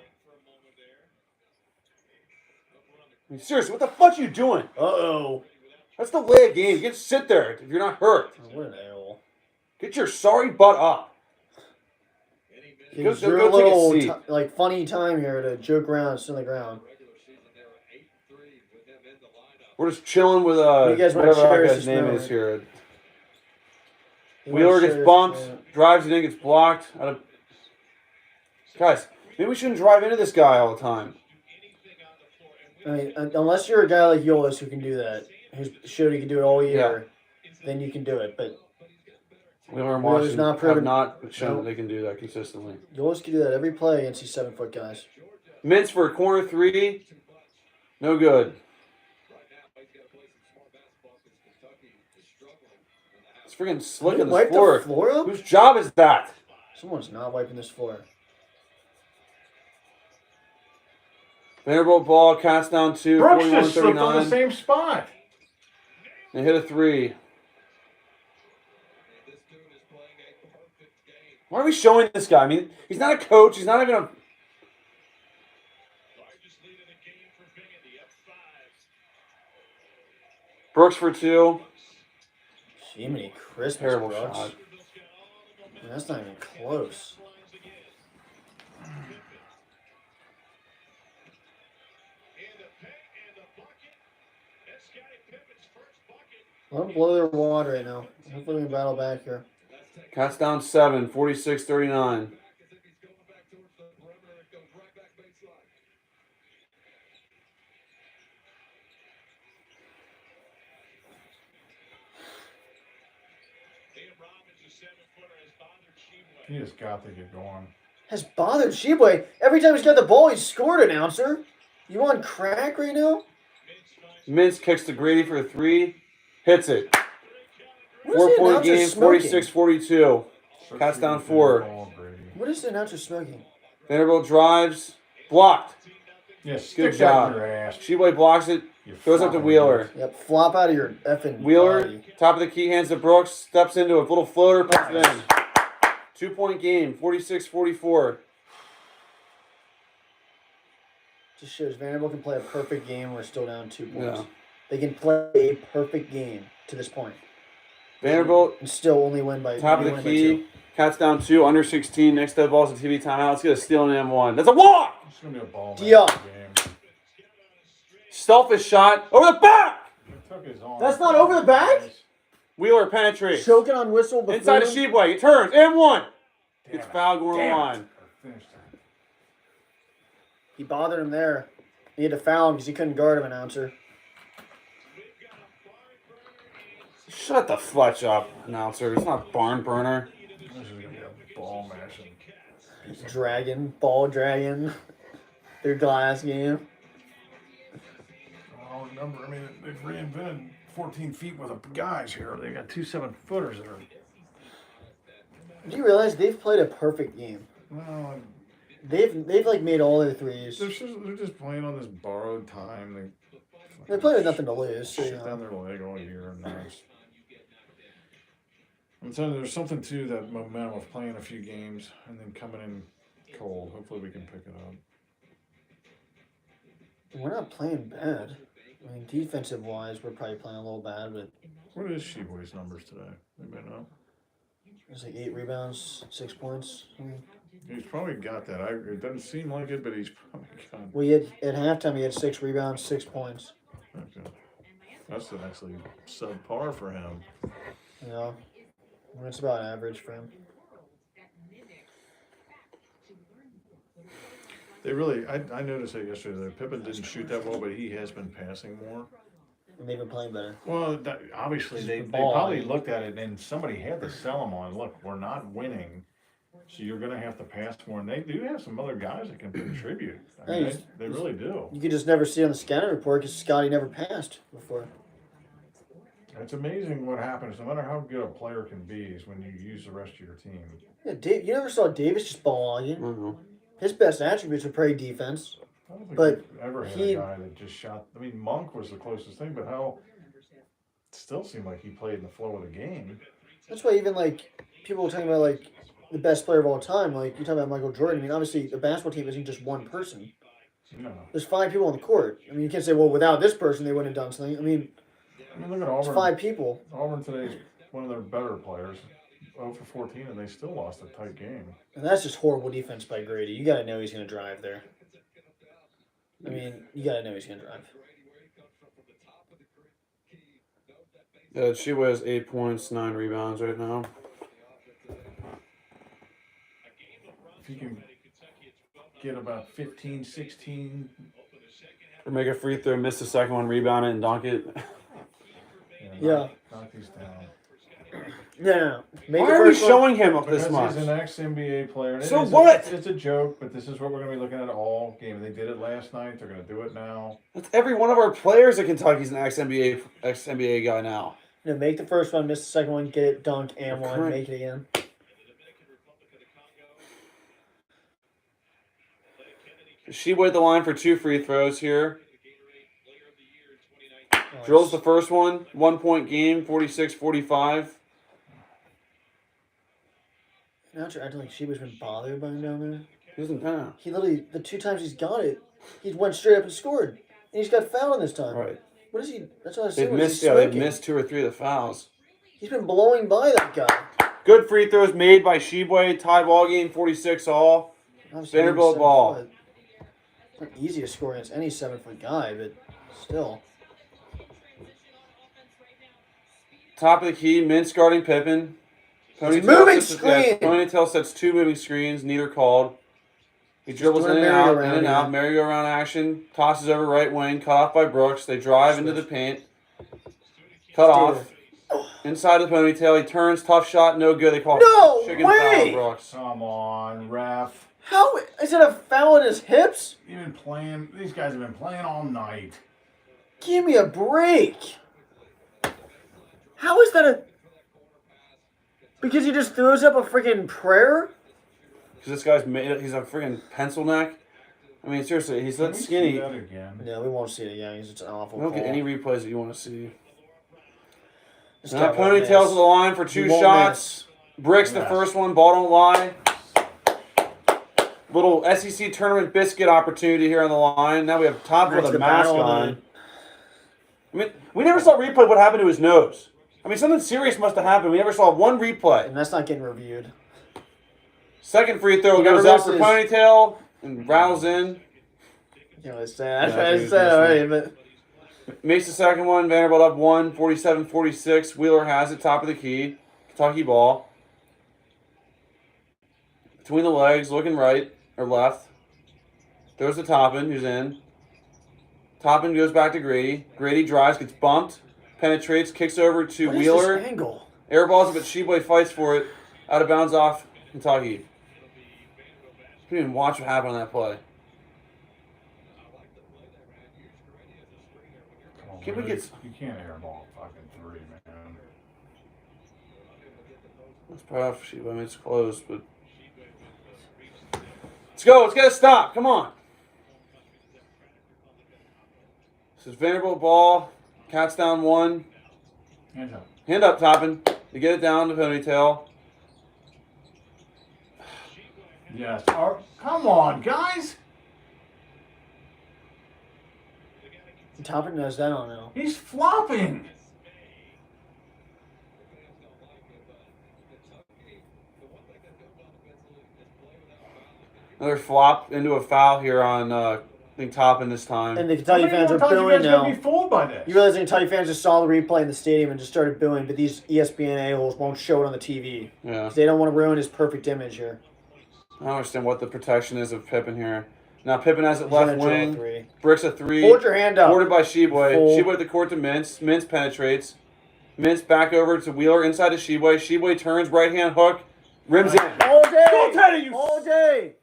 I mean, seriously, what the fuck are you doing? Uh-oh. That's the way of game. You can sit there if you're not hurt. Oh, what an a-hole. Get your sorry butt up. It's Go your take a little seat. like funny time here to joke around, sit on the ground. We're just chilling with You guys wanna whatever that cherish guy's this name moment. is here. You Wheeler wanna gets share this bumped, moment. drives it in, gets blocked. Guys, maybe we shouldn't drive into this guy all the time. I mean, unless you're a guy like Yolis who can do that, who's showed he can do it all year, then you can do it. But Wheeler and Wheeler's Washington not have proven- not shown No. that they can do that consistently. Yolis can do that every play against these 7-foot guys. Mintz for a corner 3. No good. It's freaking slick on Wipe the floor. the floor up? Whose job is that? Someone's not wiping this floor. Vanderbilt ball, Cats down 2, Brooks just slipped on the 41-39. same spot. They hit a 3. Why are we showing this guy? I mean, he's not a coach. He's not even a... Largest lead of the game for Vandy, up 5. Brooks for 2. Jiminy Christmas, Terrible Brooks. shot. Man, that's not even close. Let them blow their wad right now. Hopefully we can battle back here. Cats down 7, 46-39. He just got to get going. Has bothered Sheboy. Every time he's got the ball, he's scored, announcer. You on crack right now? Mintz kicks to Grady for a 3. Hits it. What is the 4-point announcer game, smoking? 46-42. Cats down 4. What is the announcer smoking? Vanderbilt drives. Blocked. Yeah, Good stick that job. in your ass. Sheboy blocks it. You Goes up to flopping Wheeler. Yep, flop out of your effing Wheeler, body. top of the key, hands to Brooks. Steps into a little floater. Puts it in. 2-point game, 46-44. Just shows Vanderbilt can play a perfect game. We're still down 2 points. Yeah. They can play a perfect game to this point Vanderbilt, and still only win by top of only the win by key. 2. Cats down 2, under 16. Next step ball's a TV timeout. Let's get a steal in M1. That's a walk! It's going to be a ball Yeah. game. Selfish shot. Over the back! It took his arm. That's not over the back? Wheeler penetrates. Choking on whistle before Inside of Sheboy. He turns. M1. Gets Damn it. fouled going Damn it. line. Finished it. He bothered him there. He had to foul him because he couldn't guard him, announcer. Shut the fletch up, announcer. It's not barn burner. This is going to be a ball mashing. Dragon, ball dragon. Their glass game. Oh, remember, I mean, they've reinvented 14 feet with the guys here. They got 2 7-footers that are, Do you realize they've played a perfect game? well, They've like made all their threes. they're just playing on this borrowed time. They play with nothing to lose. So, Shit you know. down their leg all year. And nice. I'm telling you, there's something to that momentum of playing a few games and then coming in cold. Hopefully we can pick it up. We're not playing bad. I mean, defensive wise, we're probably playing a little bad, but What is Sheboy's numbers today? Anybody know? it's like 8 rebounds, 6 points. I mean, He's probably got that. It doesn't seem like it, but he's probably got it. well, he had, at halftime, he had 6 rebounds, 6 points. Okay. That's actually subpar for him. You know, that's about average for him. They really, I noticed that yesterday. That Pippen didn't shoot that well, but he has been passing more. And they've been playing better. Well, obviously Just they the ball, probably I mean. looked at it and somebody had to sell them on. Look, we're not winning, so you're going to have to pass more. And they do have some other guys that can contribute. I mean, Hey, they really do. You could just never see on the scouting report because Scotty never passed before. It's amazing what happens. No matter how good a player can be, is when you use the rest of your team. Yeah, Dave, you never saw Davis just ball hogging. Mm-hmm. His best attributes were probably defense. I don't think But we've ever had he- a guy that just shot. I mean, Monk was the closest thing, but how? It still seemed like he played in the flow of the game. That's why even like people were talking about like the best player of all time. Like you talk about Michael Jordan. I mean, obviously the basketball team isn't just one person. No. There's 5 people on the court. I mean, you can't say, well, without this person they wouldn't have done something. I mean, Look at it's Auburn. 5 people. Auburn today is one of their better players. 0 for 14, and they still lost a tight game. And that's just horrible defense by Grady. You got to know he's going to drive there. I mean, you got to know he's going to drive. Yeah, she was 8 points, 9 rebounds right now. If you can get about 15, 16. Or make a free throw, miss the second one, rebound it, and dunk it. Yeah. Knock these down. No. Make Why the are we first one- showing him up Because this much? he's an ex-NBA player. And So it is what? It's a joke, but this is what we're going to be looking at all game. They did it last night. They're going to do it now. That's every one of our players at Kentucky's an ex-NBA guy now. No, make the first one, miss the second one, get it, dunk, and one, Correct. make it again. She went the line for 2 free throws here. Nice. Drills the first one. 1 point game, 46-45. Now you're acting like Sheba's been bothered by him down there. He doesn't know. He literally, the 2 times he's got it, he went straight up and scored. And he's got fouled in this time. Right. What is he? That's what I was They've saying. missed, they've missed 2 or 3 of the fouls. He's been blowing by that guy. Good free throws made by Sheboy. Tie ball game, 46 all. Obviously, Vanderbilt he's 7 ball. foot. It's not easy to score against any 7-foot guy, but still. Top of the key, Mintz guarding Pippen. moving sets, screen! Ponytail sets 2 moving screens, neither called. He dribbles doing in a and out, merry-go-round in and out, here. merry-go-round action. Tosses over right wing, cut off by Brooks. They drive into the paint. Cut off. Inside the Ponytail, he turns, tough shot, no good. They call No it chicken way! foul, Brooks. Come on, ref. How is it a foul in his hips? You've been playing. These guys have been playing all night. Give me a break. How is that a? Because he just throws up a freaking prayer? Because this guy's made, he's a freaking pencil neck. I mean, seriously, he's Can that we see skinny. that again? No, we won't see it again. It's an awful We don't call. get any replays that you want to see. This Now guy won't Ponytail's miss. to the line for 2 He won't shots. Bricks the Yes. first one, ball don't lie. Little SEC tournament biscuit opportunity here on the line. Now we have Top Bricks with a the mask battle on. line. I mean, we never saw replay of what happened to his nose. I mean, something serious must have happened. We never saw one replay. And that's not getting reviewed. Second free throw He goes never out for misses. Ponytail and rattles in. You know, it's sad. Yeah, That's what I he was said missing. already, but Makes the second one. Vanderbilt up 1, 47-46. Wheeler has it, top of the key. Kentucky ball. Between the legs, looking right or left. Throws to Toppin, who's in. Toppin goes back to Grady. Grady drives, gets bumped, penetrates, kicks over to what is Wheeler. this angle? Airballs it, but Sheboy fights for it. Out of bounds off Kentucky. Couldn't even watch what happened on that play. Come on, Can we really? get- You can't airball fucking 3, man. That's probably off Sheboy. I mean, it's close, but. Let's go. Let's get a stop. Come on. This is Vanderbilt ball. Cats down 1. Hands up. Hand up, Toppin. To get it down to Ponytail. Yes. Come on, guys. Toppin knows that on now. He's flopping. Another flop into a foul here on, I think, Toppin this time. And the How Kentucky many fans more are times you booing guys gonna now. be fooled by this? You realize the Kentucky fans just saw the replay in the stadium and just started booing, but these E ESPN a-holes won't show it on the TV. Yeah. 'Cause they don't want to ruin his perfect image here. I don't understand what the protection is of Pippen here. Now Pippen has it He's left gonna drill a wing. 3. Bricks a 3. Hold your hand up. Boarded by Sheboy. Full. Sheboy at the court to Mintz. Mintz penetrates. Mintz back over to Wheeler inside to Sheboy. Sheboy turns, right hand hook. Rims in. All day. Goaltending, you- All day.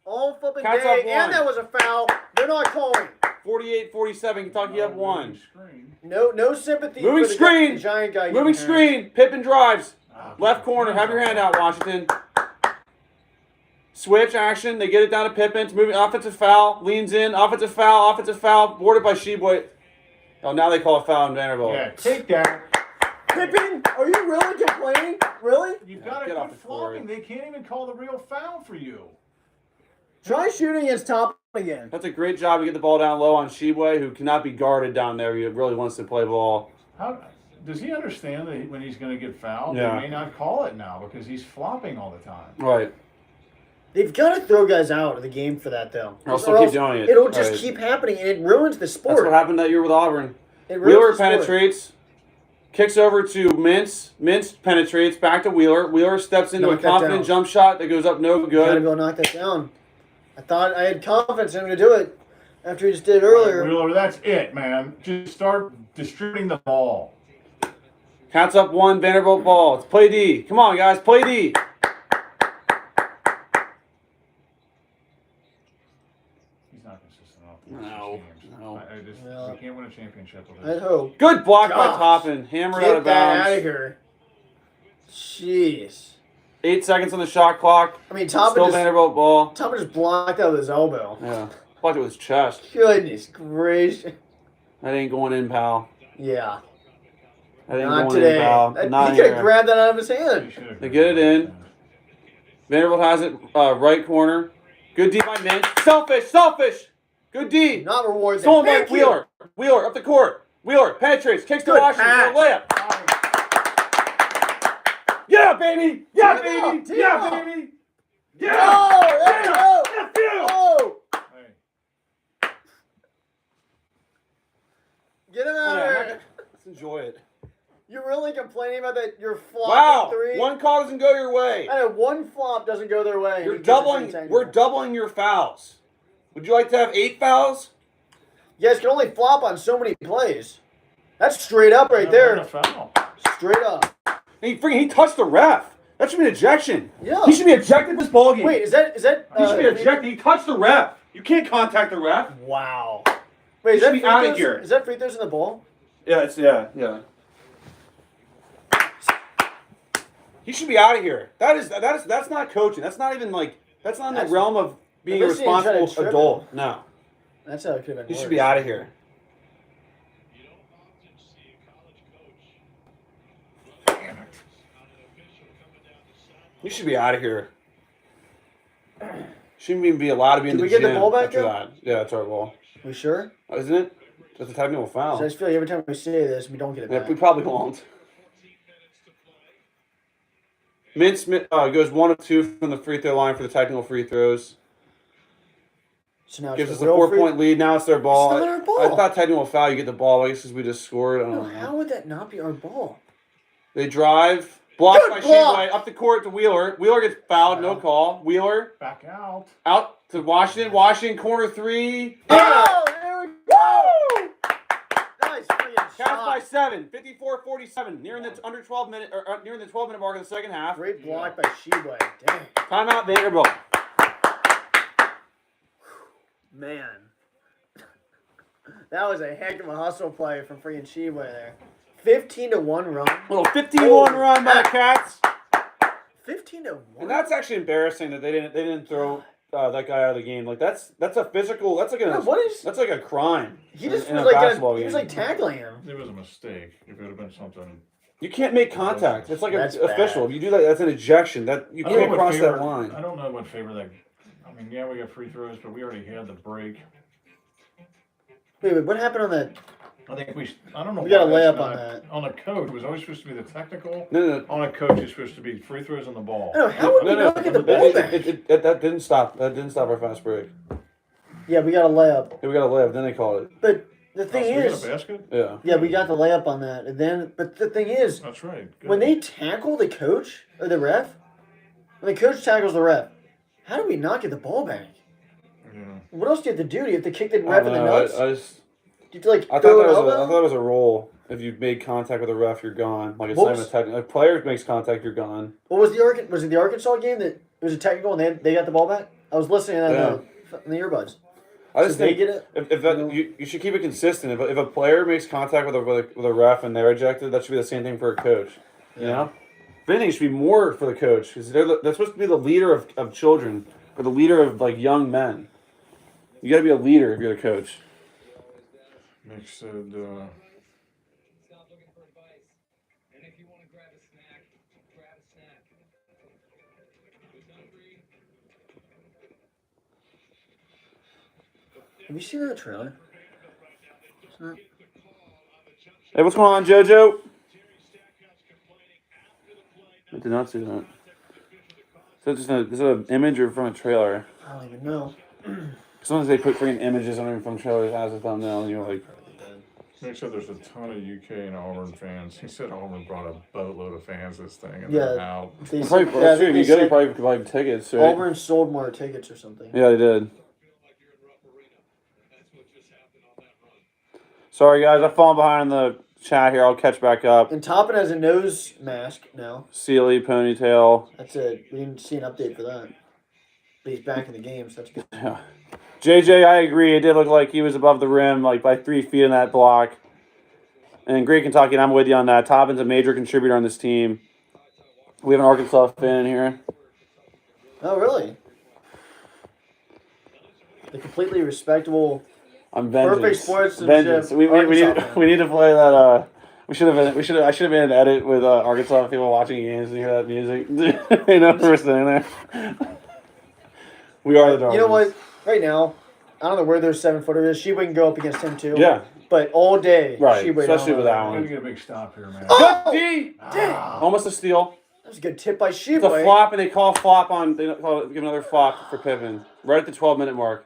All flipping Cats day. up one. And that was a foul. They're not calling. 48-47. Kentucky up one. Screen. No sympathy Moving for the screen. the giant guy. Moving getting hacked. screen. Pippen drives. Ah, Left corner. Have your hand out, Washington. Switch action. They get it down to Pippen. It's moving. Offensive foul. Leans in. Offensive foul. Offensive foul. Boarded by Sheboy. Oh, now they call a foul on Vanderbilt. Yeah, take that. Pippen, are you really complaining? Really? You've got get a off good the court. flopping. They can't even call the real foul for you. Try shooting against Top again. That's a great job to get the ball down low on Sheboy, who cannot be guarded down there. He really wants to play ball. How does he understand that when he's going to get fouled? Yeah. They may not call it now because he's flopping all the time. Right. They've got to throw guys out of the game for that, though. Or else they'll keep doing it. It'll just Right. keep happening, and it ruins the That's sport. what happened that year with Auburn. It ruins Wheeler the sport. penetrates, kicks over to Mintz. Mintz penetrates back to Wheeler. Wheeler steps into Knock a that confident down. jump shot that goes up no Gotta good. go knock that down. I thought I had confidence in him to do it after he just did it earlier. Wheeler, that's it, man. Just start distributing the ball. Cats up one, Vanderbilt ball. It's play D. Come on, guys, play D. He's not consistent enough to No, win these games. no. I just, No. we can't win a championship with I'd this. hope. Good block by Gosh. Toppin. Hammered out Get of that out of bounds. here. Jeez. 8 seconds on the shot clock. I mean, Still Toppin Vanderbilt ball. just blocked out with his elbow. Yeah. Blocked it with his chest. Goodness gracious. That ain't going in, pal. Yeah. That ain't Not going today. in, pal. Not He could have here. grabbed that out of his hand. He should've They get it in. Vanderbilt has it, right corner. Good D by Mintz. Selfish. Good D. Not reward that. Stolen by Thank you. Wheeler. Wheeler up the court. Wheeler penetrates, kicks to Good Washington for a pass. layup. Yeah, baby. Yeah, Team baby. up, team Yeah, up. baby. Oh, Yeah. there you go. Yeah, Phil. Oh, Hey, get him out of Yeah, here. let's enjoy it. You're really complaining about that? Your flop Wow. three? One call doesn't go your way. I know one flop doesn't go their way. You're He gets a doubling. green We're technical. doubling your fouls. Would you like to have 8 fouls? You guys can only flop on so many plays. That's straight up right a there. foul. Straight up. He touched the ref. That should be an ejection. Yeah. He should be ejected this ball game. Wait, is that? He should be ejected. He touched the ref. You can't contact the ref. Wow. Wait, is should that be free outta throws? here. Is that free throws in the ball? Yeah, yeah. He should be out of here. That's not coaching. That's not even like that's not in the That's- realm of being a Unless he didn't try to responsible trip adult. No, That's how it could have been. he worse. should be out of here. You don't often see a college coach Damn it. on an official coming down the sideline. He should be out of here. Shouldn't even be allowed to be in Did the we get the gym ball back after yet? that. Yeah, that's our ball, We sure? isn't it? That's a technical foul. So I just feel like every time we say this, we don't get it Yeah, back. we probably won't. Mintz goes 1 of 2 from the free throw line for the technical free throws. So now Gives it's us the a real 4-point lead. Now it's their ball. It's not our ball. I thought technical foul, you get the ball. I guess because we just scored. I don't No, know. how would that not be our ball? They drive. Blocked Good by block. Sheboy. Up the court to Wheeler. Wheeler gets fouled. No Foul. call. Wheeler Back out. out to Washington. Washington corner 3. Oh, there we go! Nice freaking Cats by shot. 7. 54-47. Nearing the under 12 minute or nearing the 12-minute mark of the second half. Great block by Sheboy. Dang. Timeout Vanderbilt. Man. That was a heck of a hustle play from freaking Sheboy there. 15-1 run. Little 15-1 Holy run by the crap. Cats. 15-1. And that's actually embarrassing that they didn't throw that guy out of the game. Like that's a physical. That's like Yeah, that's like a crime. He just in was a like basketball he was game. like tackling him. It was a mistake. If it would have been something. You can't make contact. It's like That's official. bad. If you do that, that's an ejection. That you I don't know can't what cross favor- that line. I don't know what favor that. I mean, yeah, we got free throws, but we already had the break. Wait, what happened on that? I think I don't know. We got a why that's layup on not- that. On a coach, it was always supposed to be the technical. No. On a coach, it's supposed to be free throws on the ball. I don't know, how would we not get the ball back? That didn't stop. That didn't stop our fast break. Yeah, we got a layup. Yeah, we got a layup. Then they called it. But the Oh, thing so we got is, a basket? Yeah. yeah, we got the layup on that. And then, but the thing is, That's right. Good. when they tackle the coach or the ref, when the coach tackles the ref, how do we not get the ball back? Yeah. What else do you have to do? Do you have to kick the I ref don't in the know. nuts? I just Do you have to like I throw an thought elbow? that was a rule. If you made contact with a ref, you're gone. Like it's What not even was- a technical. If player makes contact, you're gone. What was was it the Arkansas game that it was a technical and they got the ball back? I was listening on the earbuds. I just So they think get it? if that you should keep it consistent. If a player makes contact with a ref and they're ejected, that should be the same thing for a coach. You know, if anything, it should be more for the coach because they're supposed to be the leader of children or the leader of like young men. You got to be a leader if you're the coach. Nick said, Stop looking for advice. And if you want to grab a snack, grab a snack. Who's hungry? Have you seen that trailer? Hey, what's going on, JoJo? I did not see that. Is this an image or from a trailer? I don't even know. Sometimes they put freaking images on from trailers as a thumbnail, and you're like, Nick said there's a ton of UK and Auburn fans. He said Auburn brought a boatload of fans this thing, and they're out. They probably, said, that's true. I If think you they go, you said probably could buy tickets. Right? Auburn sold more tickets or something. Yeah, they did. Sorry, guys, I've fallen behind in the chat here. I'll catch back up. And Toppin has a nose mask now. Sealy, ponytail. That's it. We didn't see an update for that. But he's back in the game, so that's good. Yeah. JJ, I agree. It did look like he was above the rim, like by 3 feet in that block. And Great Kentucky, and I'm with you on that. Toppin's a major contributor on this team. We have an Arkansas fan here. Oh, really? The completely respectable, I'm vengeance. perfect sportsmanship. Vengeance. We need to play that. I should have made an edit with Arkansas people watching games and hear that music. You know, we're sitting there. We are the Dolphins. You know what? Right now, I don't know where their 7-footer is. Sheba can go up against him too. Yeah. But all day, Right, Sheba especially with that I'm one. going to get a big stop here, man. Oh! D! Dang. Almost a steal. That was a good tip by It's Sheba. a flop, and they call flop on. They give another flop for Pippen right at the 12-minute mark.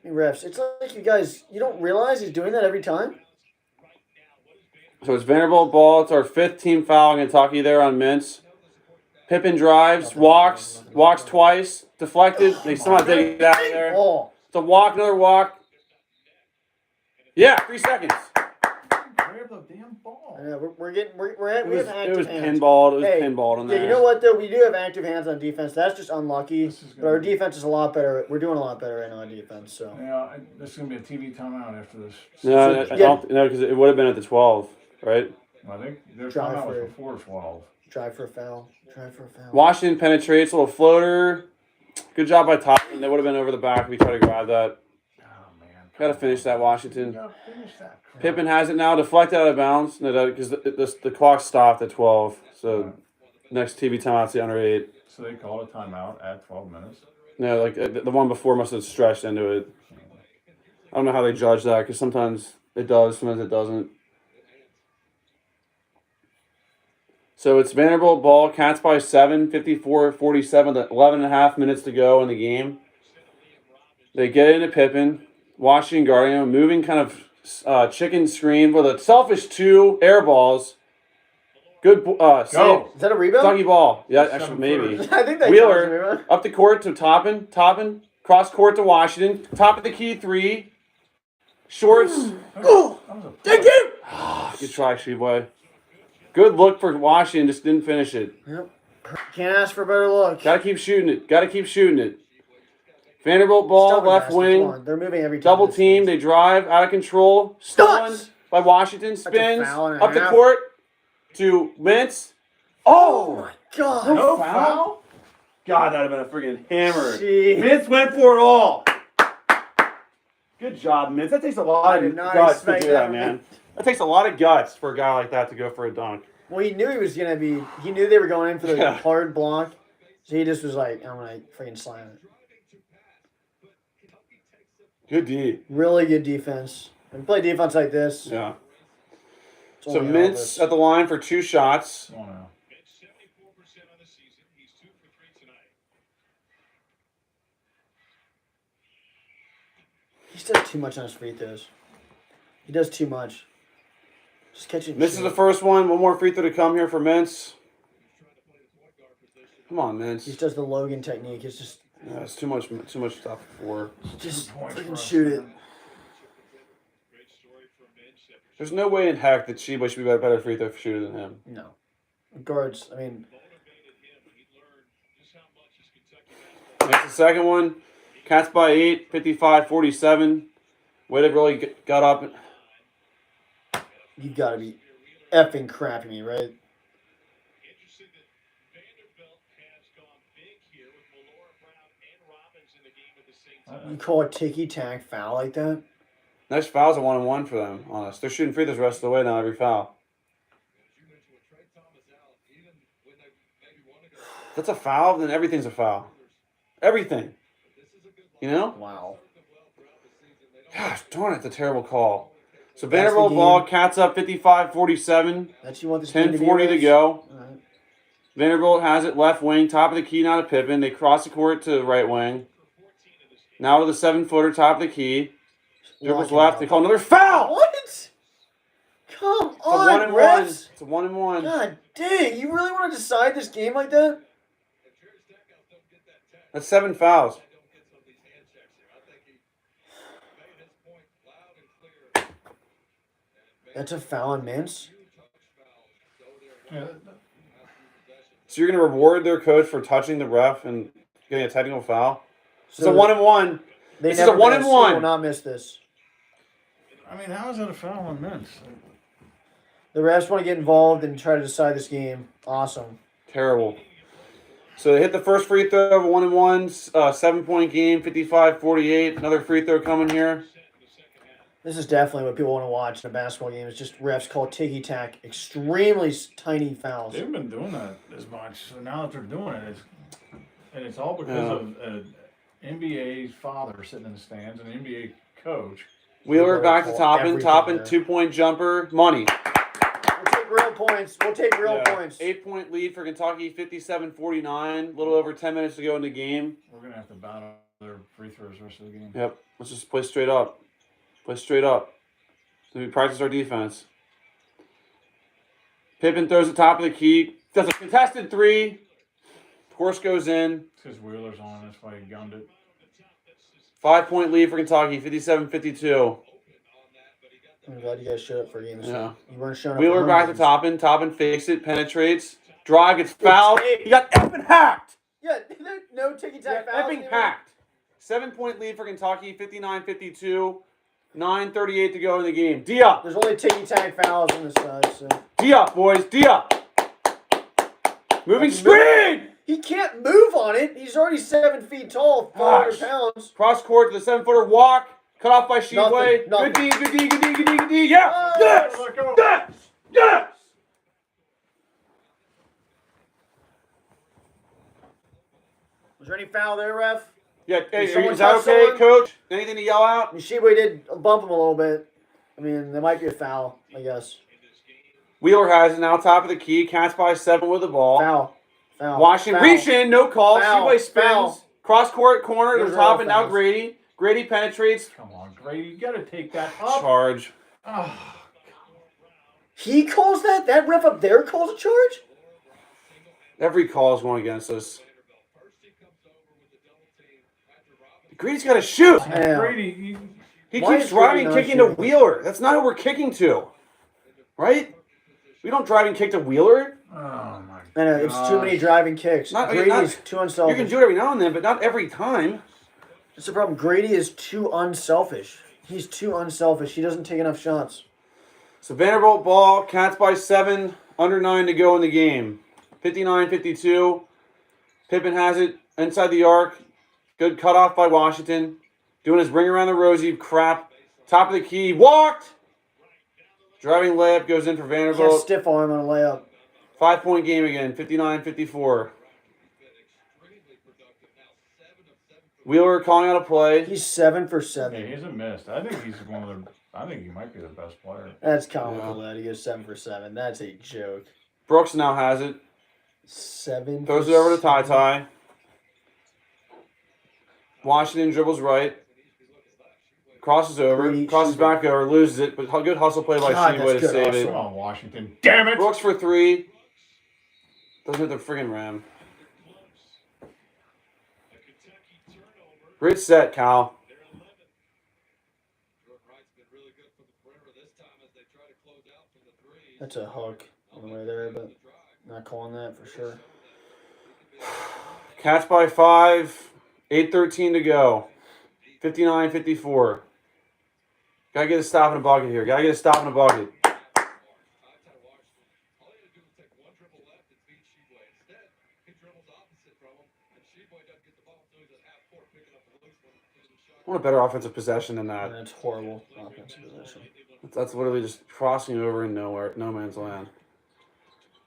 Hey, refs, it's like you don't realize he's doing that every time? So it's Vanderbilt ball. It's our 5th team foul in Kentucky there on Mintz. Pippen drives, walks twice, deflected. They somehow take it out of there. Oh, It's a walk, another walk. Yeah, 3 seconds. Grab the damn ball. I know, we It have was active hands. pinballed. It was Hey, pinballed on Yeah, there. you know what though? We do have active hands on defense. That's just unlucky. This is But our gonna be- defense is a lot better. We're doing a lot better right now on defense. So Yeah, this is going to be a TV timeout after this. No, because it would have been at the 12, right? I think their Drive timeout for was it. before 12. drive for a foul. Washington penetrates, little floater. Good job by Toppin. They would have been over the back if we tried to grab that. Oh, man. Got to finish that, You Washington. got to finish that crap. Pippen has it now, deflected out of bounds. No, because the clock stopped at 12. So next TV timeout's the under 8. So they called a timeout at 12 minutes. No, like the one before must have stretched into it. I don't know how they judge that because sometimes it does, sometimes it doesn't. So it's Vanderbilt ball. Cats by 7, 54-47, 11 and a half minutes to go in the game. They get into Pippen. Washington guarding him, moving kind of chicken screen with a selfish 2 air balls. Good save. Go. Is that a rebound? Doggy ball. Yeah, actually, maybe. I think that Wheeler. counts as a rebound. Up the court to Toppin. Cross court to Washington. Top of the key 3. Shorts. That was a Thank you. Good try, Sheboy. Good look for Washington. Just didn't finish it. Yep. Can't ask for a better look. Gotta keep shooting it. Vanderbilt ball, Stubborn left basket, come wing. on. They're moving every time. Double this team. game. They drive out of control. Stolen Nuts! by Washington. a Spins foul and a up the half. court to Mintz. Oh my god. No foul? God, that'd have been a freaking hammer. Jeez. Mintz went for it all. Good job, Mintz. That takes a lot I of did not guts to expect do that that, from man. him. That takes a lot of guts for a guy like that to go for a dunk. Well, he knew he was gonna be. He knew they were going in for the Yeah. hard block, so he just was like, "I'm gonna freaking slam it." Good D. Really good defense. When you play defense like this, Yeah. it's So only all Mintz this. at the line for 2 shots. Oh, no. It's 74% on the season. He's 2 for 3 tonight. He does too much on his free throws. He does too much. Just catching. This is the first one. One more free throw to come here for Mintz. Come on, He Mintz. just does the Logan technique. It's just Yeah, it's too much stuff for. freaking shoot it. Great story from Mitch. There's no way in heck that Sheba should be a better free throw shooter than him. No. Guards. I mean, Motivated him. He learned just how much his Kentucky basketball Makes the second one. Cats by 8, 55-47. Way to really got up. You gotta be effing crapping me, right? Interesting that Vanderbilt has gone big here with Melora, Brown, and Robbins in the game at the same time. You call a ticky-tack foul like that? Nice fouls at 1-1 for them, honest. They're shooting free throws the rest of the way now, every foul. If that's a foul, then everything's a foul. Everything. You know? Wow. Gosh, darn it, it's a terrible call. So That's the Vanderbilt game. ball, Cats up 55-47. That's you want this game to be, 10:40 to Rich? go. All right. Vanderbilt has it left wing, top of the key now to Pippen. They cross the court to the right wing. Now to the 7-footer, top of the key. Dribbles Lock it left. up. They call another foul. What? Come It's a on, 1-1. refs. It's a 1-1. God dang, you really want to decide this game like that? That's 7 fouls. That's a foul on Mintz? Yeah, So you're going to reward their coach for touching the ref and getting a technical foul? It's a So 1-1. They This is never a 1-1. miss. They will not miss this. I mean, how is that a foul on Mintz? The refs want to get involved and try to decide this game. Awesome. Terrible. So they hit the first free throw of a 1-1, 7-point game, 55-48. Another free throw coming here. This is definitely what people want to watch in a basketball game. It's just refs call ticky-tack extremely tiny fouls. They haven't been doing that as much. So now that they're doing it, it's all because of an NBA's father sitting in the stands and an NBA coach. Wheeler back to Toppin. Everything Toppin, there. 2-point jumper. Money. We'll take real points. We'll take real points. 8-point lead for Kentucky, 57-49. A little over 10 minutes to go in the game. We're going to have to battle their free throws the rest of the game. Yep. Let's just play straight up. Play straight up. So we practice our defense. Pippen throws the top of the key. Does a contested 3. Course goes in. It's because Wheeler's on. That's why he gunned it. 5-point lead for Kentucky, 57-52. I'm glad you guys showed up for a game. Yeah. You weren't showing up. Wheeler for back to hundreds. Toppin. Toppin fakes it, penetrates. Drive gets fouled. He got effing hacked. Yeah, no ticky-tack fouls. Effing hacked. 7-point lead for Kentucky, 59-52. 9:38 to go in the game. D up. There's only ticky-tack fouls on this side, so. D up, boys. D up. Moving screen. He can't move on it. He's already 7 feet tall, 400 Gosh. pounds. Cross court to the 7-footer walk. Cut off by Sheboy. Nothing. Good D, good D, good D, good D, good D. Yeah. Oh, Yes. Yes. Yes. Was there any foul there, ref? Yeah. Hey, someone is that touch okay, someone? Coach? Anything to yell out? Sheboy did bump him a little bit. I mean, there might be a foul, I guess. Wheeler has it now, top of the key. Cats by 7 with the ball. Foul. Foul. Washington, Foul. reach in, no call. Foul. Sheboy spins. Foul. Cross court corner to Those the are all top, and now fouls. Grady. Grady penetrates. Come on, Grady. You got to take that up. Charge. Oh, He calls that? That ref up there calls a charge? Every call is going against us. Grady's got to shoot. Damn. Grady, He Why keeps is Grady driving, not kicking to shooting? Wheeler. That's not who we're kicking to. Right? We don't drive and kick to Wheeler. oh my I know, it's too many driving kicks. Not- Grady not- is too You unselfish. can do it every now and then, but not every time. That's the problem. Grady is too unselfish. He's too unselfish. He doesn't take enough shots. So Vanderbilt ball, Cats by 7, under 9 to go in the game. 59-52. Pippen has it inside the arc. Good cutoff by Washington. Doing his ring around the rosy crap. Top of the key, walked. Driving layup goes in for Can't Vanderbilt. stiff arm on a layup. 5-point game again, 59-54. Wheeler calling out a play. He's 7 for Yeah, 7. he hasn't missed. I think he's one of the. I think he might be the best player. That's comical that he goes 7 for 7. That's a joke. Brooks now has it. 7. Throws for it over to 7. Ty. Washington dribbles right. Crosses over. Great Crosses shooting. back over. Loses it. But good hustle play by God, Sheboy to that's good save it. Come on, Washington. Damn it! Brooks for 3. Doesn't hit the friggin' ram. Great set, Cal. That's a hook on the way there, but not calling that for sure. Cats by 5. 8:13 to go. 59-54. Gotta get a stop in a bucket here. Gotta get a stop in a bucket. I want a better offensive possession than that. That's horrible offensive possession. That's literally just crossing over in nowhere, no man's land.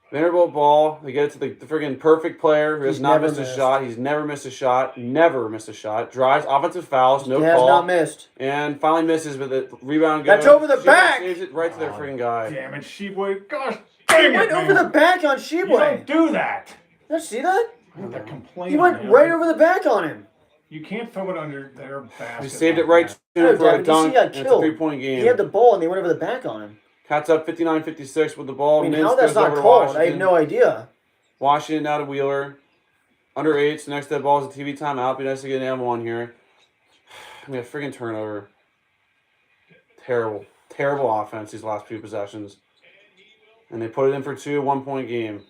Vanderbilt ball. They get it to the friggin' perfect player who has He's not never missed a missed. shot. He's never missed a shot. Never missed a shot. Drives, offensive fouls, no He has call. not missed. And finally misses, but the rebound goes. That's over the Sheboy back! Saves it right to their friggin' guy. Damn it, Sheboy. Gosh He dang it, went over man. the back on You Sheboy. don't do that. Did you see that? I have to complain He on went him. right over the back on him. You can't throw it under their basket. He saved it like right that. to No, him for a Devin, did you see dunk, he got and it's a killed? 3-point game. He had the ball and they went over the back on him. Cats up 59-56 with the ball. I mean, Mintz how that's goes not over to called, I have Washington. no idea. Washington now to Wheeler. Under 8, so next to that ball is a TV timeout. Be nice to get an M1 here. I mean, a friggin' turnover. Terrible. Terrible offense these last few possessions. And they put it in for 2, 1-point game.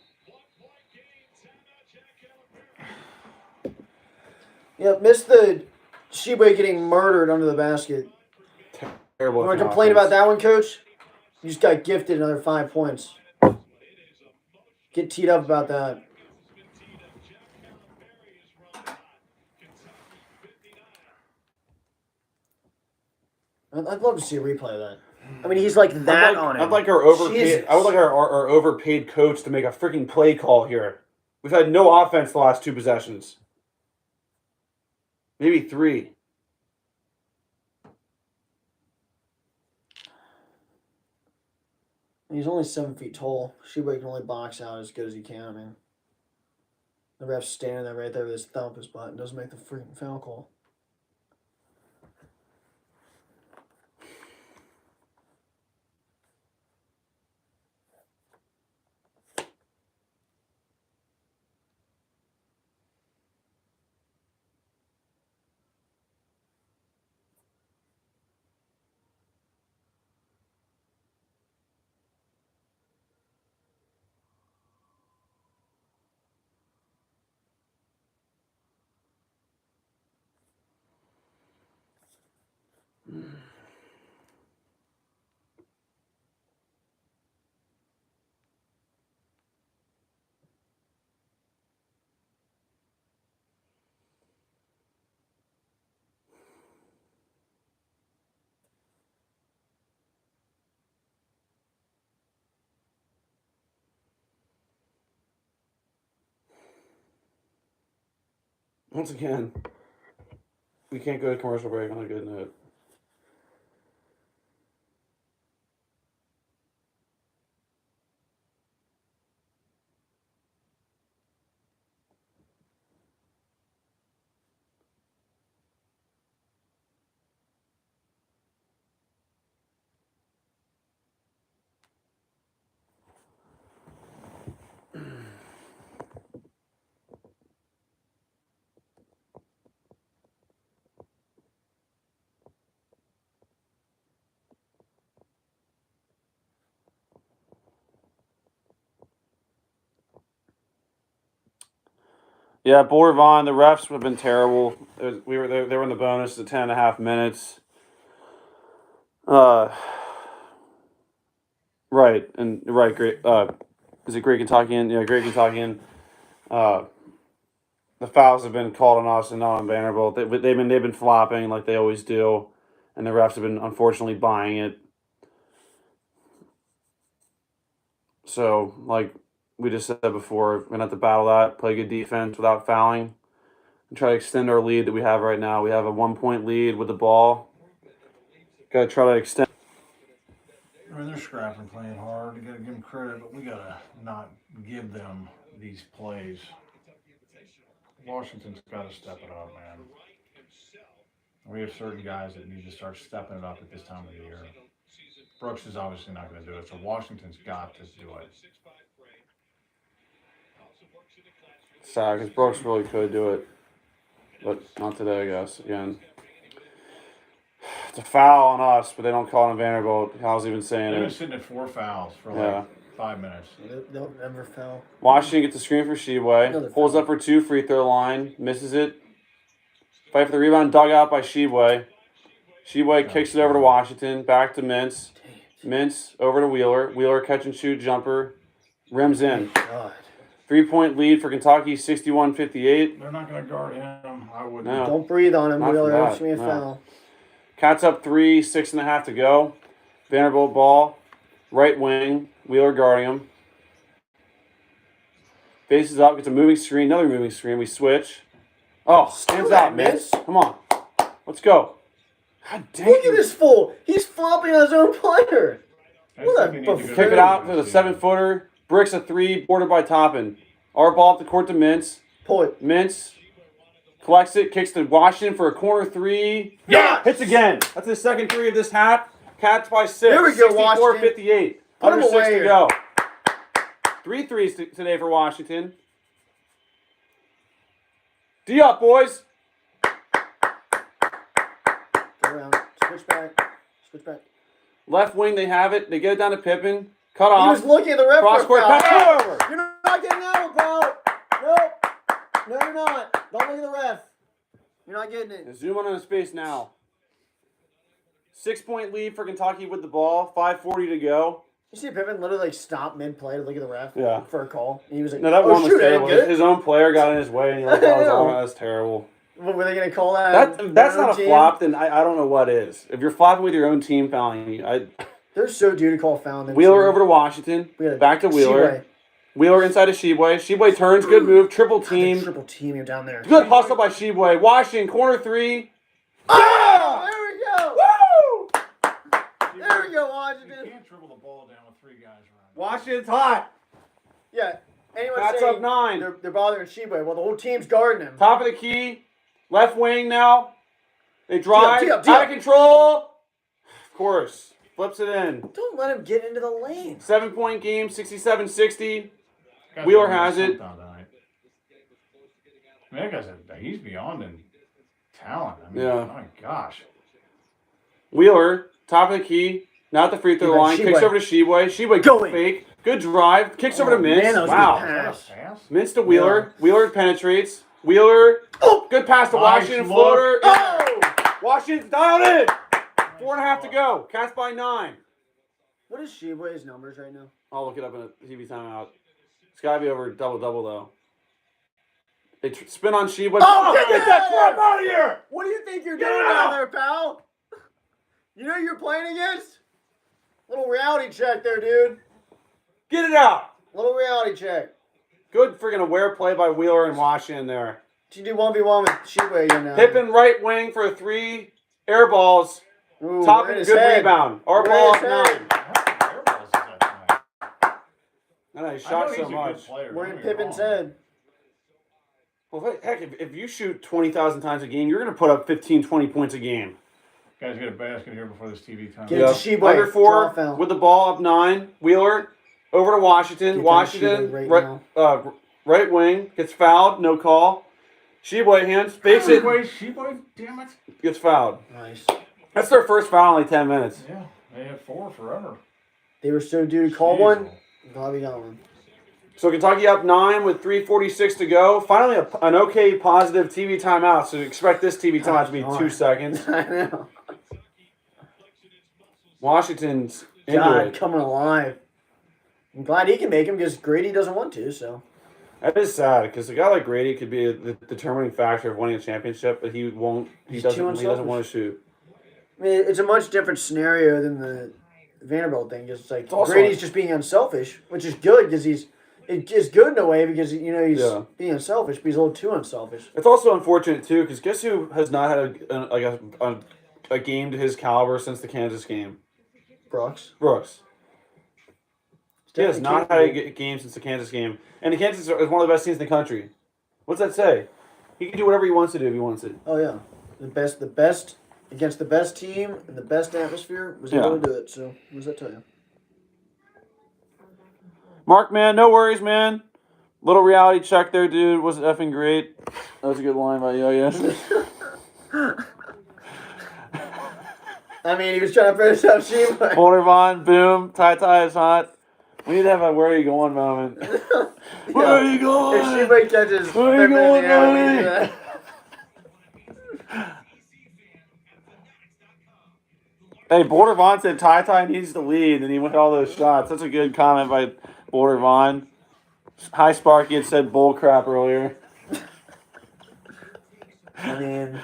Yeah, missed the Sheboy getting murdered under the basket. Terrible. You want to complain about that one, Coach? You just got gifted another 5 points. Get teed up about that. I'd love to see a replay of that. I mean, he's like that on him. I'd like our overpaid. Jesus. I would like our overpaid coach to make a freaking play call here. We've had no offense the last 2 possessions. Maybe 3. He's only 7 feet tall. Sheboy can only box out as good as he can. I mean, the ref's standing there right there with his thumb up his butt and doesn't make the freaking foul call. Once again, we can't go to commercial break on a good note. Yeah, Boulder Vaughn, the refs have been terrible. They were in the bonus at 10.5 minutes. Right, great. Is it Great Kentuckian? Yeah, Great Kentuckian. The fouls have been called on us and not on Vanderbilt. They've been flopping like they always do, and the refs have been unfortunately buying it. So, like we just said before, we're gonna have to battle that, play good defense without fouling, and try to extend our lead that we have right now. We have a 1-point lead with the ball. Got to try to extend. I mean, they're scrapping, playing hard. You gotta give them credit, but we gotta not give them these plays. Washington's gotta step it up, man. We have certain guys that need to start stepping it up at this time of the year. Brooks is obviously not going to do it, so Washington's got to do it. Sad, because Brooks really could do it, but not today, I guess. Again, it's a foul on us, but they don't call it on Vanderbilt. Hal's even saying They've been it. sitting at 4 fouls for Yeah. like 5 minutes. They don't ever foul. Washington gets the screen for Another Sheboy. Pulls foul. up for 2, free throw line, misses it. Fight for the rebound, dug out by Sheboy. Sheboy kicks it over to Washington. Back to Mintz. Mintz over to Wheeler. Wheeler catch and shoot jumper. Rims in. God. 3-point lead for Kentucky, 61-58. They're not going to guard him. I wouldn't. No. Don't breathe on him, Not Wheeler. for It's going to be a that, no. foul. Cats up 3, 6.5 to go. Vanderbilt ball. Right wing. Wheeler guarding him. Faces up, gets a moving screen, another moving screen. We switch. Oh, hands out, Mintz. Come on. Let's go. God dang Look you. at this fool. He's flopping on his own player. I What think a they need to go buff- Kick to it out for the yeah. 7-footer. Bricks a 3, boarded by Toppin. Our ball up the court to Mintz. Pull it. Mintz collects it, kicks to Washington for a corner 3. Yeah! Hits again. That's his second 3 of this half. Cats by 6. There we go, Washington. 58. Put Under him 6 away to here. go. 3 threes today for Washington. D up, boys. Go around. Switch back. Switch back. Left wing, they have it. They get it down to Pippen. Cut He off. was looking at the ref Cross for court a foul. pass over. You're not getting that one, pal. Nope. No, you're not. Don't look at the ref. You're not getting it. Zoom on his face now. 6-point lead for Kentucky with the ball. 5:40 to go. You see Pippen literally like stop mid-play to look at the ref Yeah. for a call. And he was like, No, that oh, one was shoot, I didn't terrible. get it. His own player got in his way, and you're like, I know. oh, that's terrible. Were they going to call that? That's their not own a team? flop, then I don't know what is. If you're flopping with your own team fouling you, They're so due to call foul. on them Wheeler too. over to Washington. We gotta- Back to Wheeler. Sheway. Wheeler inside to Sheboy. Sheboy turns, good move, triple God, they team. triple team you down there. Good hustle by Sheboy. Washington, corner 3. Oh, there we go. Woo! There we go, You Washington. can't dribble the ball down with 3 guys around. Washington's hot. Yeah. Anyone That's saying up 9. they're bothering Sheba? Well, the whole team's guarding him. Top of the key. Left wing now. They drive. Tee up. Out of control. Of course. Flips it in. Don't let him get into the lane. 7-point game, 67-60. Guys Wheeler are doing has it. something tonight. I mean, that guy's he's beyond in talent. I mean, Yeah. my gosh. Wheeler, top of the key. Not at the free throw Sheboy, line. Kicks Sheboy. over to Sheboy. Sheboy Going. fake. Good drive. Kicks over to Mintz. man, that was a Wow. good pass. Pass? Mintz to Wheeler. Wheeler penetrates. Wheeler. Oh! Good pass to Nice Washington. look. Floater. Oh! Washington's dialed in. 4.5 to go. Cats by 9. What is Sheba's numbers right now? I'll look it up in a TV timeout. It's got to be over double-double, though. They spin on Sheboy. Oh, get that crap out of here! What do you think you're Get doing it down out! there, pal? You know who you're playing against? Little reality check there, dude. Get it out! Little reality check. Good freaking aware play by Wheeler and Washington there. Did you do 1v1 with Sheba again now? Pippen right wing for a 3. Air balls. Ooh, Top right in and his good head. rebound. Our Right ball in up his 9. head. How many air balls is that tonight? I know, he I shot know so he's a good much. player, We're don't in get me Pippen's wrong. head. Well, heck, if you shoot 20,000 times a game, you're going to put up 15, 20 points a game. Guys, get a basket here before this TV time. Get it to Sheba. Under Draw 4 foul. with the ball up 9. Wheeler over to Washington. Get Washington that Sheboy right right wing gets fouled. No call. Sheboy hands fakes it. Sheboy, damn it. Gets fouled. Nice. That's their first foul in like 10 minutes. Yeah, they had 4 forever. They were so due to call Jeez. one. Glad we got one. So Kentucky up 9 with 3:46 to go. Finally, an okay positive TV timeout. So expect this TV timeout to be God. 2 seconds. I know. Washington's into God, it. coming alive. I'm glad he can make him because Grady doesn't want to, so. That is sad because a guy like Grady could be the determining factor of winning a championship, but he won't. He He's doesn't. too He doesn't unselfish. want to shoot. I mean, it's a much different scenario than the Vanderbilt thing. It's like It's also- Grady's just being unselfish, which is good because it is good in a way because he's Yeah. being unselfish, but he's a little too unselfish. It's also unfortunate too because guess who has not had a game to his caliber since the Kansas game? Brooks. Brooks. He has Definitely not had a capable. game since the Kansas game, and the Kansas is one of the best teams in the country. What's that say? He can do whatever he wants to do if he wants it. Oh yeah, the best against the best team in the best atmosphere was able to do it. So what does that tell you? Mark, man, no worries, man. Little reality check there, dude. Was effing great. That was a good line by Yo-Yo. I mean, he was trying to finish up Sheba. Holder Vaughn, boom. Ty is hot. We need to have a where are you going moment. Where are you going? If Sheba catches Where are you Pippen in the going, air, we buddy? do that. Hey, Border Vaughn said Ty needs to lead, and he went all those shots. That's a good comment by Border Vaughn. Hi, Sparky had said bull crap earlier. I mean,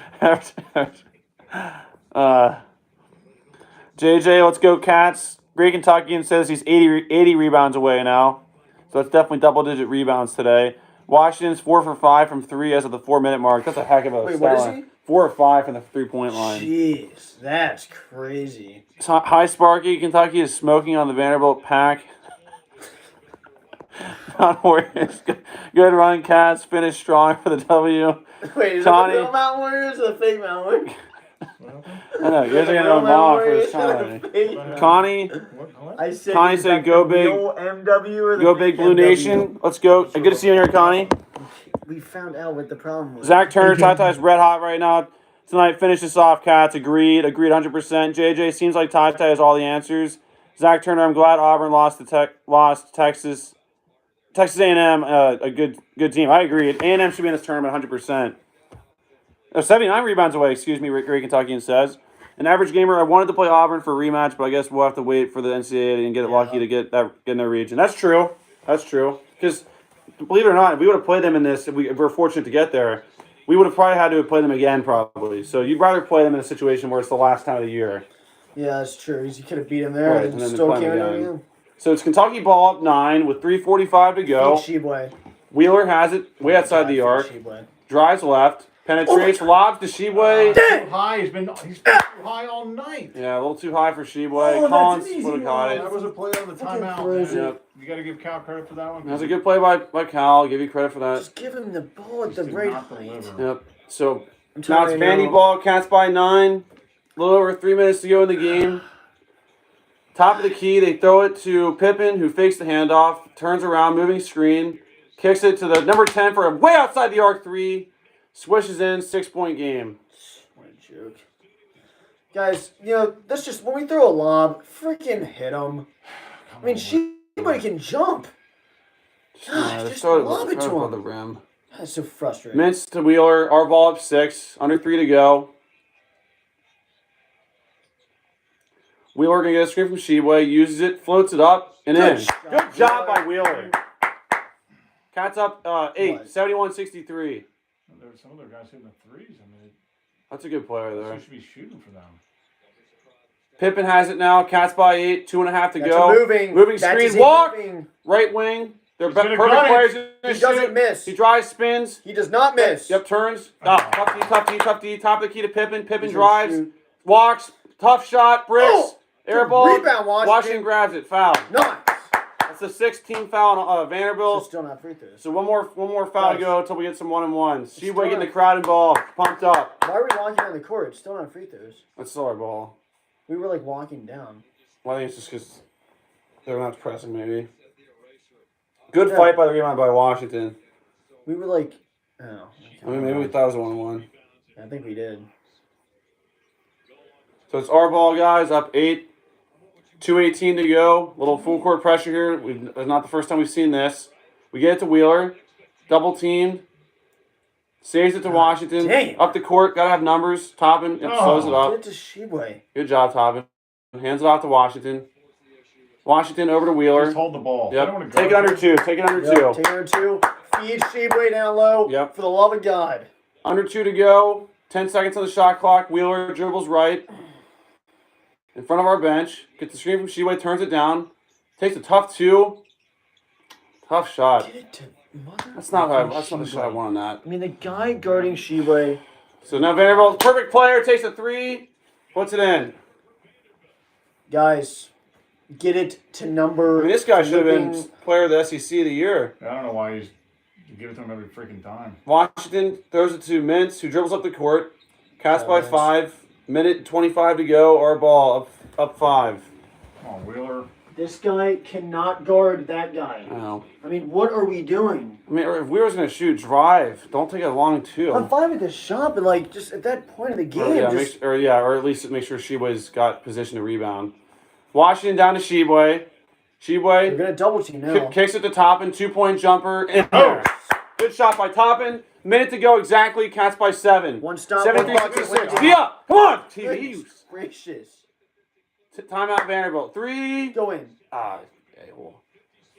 JJ, let's go Cats. Great Kentuckian says he's 80 rebounds away now. So that's definitely double-digit rebounds today. Washington's 4 for 5 from 3 as of the 4-minute mark. That's a heck of a wait, stat what is line. he? 4 or 5 from the 3-point line. Jeez, that's crazy. Hi, Sparky. Kentucky is smoking on the Vanderbilt pack. Not Warriors. Good run, Cats. Finish strong for the W. Wait, is Connie. it the real Mountain Warriors or the fake Mountain Warriors? I know. You guys are going to Real know Mountain mom for Warriors his or the time. fake Mountain- Connie, I said, Connie is said that go the big. real MW or the Go fake Big Blue MW? Nation. Let's go. Good to see you here, Connie. We found out what the problem was. Zach Turner, Ty's red hot right now. Tonight, finish this off, Cats. Agreed 100%. JJ, seems like Ty has all the answers. Zach Turner, I'm glad Auburn lost Texas. Texas A&M, a good team. I agree. A&M should be in this tournament 100%. 79 rebounds away, excuse me, Great Kentuckian says. An average gamer, I wanted to play Auburn for a rematch, but I guess we'll have to wait for the NCAA and get it lucky to get in their region. That's true. That's true. Because, believe it or not, if we would have played them in this, if we're fortunate to get there, we would have probably had to play them again, probably. So you'd rather play them in a situation where it's the last time of the year. Yeah, that's true. You could have beat him there Right, and and then still play him can't again. do it. So it's Kentucky ball up 9 with 3:45 to go. Sheboy. Wheeler has it way outside the arc. Drives left. Penetrates. Lobs to Sheboy. Too high. He's been too high all night. Yeah, a little too high for Sheboy. Oh, that's Collins an easy would have caught one. it. That was a play on the timeout. crazy. Man. Yep. You got to give Cal credit for that one. That was a good play by Cal. I'll give you credit for that. Just give him the ball at Just the did right not height. deliver. Yep. So I'm now it's telling you Vandy ball. Cats by 9. A little over 3 minutes to go in the game. Top of the key, they throw it to Pippen, who fakes the handoff, turns around, moving screen, kicks it to the number 10 for a way outside the arc 3, swishes in, 6-point game. What a joke. Guys, that's just, when we throw a lob, freaking hit him. I mean, anybody can jump. Gosh, just lob it to him. The rim. That's so frustrating. Mintz to Wheeler, our ball up 6, under 3 to go. Wheeler going to get a screen from Sheboy, uses it, floats it up, and in. Good job by Wheeler. Cats up 8, 71-63. Some of their guys hitting the threes. I mean, That's a good player there. you should be shooting for them. Pippen has it now. Cats by 8, 2.5 to That's go. a moving Moving that's screen, his walk. moving. Right wing. They're He's gonna perfect gun it. players. He doesn't miss. He drives, spins. He does not miss. Yep, turns. Tough D. Top of the key to Pippen. Pippen He's gonna drives, shoot. walks, tough shot, bricks, Oh, air good ball. rebound, Washington. grabs it, foul. Nice. That's the 16th foul on So Vanderbilt. still not free throws. So one more foul to go until we get some 1-and-1s. Sheboy still getting the not- crowd involved, pumped up. Why are we walking on the court? It's still not free throws. That's still our ball. We were like walking down. Well, I think it's just because they're not pressing, maybe. Good fight by the rebound by Washington. We were like, oh. I mean, maybe we thought it was a 1-1. I think we did. So it's our ball, guys, up 8. 2:18 to go. Little full court pressure here. It's not the first time we've seen this. We get it to Wheeler. Double teamed. Saves it to Washington. damn. Up the court. Got to have numbers. Toppin. Yep, slows it Get up. it to Sheboy. Good job, Toppin. Hands it off to Washington. Washington over to Wheeler. Just hold the ball. They don't wanna Yep. go Take it under 2. Take it under 2. Take her 2. Feed Sheboy down low. Yep. For the love of God. Under 2 to go. 10 seconds on the shot clock. Wheeler dribbles right. In front of our bench. Gets the screen from Sheboy. Turns it down. Takes a tough 2. Tough shot. Get it to mother. That's not the shot I want on that. I mean, the guy guarding Sheboy. So now Vanderbilt, perfect player, takes a 3. Puts it in. Guys, get it to number. I mean, this guy should have been flipping- player of the SEC of the year. I don't know why you give it to him every freaking time. Washington throws it to Mintz, who dribbles up the court. Cast by Mintz. 5. Minute 25 to go. Our ball up 5. Come on, Wheeler. This guy cannot guard that guy. I know. I mean, what are we doing? I mean, if we were going to shoot, drive. Don't take a long 2. I'm fine with the shot, but like, just at that point of the game, Or at least make sure Sheboy's got position to rebound. Washington down to Sheboy. we're gonna double team now. Kicks at the top and 2-point jumper. In there. Good shot by Toppin. Minute to go exactly. Cats by 7. One stop, 73, one bucket, 66. one Be up. Come on, TV. Goodness gracious. Timeout Vanderbilt. 3. Go in. A-hole.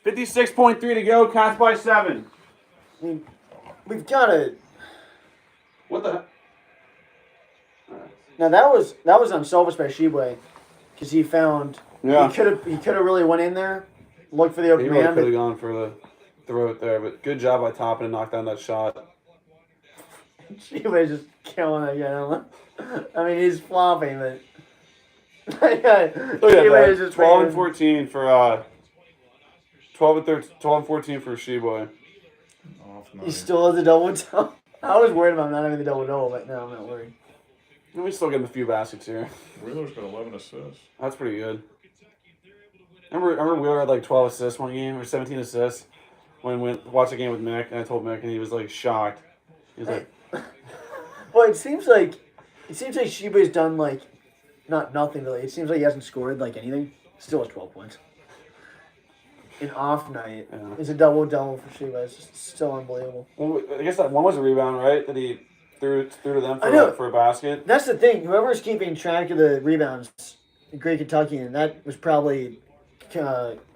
56.3 to go. Cats by 7. I mean, we've got to. What the? Now that was unselfish by Shibwe, because he found Yeah. he could have really went in there, looked for the He open really man. could have gone for the throw it there, but good job by Toppin to knock down that shot. Shibwe's just killing it again. I mean, he's flopping, but Look at Shibwe is that. just 12 and freaking- 14 for 12 and 13, 12 and 14 for Sheboy. He still has a double double. I was worried about not having the double double, but no, I'm not worried. We still getting a few baskets here. Wheeler's got 11 assists. That's pretty good. Remember Wheeler had like 12 assists one game or 17 assists when we watched a game with Mick, and I told Mick, and he was like shocked. He was like, Well, it seems like Shibwe's done like nothing really. It seems like he hasn't scored like anything. Still has 12 points. An off night is a double double for Shibwe. It's just still unbelievable. well, I guess that one was a rebound, right? That he threw to them I know. for a basket. That's the thing. Whoever's keeping track of the rebounds, Great Kentuckian, that was probably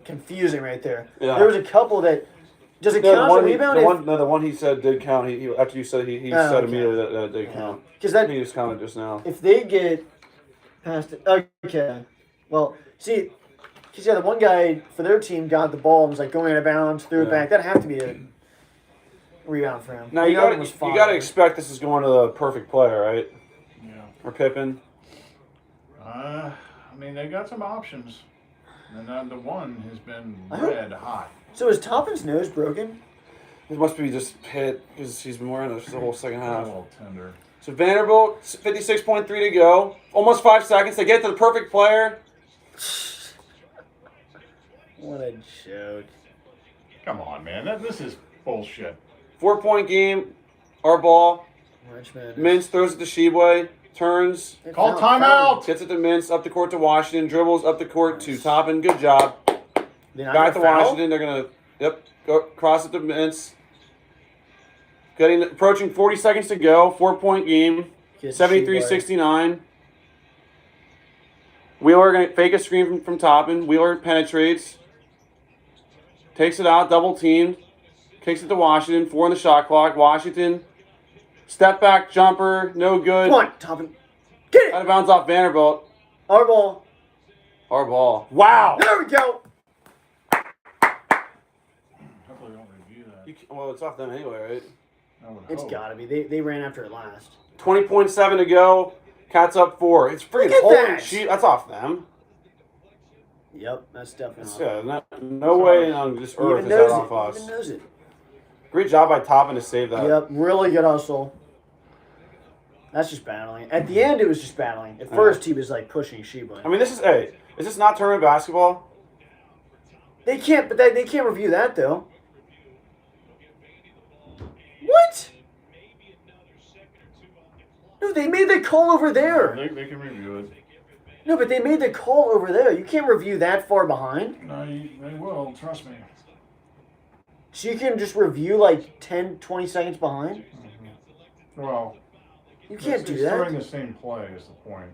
confusing right there. Yeah. There was a couple that. Does it No, count as a rebound? the one he said did count. He after you said he Oh, said okay. immediately that it did count. Because that He just counted just now. if they get past it, okay. Well, see, because the one guy for their team got the ball and was like going out of bounds, threw it Yeah. back. That'd have to be a rebound for him. Now The you other got was you fine. got to expect this is going to the perfect player, right? Yeah. Or Pippen. I mean, they got some options. And the one has been I hope- red hot. So is Toppin's nose broken? It must be just hit because he's been wearing this the whole second A half. little tender. So Vanderbilt, 56.3 to go. Almost 5 seconds. They get to the perfect player. What a joke. Come on, man. This is bullshit. 4-point game. Our ball. Marchman. Mintz throws it to Sheboy. Turns. Call timeout. Gets it to Mintz. Up the court to Washington. Dribbles up the court to Toppin. Good job. Back to Washington. They're going to, go cross it to Mintz. Approaching 40 seconds to go. 4-point game. 73-69. Wheeler going to fake a screen from Toppin. Wheeler penetrates. Takes it out. Double teamed. Kicks it to Washington. 4 on the shot clock. Washington. Step back jumper. No good. Come on, Toppin. Get it. Out of bounds off Vanderbilt. Our ball. Our ball. Wow. There we go. Hopefully they don't review that. Well, it's off them anyway, right? I would It's hope. got to be. They ran after it last. 20.7 to go. Cats up 4. It's freaking Look at holy that. shit. That's off them. Yep, that's definitely. Yeah, no way on this He earth even is that knows off it. us. He even knows it. Great job by Toppin to save that. Yep, really good hustle. That's just battling. At the end, it was just battling. At first, he was like pushing Sheba. I mean, is this not tournament basketball? They can't, but they can't review that though. What? No, they made the call over there. They can review it. No, but they made the call over there. You can't review that far behind. No, they will. Trust me. So you can just review like 10, 20 seconds behind? Well, You can't it's do during that. the same play is the point.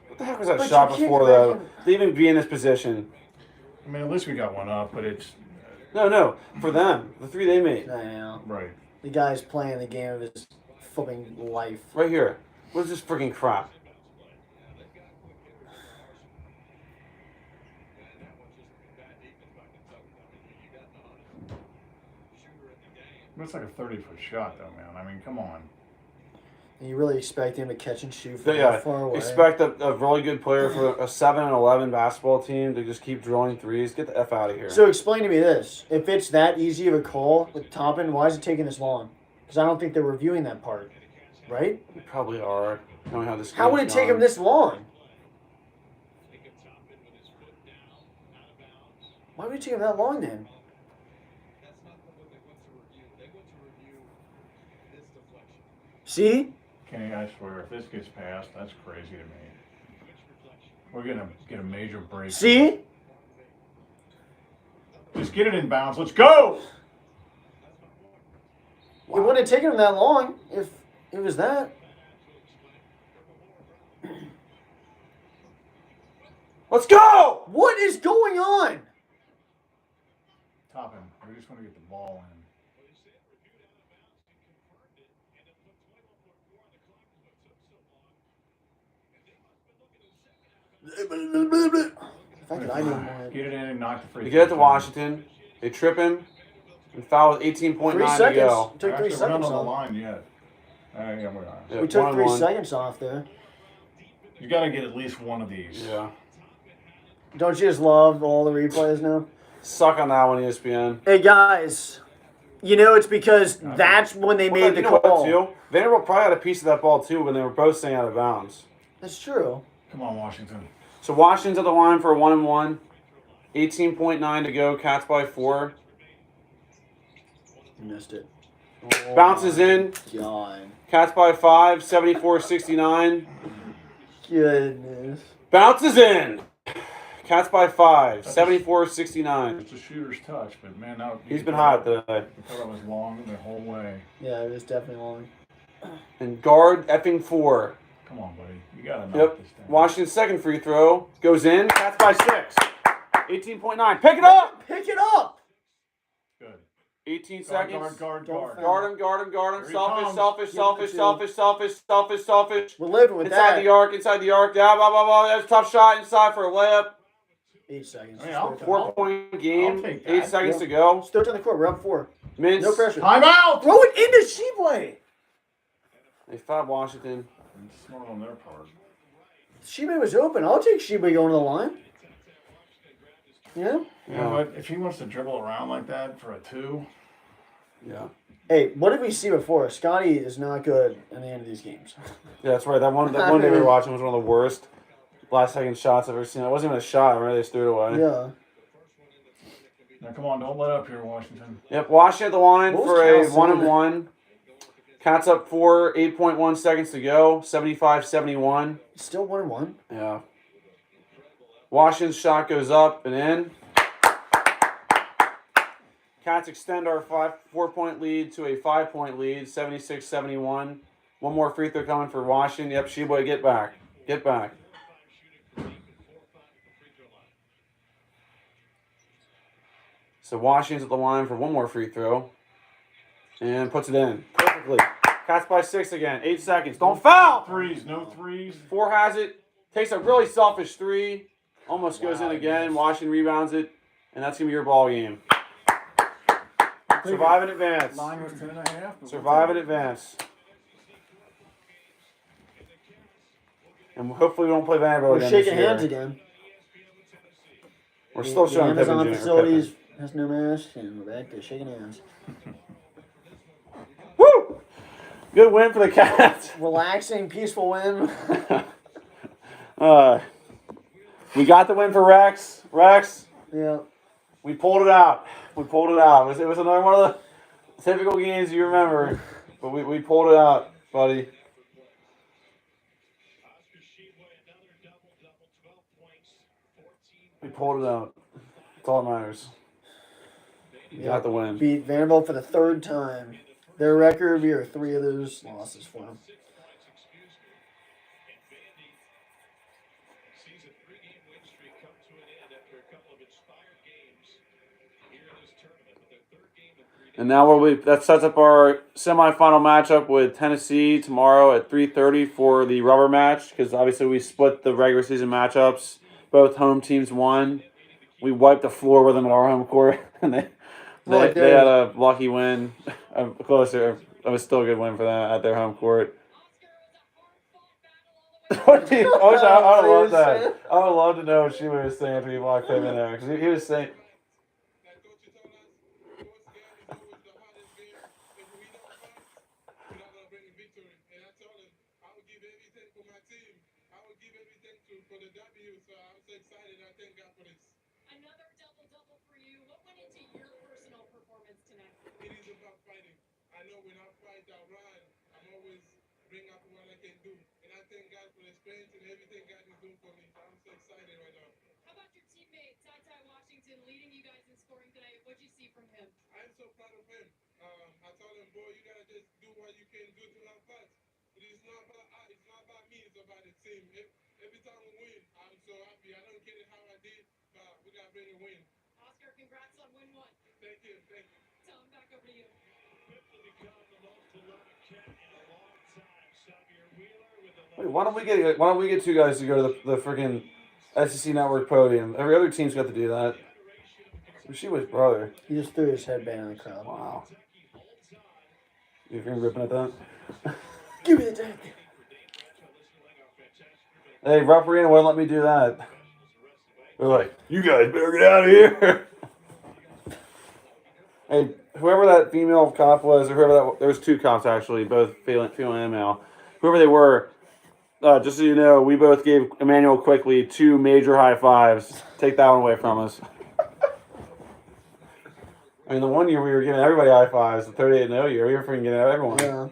What the heck was that But shot you can't before, go though? back and- To even be in this position. I mean, at least we got one up, but it's No, for them. The 3 they made. I know. right. The guy's playing the game of his flipping life. Right here. What is this freaking crap? It's like a 30-foot shot, though, man. I mean, come on. And you really expect him to catch and shoot from Yeah, that far away. expect a really good player for a 7 and 11 basketball team to just keep drilling threes. Get the F out of here. So explain to me this. If it's that easy of a call with Toppin, why is it taking this long? Because I don't think they're reviewing that part. Right? They probably are. Knowing how this How would it game's take gone. him this long? Why would it take him that long then? See? Kenny, I swear, if this gets passed, that's crazy to me. We're gonna get a major break. See? Get it in bounds. Let's go. It wouldn't have taken him that long if it was that. Let's go! What is going on? Top him. We just want to get the ball in. The fact that I knew more. Get it in and knock the free They throw. get it to Washington. They trip him and foul with 18.9 3 to seconds. go. Took 3 Actually, we're not seconds on the off. line yet. Yeah, we are. Yeah, We took 1 and 3 1. seconds off there. You got to get at least one of these. Yeah. Don't you just love all the replays now? Suck on that one, ESPN. Hey guys, you know it's because that's when they made the You know call. what, too? Vanderbilt probably had a piece of that ball, too, when they were both staying out of bounds. That's true. Come on, Washington. So Washington's at the line for a 1 and 1. 18.9 to go. Cats by 4. You missed it. Bounces in. God. Cats by 5. 74-69. Goodness. Bounces in. Cats by 5. 74-69. It's a shooter's touch, but man, that He's been hot today. I thought it was long the whole way. Yeah, it was definitely long. And guard effing 4. Come on, buddy. You got to knock Yep. this down. Washington's second free throw goes in. Cats by 6. 18.9. Pick it up. Pick it up. Good. 18 Guard, seconds. guard. Guard him, guard him, guard him. Here he Selfish, comes. selfish, Give him the selfish, selfish, selfish, selfish. We're living with Inside that. the arc, inside the arc. Yeah, blah, blah, blah. That's a tough shot inside for a layup. 8 seconds. Hey, I'll- 4-point game. I'll take that. 8 seconds Yeah. to go. Just throw it on the court. We're up 4. Mints. No pressure. Timeout! Throw it into Sheboy. They fouled Washington. It's smart on their part. Sheboy was open. I'll take Sheboy going to the line. Yeah. Yeah, but if he wants to dribble around like that for a 2, Yeah. Hey, what did we see before? Scotty is not good in the end of these games. Yeah, that's right. That one day we were watching was one of the worst last second shots I've ever seen. It wasn't even a shot. I remember they just threw it away. Yeah. now come on, don't let up here, Washington. Yep, Washington at the line What was for a Cal 1 and saying? 1. Cats up 4, 8.1 seconds to go. 75-71. Still 1-1. Yeah. Washington's shot goes up and in. Cats extend our 4-point lead to a 5-point lead, 76-71. One more free throw coming for Washington. Yep, Sheboy, get back. Get back. So Washington's at the line for one more free throw. And puts it in. Perfectly. Cats by 6 again. 8 seconds. Don't foul! Threes, no threes. 4 has it. Takes a really selfish 3. Almost goes in again. Washington rebounds it. And that's going to be your ball game. Survive in advance. Line was 10.5. but Survive in advance. And hopefully we don't play Vanderbilt We're again shaking this year. hands again. We're still The showing Pippen Amazon Jr. facilities has no mask, and we're back to shaking hands. Woo! Good win for the Cats. Relaxing, peaceful win. We got the win for Rex. Rex, Yeah. we pulled it out. We pulled it out. It was another one of the typical games you remember. But we pulled it out, buddy. Oscar Sheboy, another double-double, 12 points, 14. We pulled it out. That's all that matters. We got the win. Beat Vanderbilt for the 3rd time. Their record, we are 3 of those losses for them. 6 points, excuse me. And Vandy sees a 3-game win streak come to an end after a couple of inspired games here in this tournament. But their 3rd game in 3 days. And now that sets up our semifinal matchup with Tennessee tomorrow at 3:30 for the rubber match, because obviously we split the regular season matchups. Both home teams won. We wiped the floor with them at our home court, and they had a lucky win. Closer, it was still a good win for them at their home court. I would love that. I would love to know what she was saying after he locked him in there, because he was saying. Like Coach told us, it was scared, it was the hardest game. If we don't fight, we're not gonna bring a victory. And I told him I would give everything for my team. I would give everything for the W. So I'm so excited. I thank God for this. Another double-double for you. What went into your personal performance tonight? It is about fighting. I know when I fight, I run. I'm always bring up what I can do. And I thank God for the experience and everything God is doing for me. So I'm so excited right now. How about your teammate, Ty Washington, leading you guys in scoring today. What'd you see from him? I'm so proud of him. I told him, boy, you gotta just do what you can do to have fun. It's not about me. It's about the team. Every time we win, I'm so happy. I don't get it how I did, but we gotta bring a win. Oscar, congrats on win one. Thank you. Tom, back over to you. Fifth to become the most beloved cat in a long time. Xavier Wheeler with 11. Wait, why don't we get two guys to go to the freaking SEC Network podium? Every other team's got to do that. She was brother. He just threw his headband in the crowd. Wow. You think ripping at that? Give me the dick. Hey, referee wouldn't let me do that. They're like, you guys better get out of here. Hey, whoever that female cop was, or whoever that, there was two cops actually, both female and male. Whoever they were, just so you know, we both gave Emmanuel Quickly 2 major high fives. Take that one away from us. I mean, the one year we were giving everybody high fives, the 38-0 year, we were freaking giving everyone. Yeah.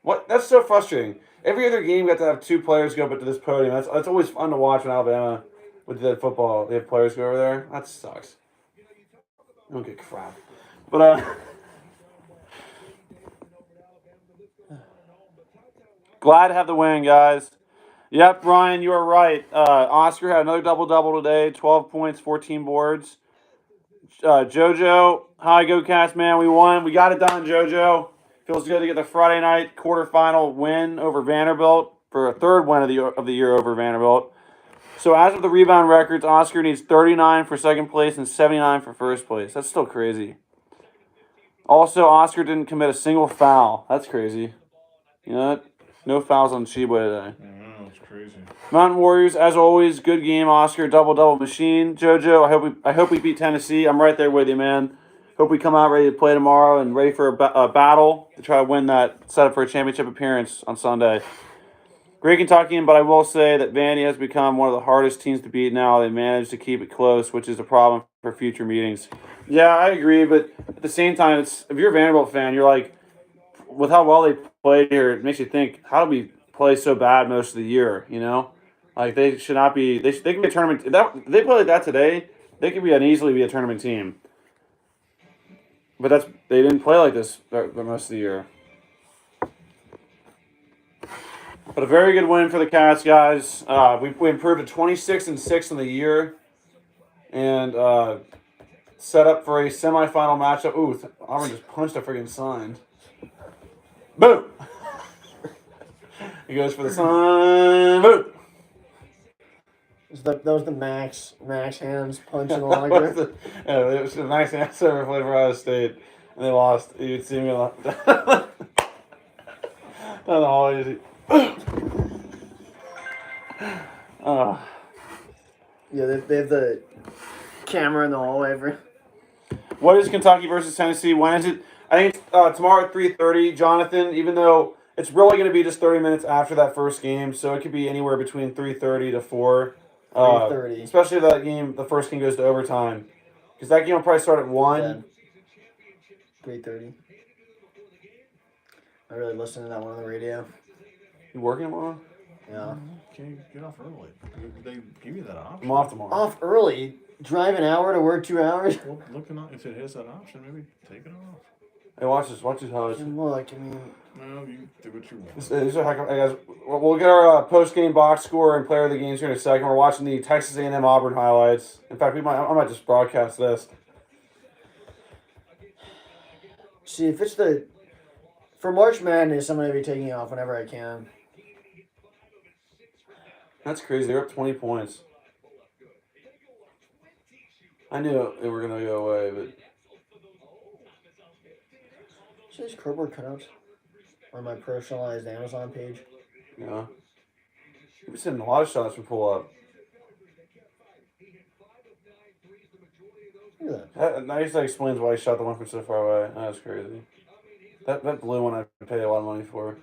What? That's so frustrating. Every other game got to have 2 players go up to this podium. That's always fun to watch in Alabama with the football. They have players go over there. That sucks. I don't get crap. But, glad to have the win, guys. Yep, Ryan, you are right. Oscar had another double-double today. 12 points, 14 boards. JoJo, hi, go Cats, man. We won. We got it done, JoJo. Feels good to get the Friday night quarterfinal win over Vanderbilt for a 3rd win of the year over Vanderbilt. So as of the rebound records, Oscar needs 39 for 2nd place and 79 for 1st place. That's still crazy. Also, Oscar didn't commit a single foul. That's crazy. You know what? No fouls on Sheboy today. I know, it's crazy. Mountain Warriors, as always, good game, Oscar. Double machine. JoJo, I hope we beat Tennessee. I'm right there with you, man. Hope we come out ready to play tomorrow and ready for a battle to try to win that, set up for a championship appearance on Sunday. Great Kentuckian, but I will say that Vandy has become one of the hardest teams to beat now. They managed to keep it close, which is a problem for future meetings. Yeah, I agree, but at the same time, if you're a Vanderbilt fan, you're like, with how well they played here, it makes you think, how do we play so bad most of the year, you know? Like, they should not be – they could be a tournament – if they play like that today, they could easily be a tournament team. But they didn't play like this the most of the year. But a very good win for the Cats, guys. We improved to 26-6 in the year, and set up for a semifinal matchup. Ooh, Auburn just punched a freaking sign. Boom! He goes for the sign. Boom! That was the Max hands punching the locker. It was a nice answer for Ohio State, and they lost. You'd see me a lot. Not always. Yeah, they have the camera in the hallway. What is Kentucky versus Tennessee? When is it? I think it's tomorrow at 3:30. Jonathan, even though it's really going to be just 30 minutes after that first game, so it could be anywhere between 3:30 to 4. 3:30. Especially if that game, the first game goes to overtime. Because that game will probably start at 1. 3:30. I really listened to that one on the radio. You working tomorrow? Yeah. Can you get off early? They give you that option. I'm off tomorrow. Off early? Drive an hour to work 2 hours? Well, if it has that option, maybe take it off. Hey, watch this highlights. Look, I mean... No, you do what you want. These are heck of, hey guys, we'll get our post-game box score and player of the games here in a second. We're watching the Texas A&M Auburn highlights. In fact, I might just broadcast this. See, if it's for March Madness, I'm going to be taking off whenever I can. That's crazy. They're up 20 points. I knew they were going to go away, but... See these cardboard cutouts on my personalized Amazon page? Yeah. You've been sending a lot of shots from pull-up. Look at that. That explains why he shot the one from so far away. That's crazy. That blue one I'd pay a lot of money for.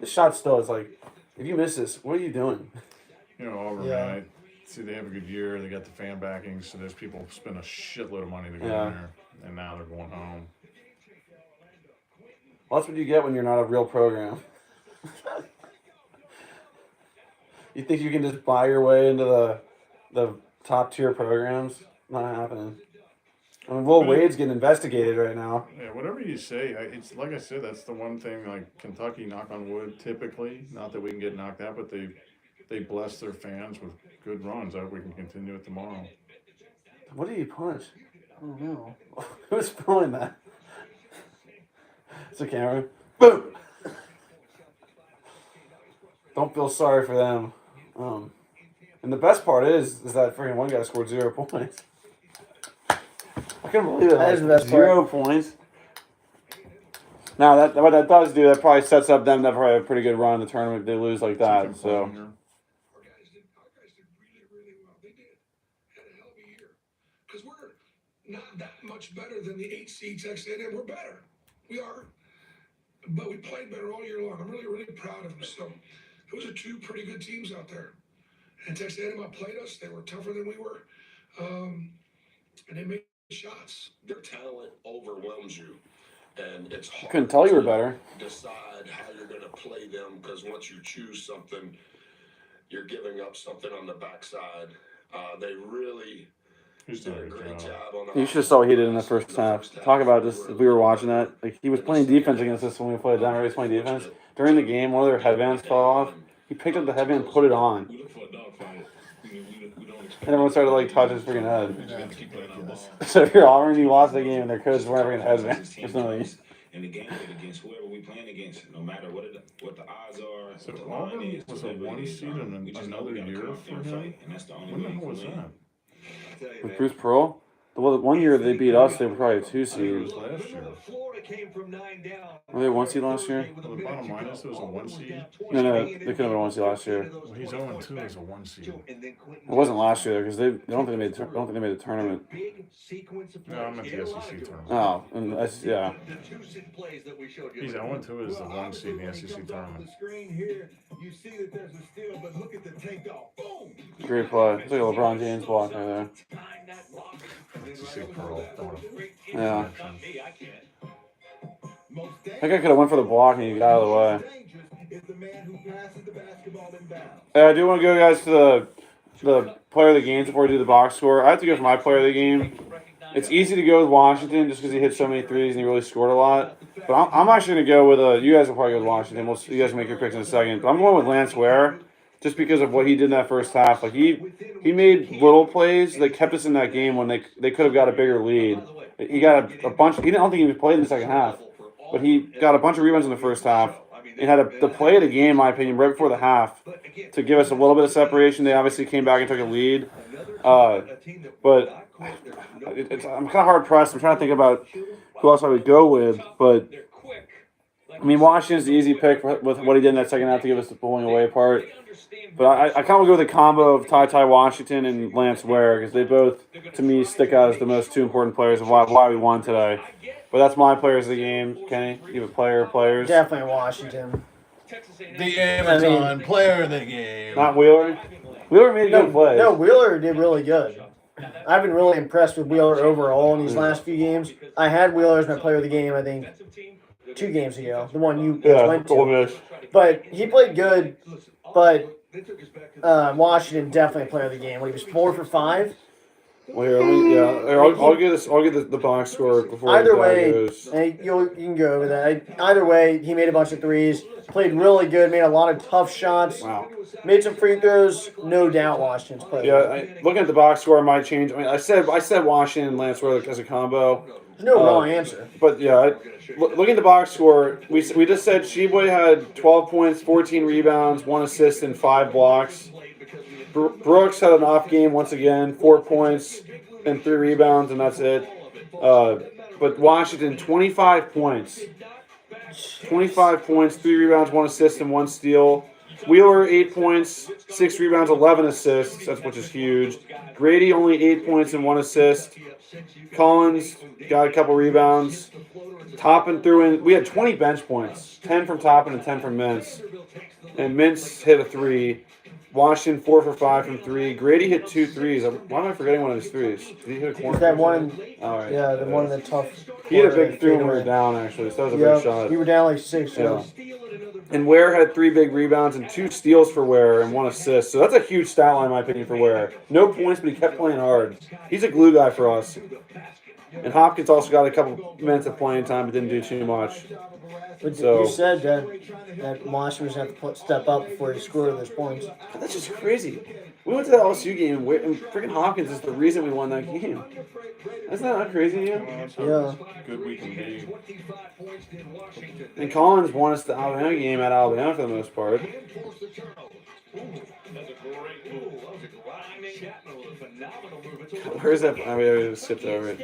This shot still is like, if you miss this, what are you doing? You know, Auburn, Yeah. man, see, they have a good year. They got the fan backing, so there's people spend a shitload of money to get Yeah. in there, and now they're going home. Well, that's what you get when you're not a real program. You think you can just buy your way into the top tier programs. Not happening. I mean, Will Wade's getting investigated right now. Yeah, whatever you say, it's like I said. That's the one thing. Like Kentucky, knock on wood, typically. Not that we can get knocked out, but they bless their fans with good runs. I hope we can continue it tomorrow. What did he punch? I don't know. Who's throwing that? It's a camera. Boom! Don't feel sorry for them. And the best part is that freaking one guy scored 0 points. I couldn't believe it. That is the best 0 points. Now that what that does do, that probably sets up them to probably have a pretty good run in the tournament if they lose like that. So Our guys did really, really well. They did. Had a hell of a year. Because we're not that much better than the 8 seed Texas A&M. We're better. We are. But we played better all year long. I'm really, really proud of them. So those are 2 pretty good teams out there. And Texas A&M outplayed us. They were tougher than we were. And they made shots. Their talent overwhelms you, and it's hard. couldn't tell you were to better. Decide how you're going to play them, because once you choose something, you're giving up something on the backside. They really He's did doing a a great good job. job on the You should have saw what he did in the first half. Talk about this if we were watching that. Like he was playing defense against us when we played Denver. He was playing defense. During the game, one of their headbands fell off. He picked up the headband and put it on. We look for a dogfight. We don't expect. And everyone started to like touch his freaking head. We just got to keep playing our ball. So if you're Auburn, you watch the game and their coach is wearing a freaking headband or something. In the game against whoever we playing against, no matter what the odds are, So what the line Auburn is, was a whatever it 1 is, seed in we just know another we gotta year come out for there and him. fight, and that's the only When the way hell you was can that? win. With Bruce Pearl? Well, the one year they beat us, they were probably a 2 I think it seed. was last year. Florida came from 9 down. Were they a 1 seed last year? Well, the bottom line is it was a 1 seed. No, they could have been a 1 seed last year. Well, he's 0-2 as a 1 seed. It wasn't last year because they don't think they made. Don't think they made the tournament. No, I'm at the SEC tournament. Oh, and that's yeah. He's 0-2 as the 1 seed in the SEC tournament. You see that there's a steal, but look at the takeoff. Boom! Great play. It's like a LeBron James block right there. To see Pearl throwing Yeah. a That guy could have went for the block and he got out of the way. Hey, I do want to go, guys, to the player of the game before we do the box score. I have to go for my player of the game. It's easy to go with Washington just because he hit so many threes and he really scored a lot. But I'm actually going to go with you guys will probably go with Washington. You guys can make your picks in a second. But I'm going with Lance Ware just because of what he did in that first half. Like he made little plays that kept us in that game when they could have got a bigger lead. He got a bunch. I don't think he even played in the second half, but he got a bunch of rebounds in the first half. And had the play of the game, in my opinion, right before the half to give us a little bit of separation. They obviously came back and took a lead. But I'm kind of hard pressed. I'm trying to think about who else I would go with. But, I mean, Washington's the easy pick with what he did in that second half to give us the pulling away part. But I kind of go with a combo of Ty Washington and Lance Ware because they both, to me, stick out as the most 2 important players of why we won today. But that's my players of the game. Kenny, you have a players? Definitely Washington. The Amazon player of the game. Not Wheeler? Wheeler made good plays. No, Wheeler did really good. I've been really impressed with Wheeler overall in these last few games. I had Wheeler as my player of the game, I think, 2 games ago. The one you went Ole to. Miss. But he played good, but Washington definitely player of the game. When he was 4 for 5. Well, here, I'll get the box score before Either the guy way, goes. you can go over that. Either way, he made a bunch of threes. Played really good. Made a lot of tough shots. Wow. Made some free throws. No doubt, Washington's player. Yeah, looking at the box score might change. I mean, I said Washington and Lance Ware as a combo. There's no wrong answer. But yeah, looking at the box score, we just said Sheboy had 12 points, 14 rebounds, 1 assist, and 5 blocks. Brooks had an off game once again, 4 points and 3 rebounds, and that's it. But Washington, 25 points. 25 points, 3 rebounds, 1 assist, and 1 steal. Wheeler, 8 points, 6 rebounds, 11 assists, which is huge. Grady, only 8 points and 1 assist. Collins got a couple rebounds. Toppin threw in, we had 20 bench points, 10 from Toppin and 10 from Mintz. And Mintz hit a 3. Washington 4 for 5 from 3. Grady hit 2 threes. Why am I forgetting one of his threes? Did he hit a corner? That one, All right. yeah, the one in the tough. He had a big three when we were down, actually. So that was a big shot. We were down like 6. Yeah. So. And Ware had 3 big rebounds and 2 steals for Ware and 1 assist. So that's a huge stat line, in my opinion, for Ware. No points, but he kept playing hard. He's a glue guy for us. And Hopkins also got a couple minutes of playing time, but didn't do too much. But So- you said that Washington was going to have to step up before he scored those points. That's just crazy. We went to that LSU game, and freaking Hopkins is the reason we won that game. Isn't that not crazy to you? That's how Yeah. good we can be. And Collins won us the Alabama game at Alabama for the most part. That's a great move. Where's that? I mean, I just skipped over it.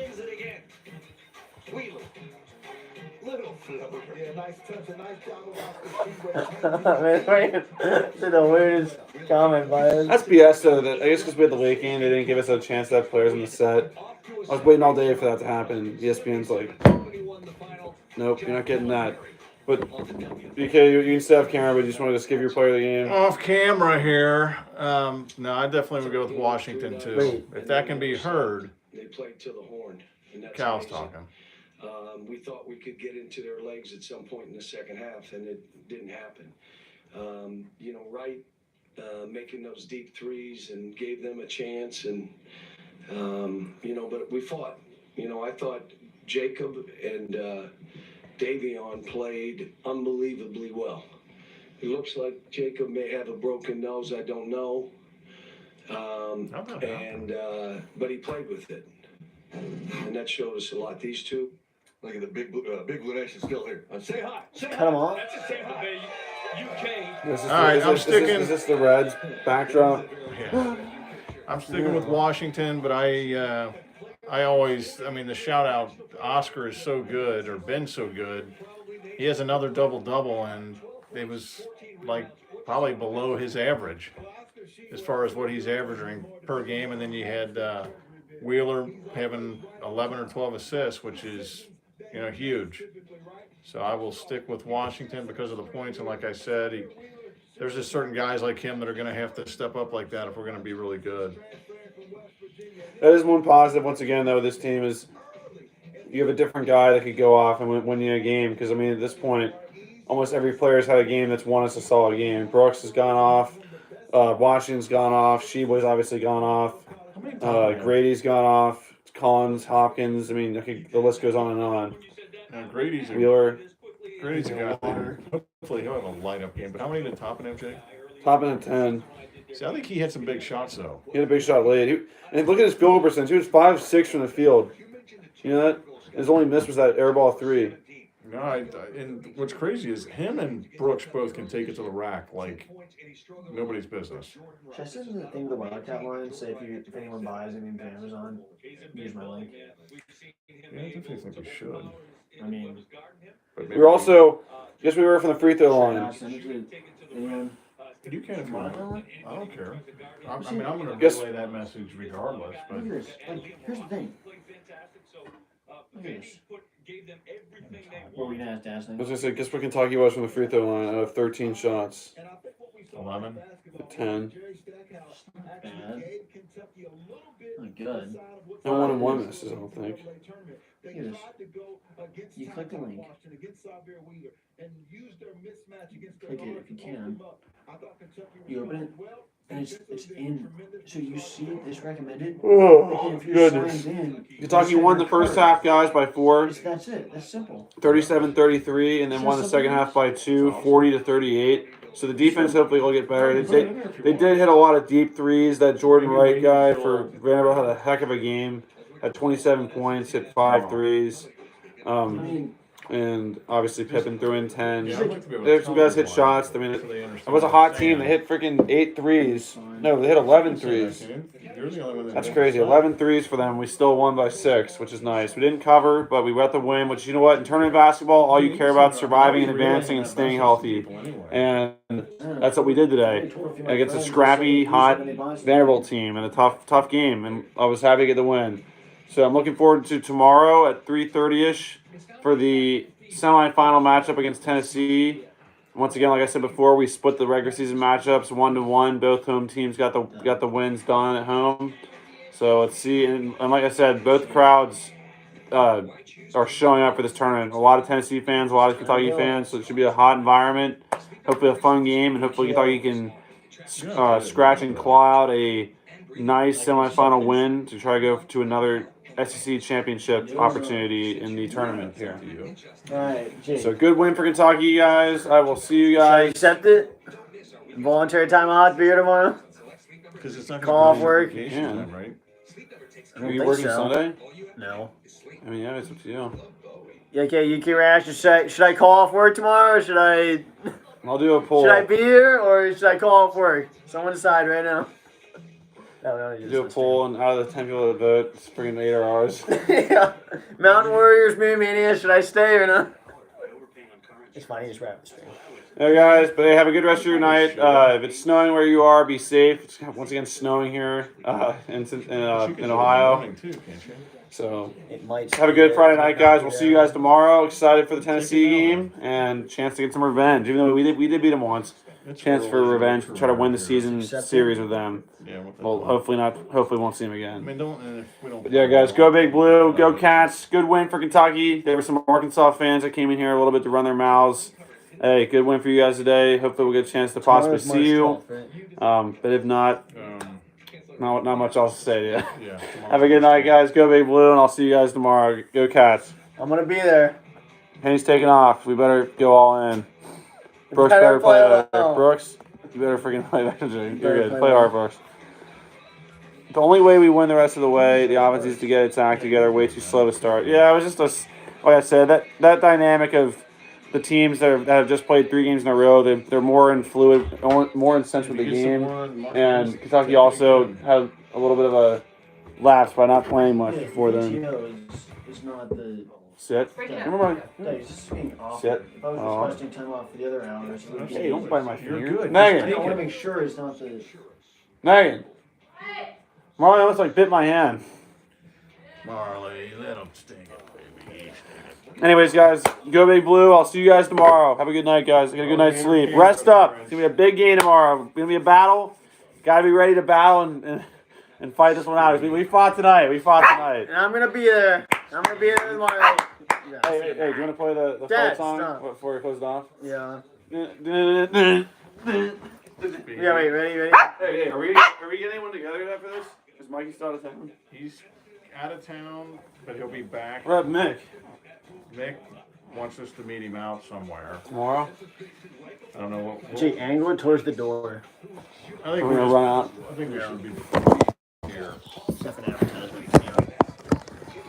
That's the weirdest comment by us. That's BS though. That I guess because we had the late game, they didn't give us a chance to have players in the set. I was waiting all day for that to happen. ESPN's like, nope, you're not getting that. But BK, you can stay off camera, but you just want to just give your player of the game. Off camera here. No, I definitely would go with Washington too. Wait. If that can be heard, They played to the horn. And that's Cal's amazing. talking. We thought we could get into their legs at some point in the second half, and it didn't happen. Wright making those deep threes and gave them a chance, and but we fought. I thought Jacob and Davion played unbelievably well. It looks like Jacob may have a broken nose. I don't know. But he played with it, and that showed us a lot. These two. Look at the big blue nation still here. Say hi. Say Cut him off. That's a Tampa Bay, UK. This is All right, I'm is sticking- this the Reds backdrop? Yeah. I'm sticking with Washington, but I mean, the shout out, Oscar is so good, or been so good. He has another double-double, and it was like probably below his average as far as what he's averaging per game. And then you had Wheeler having 11 or 12 assists, which is, huge. So I will stick with Washington because of the points. And like I said, there's just certain guys like him that are going to have to step up like that if we're going to be really good. That is one positive. Once again, though, this team is you have a different guy that could go off and win you a game. Because I mean, at this point, almost every player's had a game that's won us a solid game. Brooks has gone off. Washington's gone off. Sheboy's obviously gone off. Grady's gone off. Collins, Hopkins. I mean, the list goes on and on. Grady's Wheeler. Grady's a guy. Hopefully he'll have a light up game. But how many did Toppin have, Jake? Topping at 10. See, I think he had some big shots though. He had a big shot late. And look at his field goal percentage. He was 5-6 from the field. You know that? His only miss was that air ball 3. No, and what's crazy is him and Brooks both can take it to the rack like nobody's business. Should I send the thing to the Wildcat line? Say if anyone buys anything from Amazon, use my link. Yeah, I definitely think we should. I mean, But We were also, guess we were from the free throw should I line. not send it to anyone? You can if you want. I don't care. I'm going to Guess- relay that message regardless. But Look at this. Like, here's the thing. Look at this. What were we gonna have to ask I them? was going to say, guess what Kentucky was from the free throw line out of 13 shots? 11. 10. Bad. Not good. No 1-1 misses, I don't think. Look at this. You click the link. Click it if you can. You open it, and it's in. So you see it's recommended. Oh, And if you're goodness. signed in, Kentucky you won the set first your half, guys, by 4. card. That's it. That's simple. 37-33, and then won the second half by 2, 40-38. So the defense hopefully will get better. They did hit a lot of deep threes. That Jordan Wright guy for Vanderbilt had a heck of a game. Had 27 points, hit 5 threes. I mean, And obviously Pippen threw in 10. Yeah, I'd like to be able to There's some guys tell hit them shots. I why, mean, so they it understand was a what hot I'm team. They saying. hit freaking 8 threes. No, they hit 11 threes. You're the only one that That's did crazy. that. 11 threes for them. We still won by 6, which is nice. We didn't cover, but we got the win, which, you know what? In tournament basketball, all you care about is surviving and advancing and staying healthy. And that's what we did today against a scrappy, hot Vanderbilt team and a tough game. And I was happy to get the win. So I'm looking forward to tomorrow at 3:30ish for the semifinal matchup against Tennessee. Once again, like I said before, we split the regular season matchups 1-1. Both home teams got the wins done at home. So let's see. And like I said, both crowds are showing up for this tournament. A lot of Tennessee fans, a lot of Kentucky fans. So it should be a hot environment. hopefully a fun game, and hopefully Kentucky can scratch and claw out a nice semifinal win to try to go to another SEC championship opportunity in the tournament here. Alright, Jake. So good win for Kentucky, guys. I will see you Should I guys. accept it? Voluntary timeout beer tomorrow? Because it's not Call going off to be work? vacation Yeah. time, right? I Are don't you think working so. Sunday? No. I mean, yeah, it's up to you. Yeah, okay, Yuki Rash, should I call off work tomorrow, or should I I'll do a poll. should I be here, or should I call off work? Someone decide right now. No, Do a poll, and out of the 10 people that vote, it's freaking 8 hours. Yeah. Mountain Warriors, Moon Mania, should I stay or not? It's fine, he just wrapped the stream. Hey guys, but hey, have a good rest of your night. If it's snowing where you are, be safe. It's once again snowing here in Ohio. Running too, can't you? So It might have a good Friday night, guys. We'll see you guys tomorrow. Excited for the Tennessee game and chance to get some revenge. Even though we did beat them once, chance for revenge. Try to win the season series with them. Yeah. What the Well, hopefully not. Hopefully, won't see them I again. mean, don't. If we don't. But yeah, guys, go Big Blue, go Cats. Good win for Kentucky. There were some Arkansas fans that came in here a little bit to run their mouths. Hey, good win for you guys today. Hopefully, we'll get a chance to possibly see you. But if not, not much else to say to you. Yeah. Have a good night, guys. Go Big Blue, and I'll see you guys tomorrow. Go Cats. I'm gonna be there. Penny's taking off. We better go all in. Brooks better play better. Brooks, you better freaking play better. You're good. Play hard, Brooks. The only way we win the rest of the way, the offense needs to get its act together. Way too slow to start. Yeah, it was just like I said, that dynamic of the teams that have just played 3 games in a row, they're more in fluid, more in sync with the game. And Kentucky also had a little bit of a lapse by not playing much before then. Is not the. Sit. Remember No, he's just being off. Sit. If I was Oh. requesting time off for the other hours, it would be. Hey, don't bite my finger. You're good. Megan. I want to make sure it's not the. Megan. Marley almost like bit my hand. Marley, let him sting it, baby. Anyways, guys, go Big Blue. I'll see you guys tomorrow. Have a good night, guys. Get a good night's sleep. Rest up. It's going to be a big game tomorrow. It's going to be a battle. Got to be ready to battle and fight this one out. We fought tonight. And I'm gonna be there. I'm gonna be there tomorrow. Hey, do you want to play the Dad, fight song stop. before we close it off? Yeah. Hey, Yeah, wait, ready? are we getting anyone together after this? Is Mikey still out of town? He's out of town, but he'll be back. What up, Mick? Mick wants us to meet him out somewhere. Tomorrow? I don't know what. Jake, angle it towards the door. I think We're going to run out. I think we should be here.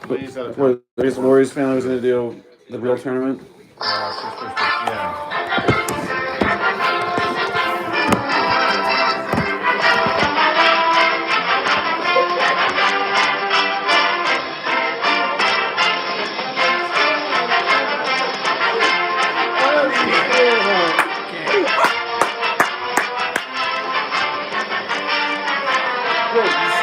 Please, What, I guess the Warriors family was going to do the real tournament? she's supposed to, yeah. Wait, you